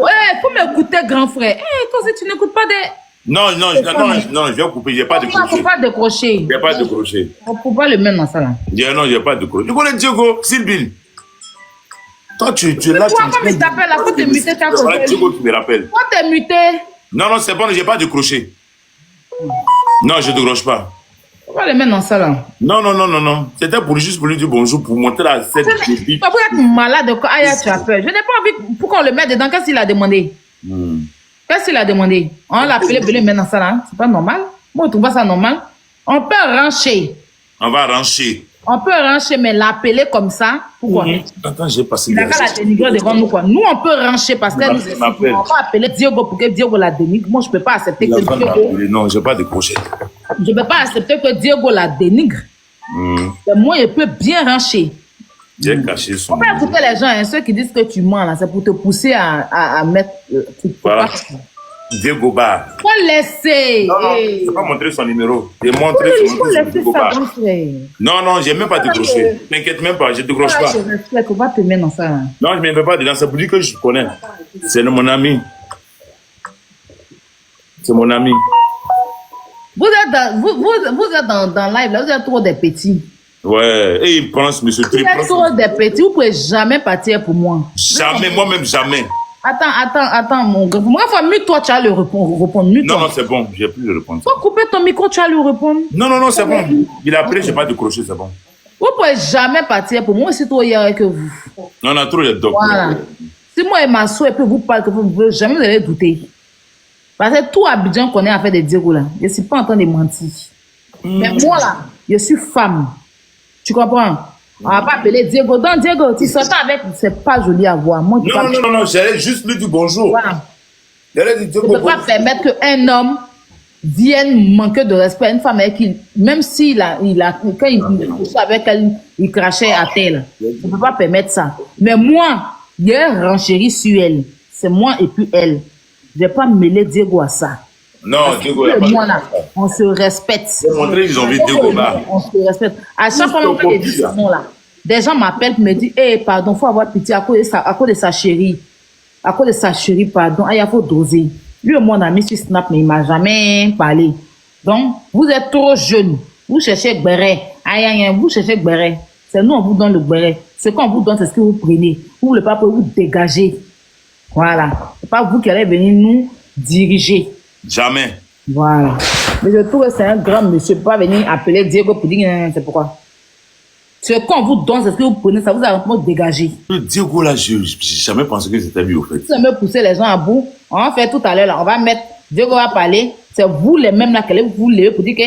Ouais, faut m'écouter, grand frère. Quand tu n'écoutes pas des... Non, je vais couper, il n'y a pas de crochet. Faut pas décrocher. Il n'y a pas de crochet. Faut pas le mettre dans ça là. Non, il n'y a pas de crochet. Tu connais Diogo, Sylvie? Toi, tu es là. Toi, comme il t'appelle, là, faut te muter. C'est Diogo qui me rappelle. Faut te muter. Non, c'est bon, j'ai pas de crochet. Non, je ne décroche pas. Faut pas le mettre dans ça là. Non. C'était juste pour lui dire bonjour, pour montrer la cette bébé. Faut être malade. Aïe, tu as peur. Je n'ai pas envie pour qu'on le mette dedans. Qu'est-ce qu'il a demandé? Qu'est-ce qu'il a demandé? On l'a appelé pour le mettre dans ça là. C'est pas normal. Moi, je trouve pas ça normal. On peut rancher. On va rancher. On peut rancher, mais l'appeler comme ça, pourquoi? Attends, j'ai passé. Il n'a qu'à la dénigrer devant nous, quoi. Nous, on peut rancher parce que nous, on va appeler Diogo pour que Diogo la dénigre. Moi, je ne peux pas accepter que Diogo... Non, je n'ai pas de crochet. Je ne peux pas accepter que Diogo la dénigre. Mais moi, il peut bien rancher. J'ai caché son... Faut pas écouter les gens, hein, ceux qui disent que tu mens, là, c'est pour te pousser à mettre... Voilà. Diego Bar. Faut laisser. Non, je ne peux pas montrer son numéro. Je vais montrer son numéro. Diego Bar. Non, je n'ai même pas décroché. T'inquiète même pas, je ne décroche pas. Faut pas te mettre dans ça. Là. Non, je ne me mets pas dedans. C'est pour dire que je connais. C'est mon ami. C'est mon ami. Vous êtes dans live, là, vous êtes trop des petits. Ouais, et il pense, monsieur Vous êtes trop des petits, vous ne pouvez jamais partir pour moi. Jamais, moi-même, jamais. Attends, mon gars. Moi, toi, tu as le répondre. Non, c'est bon, j'ai plus de répondre. Faut couper ton micro, tu as le répondre. Non, c'est bon. Il a pris, j'ai pas décroché, c'est bon. Vous ne pouvez jamais partir pour moi, c'est trop hier que vous. Non, on a trop de docteurs. Voilà. Si moi et ma soeur, et puis vous parlez que vous ne pouvez jamais vous allez douter. Parce que tout Abidjan connaît à faire des Diego là. Je ne suis pas en train de mentir. Mais moi là, je suis femme. Tu comprends? On va pas appeler Diego. Donc Diego, tu sortais avec, c'est pas joli à voir. Moi, non, j'allais juste lui dire bonjour. Voilà. J'allais dire Diego. Je ne peux pas permettre qu'un homme vienne manquer de respect à une femme avec qui, même s'il quand il couchait avec elle, il crachait à terre. Je ne peux pas permettre ça. Mais moi, il y a un renchéri sur elle. C'est moi et puis elle. Je ne vais pas mêler Diego à ça. Non, Diego, moi là, on se respecte. Ils ont vu Diego là. On se respecte. À chaque fois qu'on fait des discussions là, des gens m'appellent et me disent, pardon, il faut avoir pitié à cause de sa chérie. À cause de sa chérie, pardon. Il faut doser. Lui, mon ami sur Snap, mais il ne m'a jamais parlé. Donc, vous êtes trop jeune. Vous cherchez Gbéré. Vous cherchez Gbéré. C'est nous, on vous donne le Gbéré. Ce qu'on vous donne, c'est ce que vous prenez. Vous ne voulez pas vous dégager. Voilà. Ce n'est pas vous qui allez venir nous diriger. Jamais. Voilà. Mais je trouve que c'est un grand monsieur. Pas venir appeler Diego pour dire, c'est pourquoi. Ce qu'on vous donne, c'est ce que vous prenez, ça vous a vraiment dégagé. Diego là, je n'ai jamais pensé que c'était lui au fait. Si on veut pousser les gens à bout, on va faire tout à l'heure là, on va mettre, Diego va parler, c'est vous les mêmes là qui allez vous lever pour dire que,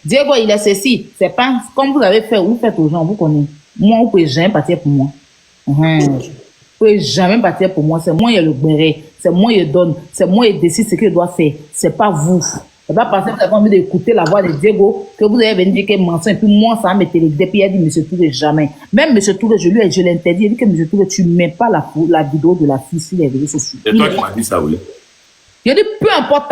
Diego il est ceci. C'est pas comme vous avez fait, vous faites aux gens, vous connaissez. Moi, vous pouvez jamais partir pour moi. Vous pouvez jamais partir pour moi, c'est moi qui le béret, c'est moi qui donne, c'est moi qui décide ce qu'il doit faire, c'est pas vous. C'est pas parce que vous avez envie d'écouter la voix de Diego que vous allez venir dire qu'il est mensonge. Et puis moi, ça va me téléguider. Puis il a dit, Monsieur Touré, jamais. Même Monsieur Touré, je l'interdis. Il dit que Monsieur Touré, tu ne mets pas la vidéo de la fille sur les réseaux sociaux. C'est toi qui m'as dit ça, oui. Je dis, peu importe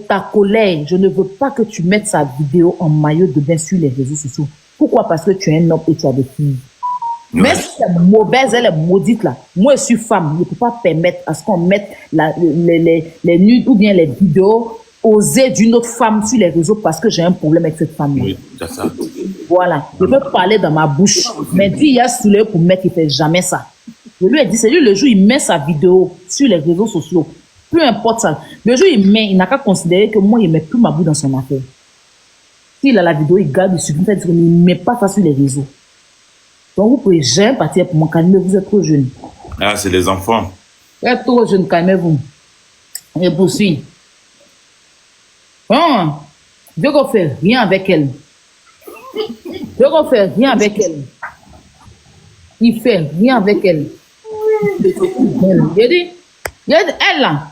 ta colère, je ne veux pas que tu mettes sa vidéo en maillot de bain sur les réseaux sociaux. Pourquoi? Parce que tu es un homme et tu as des filles. Ouais. Mais si elle est mauvaise, elle est maudite là. Moi, je suis femme. Je ne peux pas permettre à ce qu'on mette les nudes ou bien les vidéos oser d'une autre femme sur les réseaux parce que j'ai un problème avec cette femme-là. Oui, c'est ça. Voilà. Je peux parler dans ma bouche. Mais lui, il a soulé pour mettre, il ne fait jamais ça. Je lui ai dit, c'est lui le jour où il met sa vidéo sur les réseaux sociaux. Peu importe ça. Le jour où il met, il n'a qu'à considérer que moi, il ne met plus ma bouche dans son affaire. S'il a la vidéo, il garde, il suffit de dire qu'il ne met pas ça sur les réseaux. Donc, vous pouvez jamais partir pour mon calme, vous êtes trop jeune. Ah, c'est les enfants. Vous êtes trop jeune, calmez-vous. Et poursuit. Bon, Dieu ne fait rien avec elle. Dieu ne fait rien avec elle. Il fait rien avec elle. Il dit, elle là,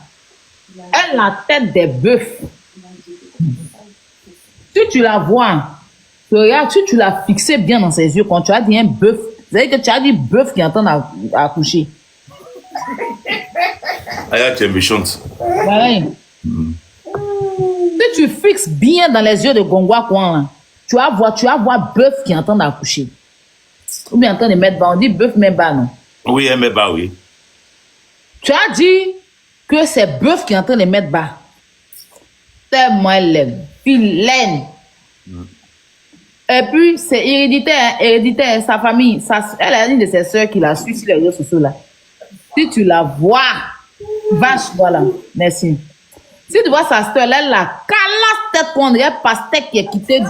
elle a la tête des bœufs. Si tu la vois, regarde, si tu l'as fixé bien dans ses yeux, quand tu as dit un bœuf, c'est-à-dire que tu as dit bœuf qui entend à coucher. Ah, là, tu es méchante. Voilà. Si tu fixes bien dans les yeux de Gongwa Kwan, tu vas voir bœuf qui entend à coucher. Ou bien entend de mettre bas, on dit bœuf mais bas, non? Oui, elle met bas, oui. Tu as dit que c'est bœuf qui est en train de mettre bas. Tellement elle est vilaine. Et puis, c'est héréditaire, sa famille. Elle a une de ses soeurs qui l'a suivi sur les réseaux sociaux là. Si tu la vois, vache, voilà, merci. Si tu vois sa soeur, elle la calasse tête qu'on dirait pastèque qui est quitté Et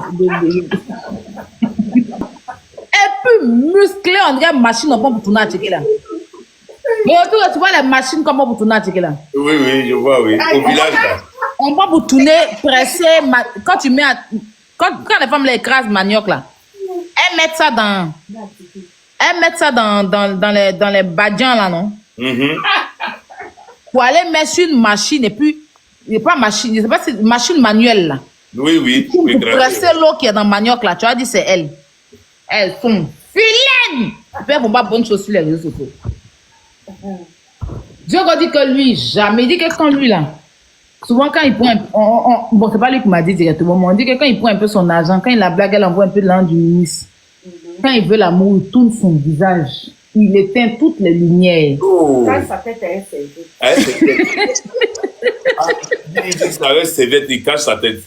puis, musclée, on dirait machine, on peut tourner à checker là. Mais autour, tu vois les machines comment pour tourner à checker là. Oui, oui, je vois, oui. Au village là. On va pour tourner, presser, quand tu mets quand les femmes les écrasent manioc là, elles mettent ça dans les badians là, non? Pour aller mettre sur une machine et puis, il pas machine, je sais pas si c'est machine manuelle là. Oui, oui. Pour presser l'eau qui est dans le manioc là, tu as dit c'est elle. Elles sont vilaines. Elles font pas bonne chose sur les réseaux sociaux. Dieu a dit que lui, jamais. Il dit que quand lui là, souvent quand il prend, bon c'est pas lui qui m'a dit directement, mais on dit que quand il prend un peu son argent, quand il la blague, elle envoie un peu de l'argent du ministre. Quand il veut l'amour, il tourne son visage. Il éteint toutes les lumières. Quand sa tête est sévère. Il dit que ça reste sévère, il cache sa tête.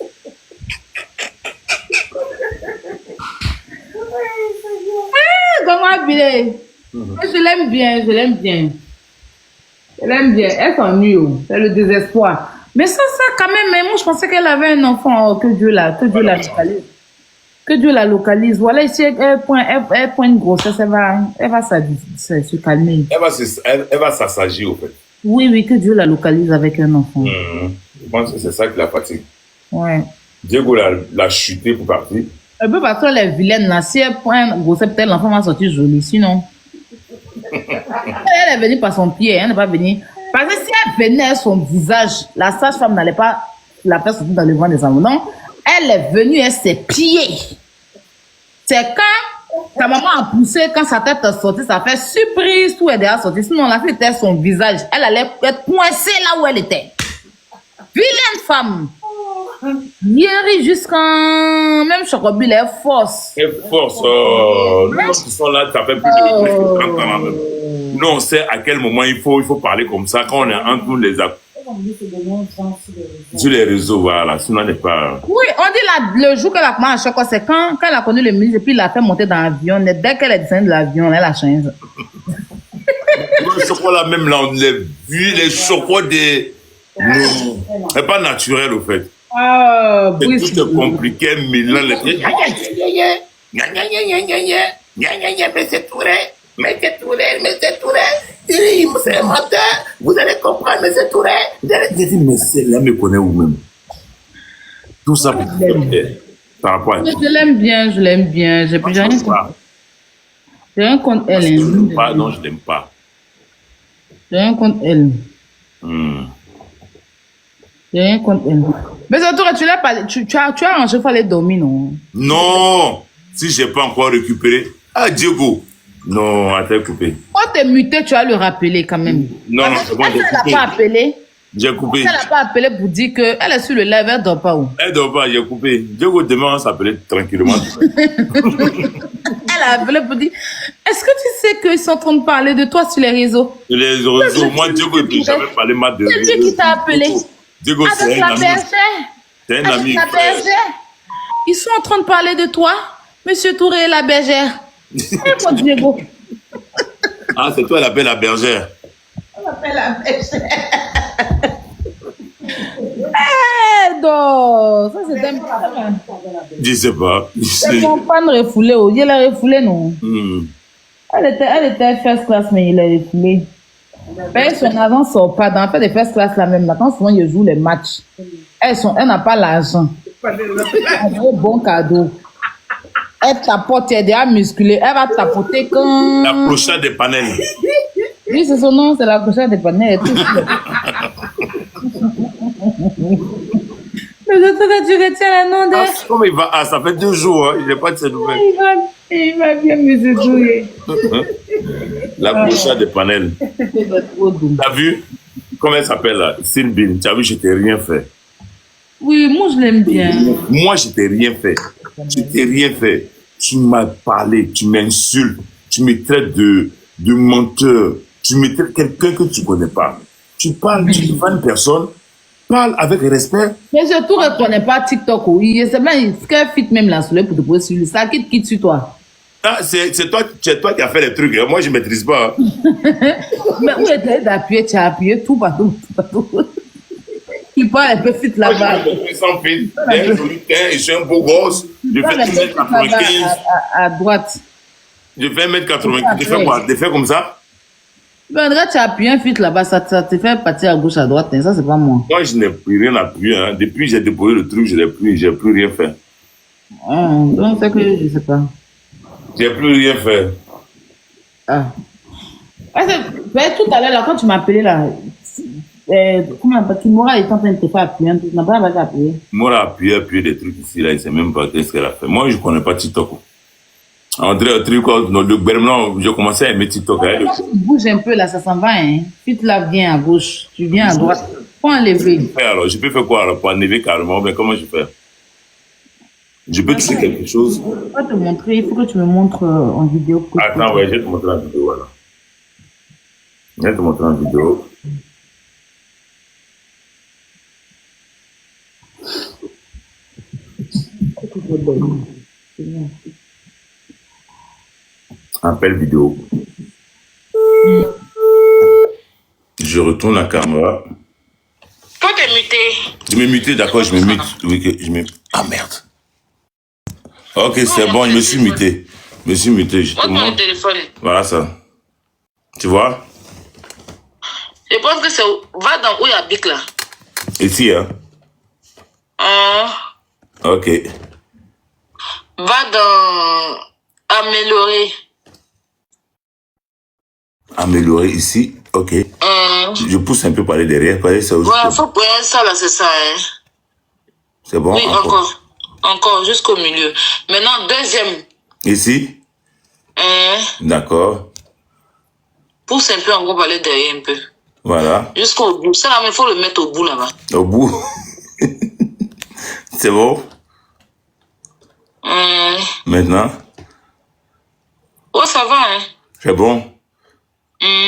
Comment Billy? Je l'aime bien, je l'aime bien. Je l'aime bien. Elle s'ennuie, c'est le désespoir. Mais ça quand même, mais moi je pensais qu'elle avait un enfant, que Dieu la localise. Que Dieu la localise. Voilà, ici, elle prend une grossesse, elle va se calmer. Elle va s'assagir, au fait. Oui, que Dieu la localise avec un enfant. Je pense que c'est ça qui la fatigue. Ouais. Diego l'a chuté pour partir. Elle peut partir les vilaines là. Si elle prend une grossesse, peut-être l'enfant va sortir joli. Sinon, elle est venue par son pied, elle n'est pas venue. Parce que si elle venait son visage, la sage-femme n'allait pas la faire sortir dans le vent des enfants. Non, elle est venue, elle ses pieds. C'est quand ta maman a poussé, quand sa tête est sortie, ça fait surprise, tout est déjà sorti. Sinon, la fille était son visage. Elle allait être coincée là où elle était. Vilaine femme. Hier jusqu'en même Chocobi, elle est force. Elle force. Nous qui sont là, ça fait plus de 30 ans même. Nous, on sait à quel moment il faut parler comme ça quand on est entre nous les sur les réseaux, voilà. Sinon, on n'est pas. Oui, on dit le jour qu'elle a commencé à choquer, c'est quand elle a connu le ministre et puis il l'a fait monter dans l'avion. Dès qu'elle est descendue de l'avion, elle a changé. Le chocolat, même là, on l'a vu, les chocolats des. Non, c'est pas naturel, au fait. Ah, oui. C'est tout compliqué, mais là, mais c'est tout c'est menteur, vous allez comprendre, mais c'est tout j'ai dit, mais celle-là me connaît où-même. Tout ça pour par rapport à je l'aime bien. J'ai plus rien contre. J'ai rien contre elle. Non, je l'aime pas. J'ai rien contre elle. J'ai rien contre elle. Mais surtout, tu l'as pas, tu as arrangé pour aller dormir, non? Non! Si j'ai pas encore récupéré. Ah, Diego! Non, attends, coupé. Quand t'es muté, tu vas le rappeler quand même. Non, c'est bon, j'ai coupé. Elle l'a pas appelé. J'ai coupé. Elle l'a pas appelé pour dire qu'elle est sur le live, elle dort pas où? Elle dort pas, j'ai coupé. Diego, demain, on s'appelait tranquillement. Elle a appelé pour dire, est-ce que tu sais qu'ils sont en train de parler de toi sur les réseaux? Sur les réseaux, moi, Diego, il ne jamais parlé mal de réseaux. C'est lui qui t'a appelé. Diego, c'est un ami. C'est un ami. Ils sont en train de parler de toi, Monsieur Touré et la bergère. C'est quoi, Diego? Ah, c'est toi, elle appelle la bergère. Elle appelle la bergère. Non, ça c'est un pan. Je sais pas. C'est mon pan refoulé. Il l'a refoulé, non? Elle était first class, mais il l'a refoulé. Mais son argent sort pas. Dans le fait des first class là même, maintenant, souvent, ils jouent les matchs. Elle n'a pas l'argent. Elle a un bon cadeau. Elle tapote, elle est déjà musclée. Elle va tapoter quand... La clochette des panels. Oui, c'est son nom, c'est la clochette des panels. Mais je sais que tu retiens le nom de... Comme il va, ça fait 2 jours, hein, il n'est pas de ses nouvelles. Il va bien me secouer. La clochette des panels. T'as vu? Comment elle s'appelle là? Sylvie. Tu as vu, je t'ai rien fait. Oui, moi je l'aime bien. Moi, je t'ai rien fait. Je t'ai rien fait. Tu m'as parlé, tu m'insultes, tu me traites de menteur, tu me traites quelqu'un que tu ne connais pas. Tu parles, tu vois une personne, parle avec respect. Mais surtout, je ne connais pas TikTok. Oui, c'est bien, ce qu'elle fit même la soleil pour te poser sur lui. Ça quitte sur toi. Ah, c'est toi qui as fait les trucs. Hein. Moi, je ne maîtrise pas. Hein. Mais où est-ce d'appuyer? Tu as appuyé tout partout. Il parle un peu fit là-bas. Sans fil. Je suis un beau gosse. Je fais 1m95. À droite. Je fais 1m95. Tu fais quoi? Tu fais comme ça? Ben, là, tu as appuyé un fit là-bas. Ça te fait partir à gauche, à droite. Hein. Ça, c'est pas moi. Moi, je n'ai plus rien appuyé. Hein. Depuis que j'ai déposé le truc, je n'ai plus rien fait. Donc, c'est que je sais pas. J'ai plus rien fait. Ah. Ben, tout à l'heure, là, quand tu m'as appelé, là, comment Kimora est en train de te faire appuyer un truc. Tu n'as pas appuyé. Moi, a appuyé des trucs ici, là, il ne sait même pas qu'est-ce qu'elle a fait. Moi, je ne connais pas TikTok. André, le truc, le gouvernement, j'ai commencé à aimer TikTok. Quand tu bouges un peu, là, ça s'en va, hein. Puis tu la viens à gauche, tu viens à droite. Faut enlever. Alors, je peux faire quoi, alors, pour enlever carrément? Mais comment je fais? Je peux toucher quelque chose? Je vais te montrer, il faut que tu me montres en vidéo. Attends, ouais, je vais te montrer en vidéo, voilà. Je vais te montrer en vidéo. Appel vidéo. Je retourne la caméra. Toi, t'es muté. Je me muté, d'accord, je me mute. Oui, que je me... Ah merde. Ok, c'est bon, je me suis muté. Je me suis muté, justement. Montre-moi le téléphone. Voilà ça. Tu vois? Je pense que c'est... Va dans où il y a Bic, là. Ici, hein? Ok. Va dans... Améliorer. Améliorer ici, ok. Je pousse un peu par derrière, par ça aussi. Ouais, faut prendre ça, là, c'est ça, hein. C'est bon? Oui, encore. Encore, jusqu'au milieu. Maintenant, deuxième. Ici? D'accord. Pousse un peu encore par derrière un peu. Voilà. Jusqu'au bout. Ça, là, il faut le mettre au bout, là-bas. Au bout? C'est bon? Maintenant? Oh, ça va, hein. C'est bon?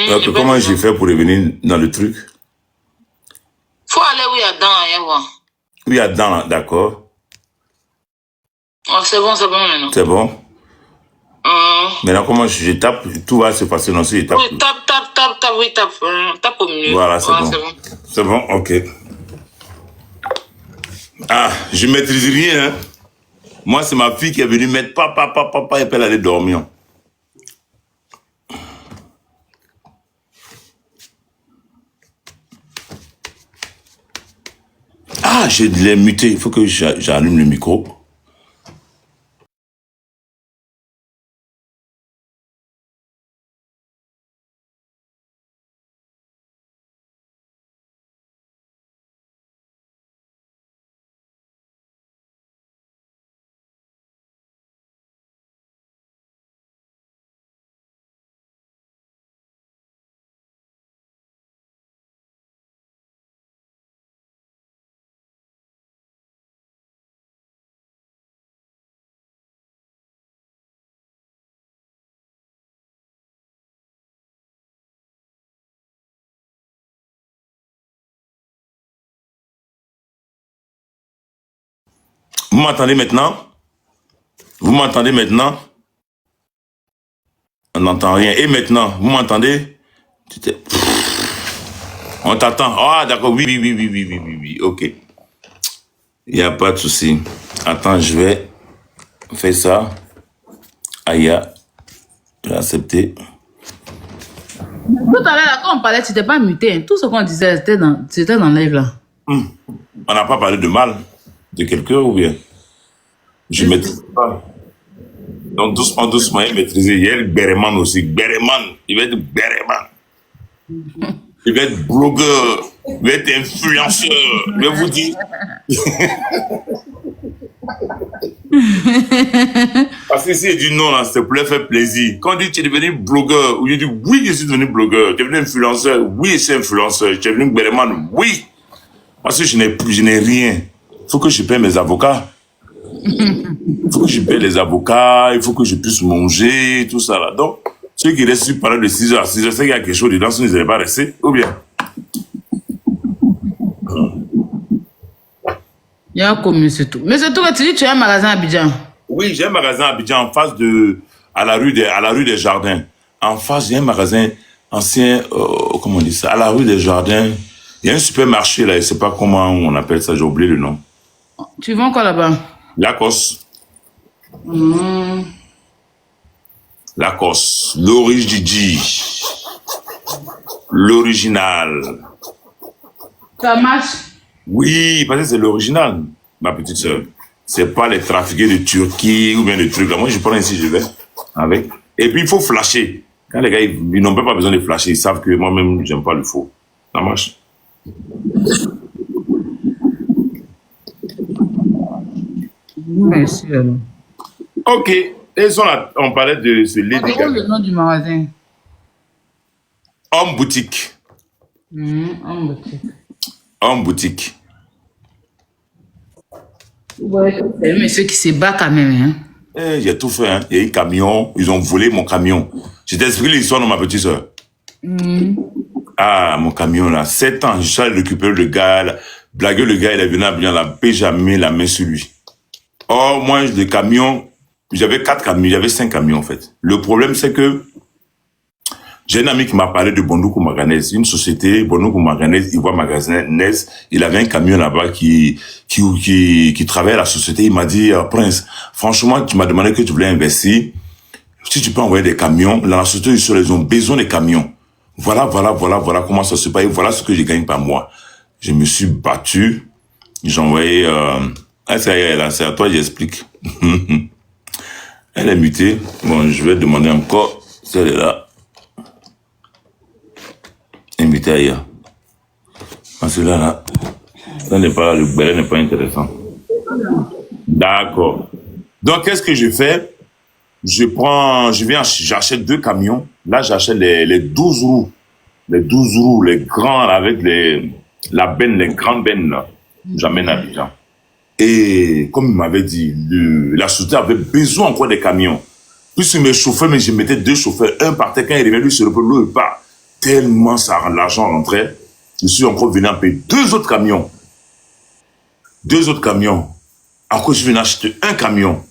Donc, comment j'ai fait pour revenir dans le truc? Faut aller où il y a dents, hein, voir. Oui, il y a dedans, d'accord. Oh, c'est bon maintenant. C'est bon? Maintenant, comment je tape? Tout va se passer dans ce je tape. Oui, tape, oui, tape au milieu. Voilà, c'est bon. C'est bon, ok. Ah, je ne maîtrise rien, hein. Moi, c'est ma fille qui est venue mettre papa, et puis elle allait dormir. Ah, je l'ai muté. Il faut que j'allume le micro. Vous m'entendez maintenant? Vous m'entendez maintenant? On n'entend rien. Et maintenant, vous m'entendez? On t'attend. Ah, d'accord. Oui. Ok. Il n'y a pas de souci. Attends, je vais faire ça. Aïe. Je vais accepter. Tout à l'heure, là, quand on parlait, tu n'étais pas muté. Hein. Tout ce qu'on disait, c'était dans le live là. On n'a pas parlé de mal de quelqu'un ou bien? Je ne maîtrise pas. Donc, doucement, doucement, il maîtrisait. Il y a le Bereman aussi. Bereman. Il va être Bereman. Il va être blogueur. Il va être influenceur. Je vais vous dire. Parce que si il dit non, là, s'il te plaît, fais plaisir. Quand on dit tu es devenu blogueur, ou il dit oui, je suis devenu blogueur. Tu es devenu influenceur, oui, je suis influenceur. Tu es devenu Bereman, oui. Parce que je n'ai rien. Il faut que je paye mes avocats. Il faut que je paye les avocats, il faut que je puisse manger, tout ça là. Donc, ceux qui restent sur parler de 6 heures à 6 heures, c'est qu'il y a quelque chose dedans, sinon ils n'allaient pas rester, ou bien. Il y a comme c'est tout. Mais c'est tout que tu dis, tu as un magasin à Abidjan. Oui, j'ai un magasin à Abidjan en face à la rue des Jardins. En face, j'ai un magasin ancien, comment on dit ça, à la rue des Jardins. Il y a un supermarché là, je ne sais pas comment on appelle ça, j'ai oublié le nom. Tu vends quoi là-bas? Lacoste. Lacoste. L'original. Ça marche? Oui, parce que c'est l'original, ma petite soeur. C'est pas les trafiqués de Turquie ou bien des trucs là. Moi, je prends ici, je vais avec. Et puis, il faut flasher. Quand les gars, ils n'ont même pas besoin de flasher. Ils savent que moi-même, j'aime pas le faux. Ça marche. Merci alors. Ok. Et on parlait de ce Lady Quel est le Gaga. nom du magasin? Homme boutique. Homme boutique. Ouais, c'est un monsieur qui se bat quand même. Hein? J'ai tout fait. Hein. Il y a eu camion. Ils ont volé mon camion. Je t'ai expliqué l'histoire de ma petite soeur. Ah, mon camion là. 7 ans. Je suis allé récupérer le gars. Là. Blaguer le gars, il est venu à Abidjan. La paix, j'ai mis la main sur lui. Or, moi, le camion, j'avais 4 camions. J'avais 5 camions en fait. Le problème, c'est que j'ai un ami qui m'a parlé de Bondoukou Maganès, une société, Bondoukou Maganès, Ivoire Maganès. Il avait un camion là-bas qui travaillait à la société. Il m'a dit, Prince, franchement, tu m'as demandé que tu voulais investir. Si tu peux envoyer des camions, dans la société, ils ont besoin des camions. Voilà comment ça se passe. Voilà ce que je gagne par mois. Je me suis battu. J'ai envoyé, c'est à toi, j'explique. Elle est mutée. Bon, je vais demander encore si elle est là. Invité ailleurs. Parce que là, le balai n'est pas intéressant. D'accord. Donc, qu'est-ce que je fais? J'achète 2 camions. Là, j'achète les 12 roues. Les 12 roues, les grands, avec les grandes bennes, là. J'amène à Abidjan. Et, comme il m'avait dit, la société avait besoin encore des camions. Plus il me chauffait, mais je mettais 2 chauffeurs. Un partait quand il revenait, lui, sur le l'autre, il part. Tellement l'argent rentrait, je suis encore venu en payer 2 autres camions. 2 autres camions. Après, je suis venu acheter un camion.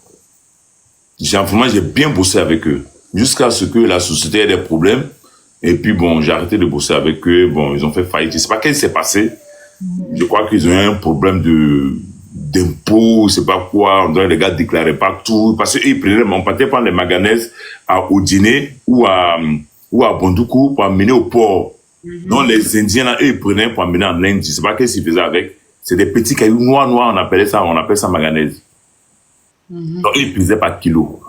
J'ai bien bossé avec eux. Jusqu'à ce que la société ait des problèmes. Et puis, bon, j'ai arrêté de bosser avec eux. Bon, ils ont fait faillite. Je ne sais pas qu'est-ce qui s'est passé. Je crois qu'ils ont eu un problème d'impôts, je ne sais pas quoi. On dirait que les gars ne déclaraient pas tout. Parce qu'ils prenaient, on partait prendre les maganaises au dîner ou à Bondoukou pour amener au port. Donc, les Indiens, là, eux, ils prenaient pour amener en Inde. Je ne sais pas qu'est-ce qu'ils faisaient avec. C'est des petits cailloux noirs, on appelle ça manganèse. Donc, ils pesaient par kilo.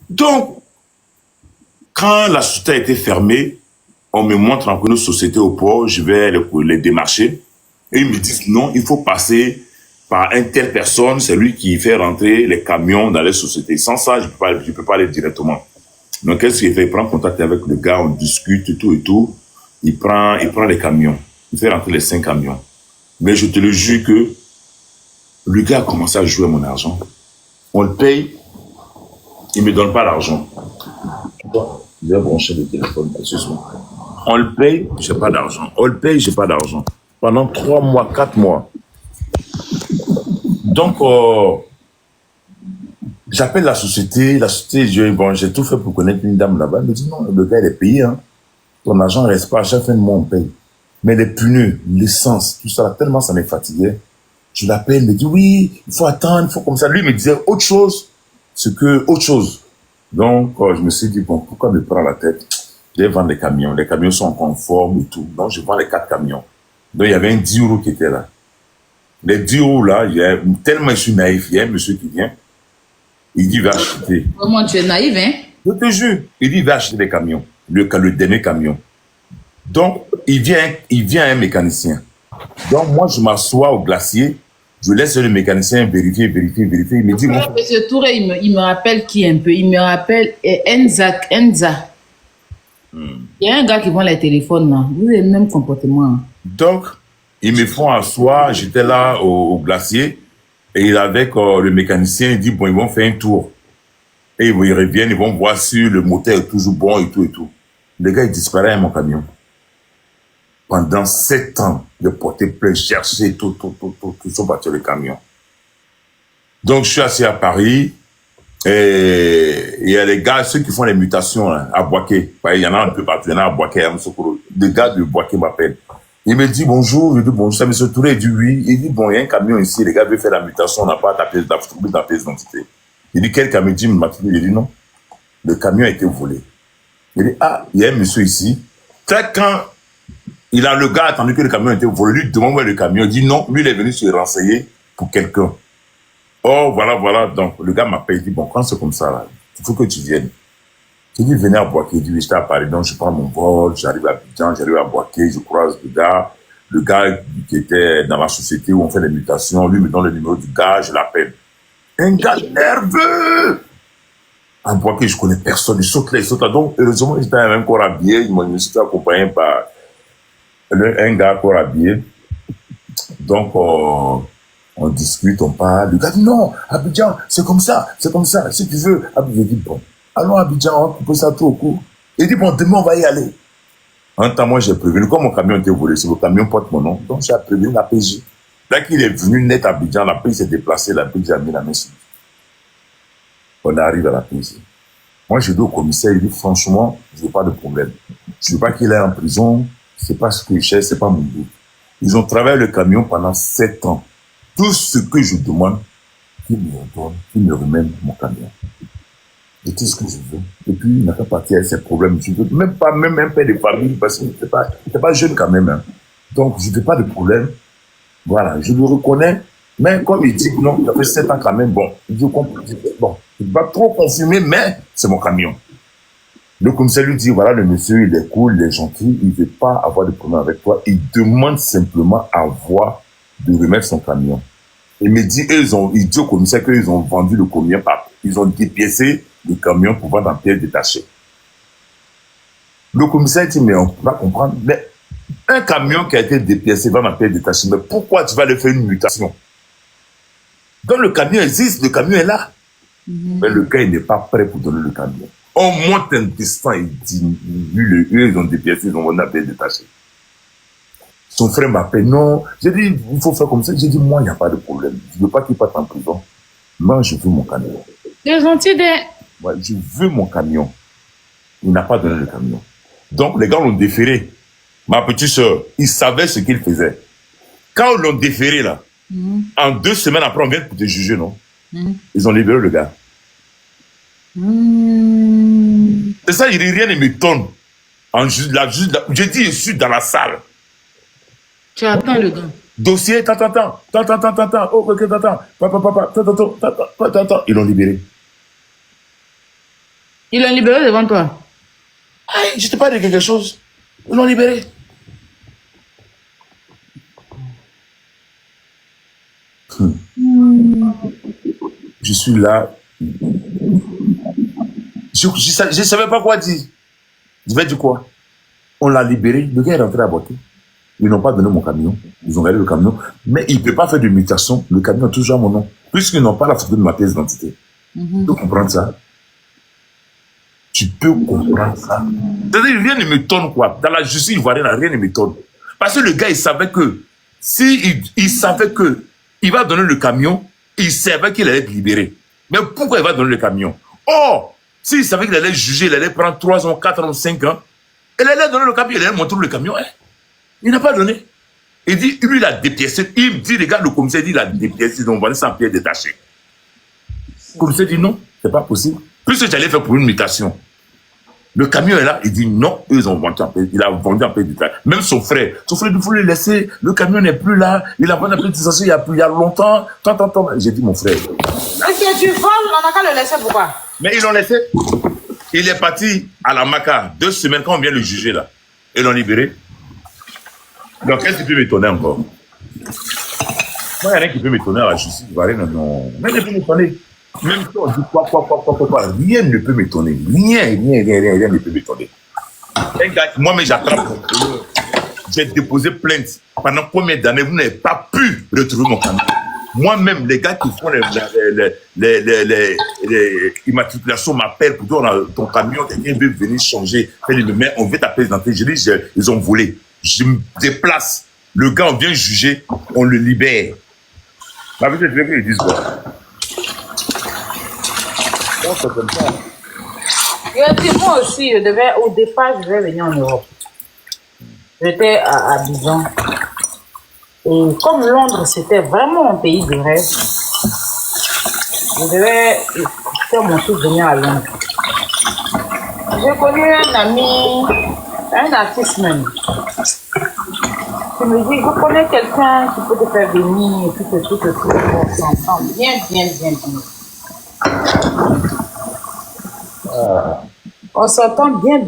Donc, quand la société a été fermée, on me montre encore une société au port, je vais les démarcher. Et ils me disent, non, il faut passer par une telle personne, c'est lui qui fait rentrer les camions dans les sociétés. Sans ça, je ne peux pas aller directement. Donc, qu'est-ce qu'il fait? Il prend contact avec le gars, on discute et tout. Il prend les camions. Il fait rentrer les 5 camions. Mais je te le jure que le gars a commencé à jouer mon argent. On le paye, il ne me donne pas l'argent. Je vais brancher le téléphone. On le paye, je n'ai pas d'argent. On le paye, je n'ai pas d'argent. Pendant 3 mois, 4 mois. Donc, j'appelle la société, j'ai tout fait pour connaître une dame là-bas. Elle me dit non, le gars il est payé, hein. Ton argent ne reste pas, à chaque fin de mois on paye. Mais les pneus, l'essence, tout ça, tellement ça me fatiguait. Je l'appelle, il me dit oui, il faut attendre, il faut comme ça. Lui il me disait autre chose. Donc, je me suis dit, bon, pourquoi me prendre la tête? Je vais vendre des camions. Les camions sont conformes et tout. Donc, je vends les 4 camions. Donc, il y avait un 10 euros qui était là. Les 10 euros là, tellement je suis naïf, il y a un monsieur qui vient. Il dit, il va acheter. Comment tu es naïf, hein? Je te jure. Il dit, il va acheter des camions. Le dernier camion. Donc, il vient un mécanicien. Donc, moi, je m'assois au glacier. Je laisse le mécanicien vérifier. Il me dit, bon. Monsieur Touré, il me rappelle qui un peu? Il me rappelle Enza. Il y a un gars qui vend les téléphones, là. Vous avez le même comportement. Hein. Donc, ils me font asseoir. J'étais là au glacier. Et avec le mécanicien, il dit, bon, ils vont faire un tour. Et ils reviennent, ils vont voir si le moteur est toujours bon et tout et tout. Le gars, il disparaît à mon camion. Pendant 7 ans, de porter plainte, chercher tout, ils sont partis le camion. Donc, je suis assis à Paris, et il y a les gars, ceux qui font les mutations, là, à Boaké. Il y en a un peu partout, il y en a à Boaké, à Moussokoro. Le gars de Boaké m'appelle. Il me dit bonjour, je dis bonjour, ça me Touré, il dit oui. Il dit bon, il y a un camion ici, les gars veulent faire la mutation, on n'a pas ta pièce d'identité. Il dit quel camion? Il dit il dit non, le camion a été volé. Il dit ah, il y a un monsieur ici. Quand le gars a attendu que le camion ait été volé, lui demande où est le camion. Il dit non, lui il est venu se renseigner pour quelqu'un. Oh, voilà. Donc, le gars m'appelle, il dit, bon, quand c'est comme ça, là, il faut que tu viennes. Il dit, venez à Boaké. Il dit, oui, j'étais à Paris. Donc, je prends mon vol, j'arrive à Abidjan, j'arrive à Boaké, je croise le gars qui était dans la société où on fait les mutations, lui me donne le numéro du gars, je l'appelle. Un gars nerveux! À Boaké, je connais personne, il saute là. Donc, heureusement, j'étais encore habillé, je me suis accompagné par un gars encore habillé. Donc, on discute, on parle. Le gars dit non, Abidjan, c'est comme ça. Si tu veux, Abidjan dit bon, allons à Abidjan, on va couper ça tout au cou. Il dit bon, demain on va y aller. En temps, moi j'ai prévenu, comme mon camion était volé, c'est le camion porte mon nom, donc j'ai prévenu la PJ. Là qu'il est venu net à Abidjan, la PJ s'est déplacée, la PJ a mis la main sur lui. On arrive à la PJ. Moi je dis au commissaire, il dit franchement, je veux pas de problème. Je veux pas qu'il aille en prison, c'est pas ce que je cherche, c'est pas mon but. Ils ont travaillé le camion pendant 7 ans. Tout ce que je demande, qu'il me redonne, qu'il me remette mon camion. Et tout ce que je veux. Et puis, il n'a pas parti avec ses problèmes. Je veux même pas, même un père de famille, parce qu'il n'était pas jeune quand même. Hein. Donc, je n'ai pas de problème. Voilà, je le reconnais. Mais comme il dit que non, il a fait 7 ans quand même, bon, je comprends. Bon, il ne va pas trop confirmer, mais c'est mon camion. Le commissaire lui dit, voilà, le monsieur, il est cool, il est gentil, il ne veut pas avoir de problème avec toi. Il demande simplement à voir de remettre son camion. Il me dit, il dit au commissaire qu'ils ont vendu le camion, ils ont dépiécé le camion pour vendre en pièces détachées. Le commissaire dit, mais on ne peut pas comprendre, mais un camion qui a été dépiécé, vendre en pièces détachées, mais pourquoi tu vas aller faire une mutation? Donc le camion existe, le camion est là. Mais le gars, il n'est pas prêt pour donner le camion. On monte un destin, il dit, lui, ils ont dépiécé, ils ont vendu en pièces détachées. Son frère m'appelle, non. J'ai dit, il faut faire comme ça. J'ai dit, moi, il n'y a pas de problème. Je ne veux pas qu'il parte en prison. Moi, je veux mon camion. C'est gentil de... Ouais, je veux mon camion. Il n'a pas donné le camion. Donc, les gars l'ont déféré. Ma petite soeur, ils savaient ce qu'ils faisaient. Quand ils l'ont déféré, là, en 2 semaines après, on vient pour te juger, non? Ils ont libéré le gars. C'est ça, rien ne m'étonne. Je dis, je suis dans la salle. Tu attends le gars. Dossier, tant. Oh, ok, tant. Ils l'ont libéré. Ils l'ont libéré devant toi. Aïe, je te parle de quelque chose. Ils l'ont libéré. Je suis là. Je ne savais pas quoi dire. Je vais dire quoi? On l'a libéré. Le gars est rentré à Boaké. Ils n'ont pas donné mon camion. Ils ont gardé le camion. Mais il ne peut pas faire de mutation. Le camion a toujours mon nom. Puisqu'ils n'ont pas la photo de ma pièce d'identité. Tu peux comprendre ça? Tu peux comprendre ça? C'est-à-dire, rien ne m'étonne, quoi. Dans la justice ivoirienne, rien ne m'étonne. Parce que le gars, il savait que, il savait que, il va donner le camion, il savait qu'il allait être libéré. Mais pourquoi il va donner le camion? Or, s'il savait qu'il allait juger, il allait prendre 3 ans, 4 ans, 5 ans, il allait donner le camion, il allait montrer le camion, hein? Il n'a pas donné. Il dit, lui, il a dépiécé. Il dit, regarde, le commissaire dit, il a dépiécé, ils ont vendu ça en pièces détachées. Le commissaire dit, non, c'est pas possible. Puisque tu allais faire pour une mutation. Le camion est là, il dit non, eux ils ont vendu un peu, il a vendu un peu du travail. Même son frère, il faut le laisser, le camion n'est plus là, il a vendu un peu de sensation il y a longtemps, tant. J'ai dit mon frère. Ok, tu voles, on n'a qu'à le laisser, pourquoi? Mais ils l'ont laissé. Il est parti à la Maca 2 semaines quand on vient le juger là. Ils l'ont libéré. Donc qu'est-ce qui peut m'étonner encore? Moi, il n'y a rien qui peut m'étonner à la justice. Non. Mais il ne peut m'étonner. Même si on dit quoi, rien ne peut m'étonner. Rien ne peut m'étonner. Un gars, moi-même, j'attrape mon camion. J'ai déposé plainte. Pendant combien d'années, vous n'avez pas pu retrouver mon camion? Moi-même, les gars qui font les immatriculations m'appellent pour dire ton camion, quelqu'un veut venir changer. Mais on veut ta présenter. Je dis, ils ont volé. Je me déplace. Le gars, on vient juger, on le libère. Ma vie, je veux qu'ils disent quoi? Moi aussi, au départ, je devais venir en Europe. J'étais à Abidjan. Et comme Londres, c'était vraiment un pays de rêve, je devais faire mon tour venir à Londres. J'ai connu un ami, un artiste même. Je me dis, je connais quelqu'un qui peut te faire venir, tout, on s'entend bien. On s'entend bien.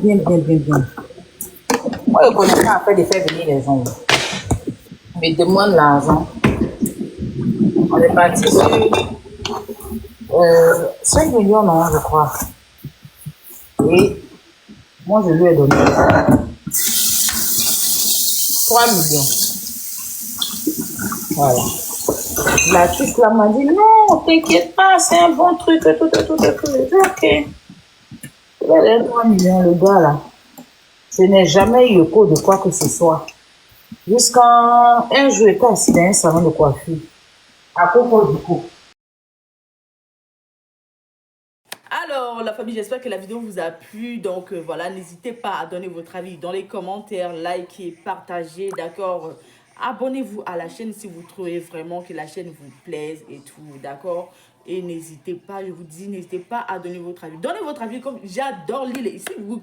Moi, je connais pas après de faire venir les gens. Me demande l'argent. On est parti sur 5 millions, non, je crois. Et moi, je lui ai donné 3 millions. Voilà. L'artiste là m'a dit, non, t'inquiète pas, c'est un bon truc, tout. J'ai dit, ok. Il a donné 3 millions, le gars là. Je n'ai jamais eu écho de quoi que ce soit. Jusqu'à un jour, j'étais assis dans un salon de coiffure. À propos du coup. Alors, la famille, j'espère que la vidéo vous a plu. Donc, voilà, n'hésitez pas à donner votre avis dans les commentaires, likez, partagez, d'accord? Abonnez-vous à la chaîne si vous trouvez vraiment que la chaîne vous plaise et tout, d'accord? Et n'hésitez pas, je vous dis, n'hésitez pas à donner votre avis. Donnez votre avis comme j'adore lire. Ici, vous...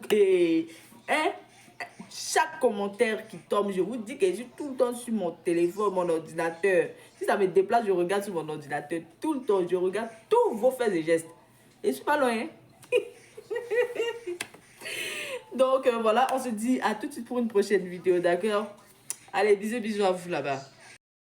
chaque commentaire qui tombe, je vous dis que je suis tout le temps sur mon téléphone, mon ordinateur. Si ça me déplace, je regarde sur mon ordinateur. Tout le temps, je regarde tous vos faits et gestes. Et je suis pas loin. Hein? Donc, voilà, on se dit à tout de suite pour une prochaine vidéo, d'accord? Allez, bisous à vous là-bas.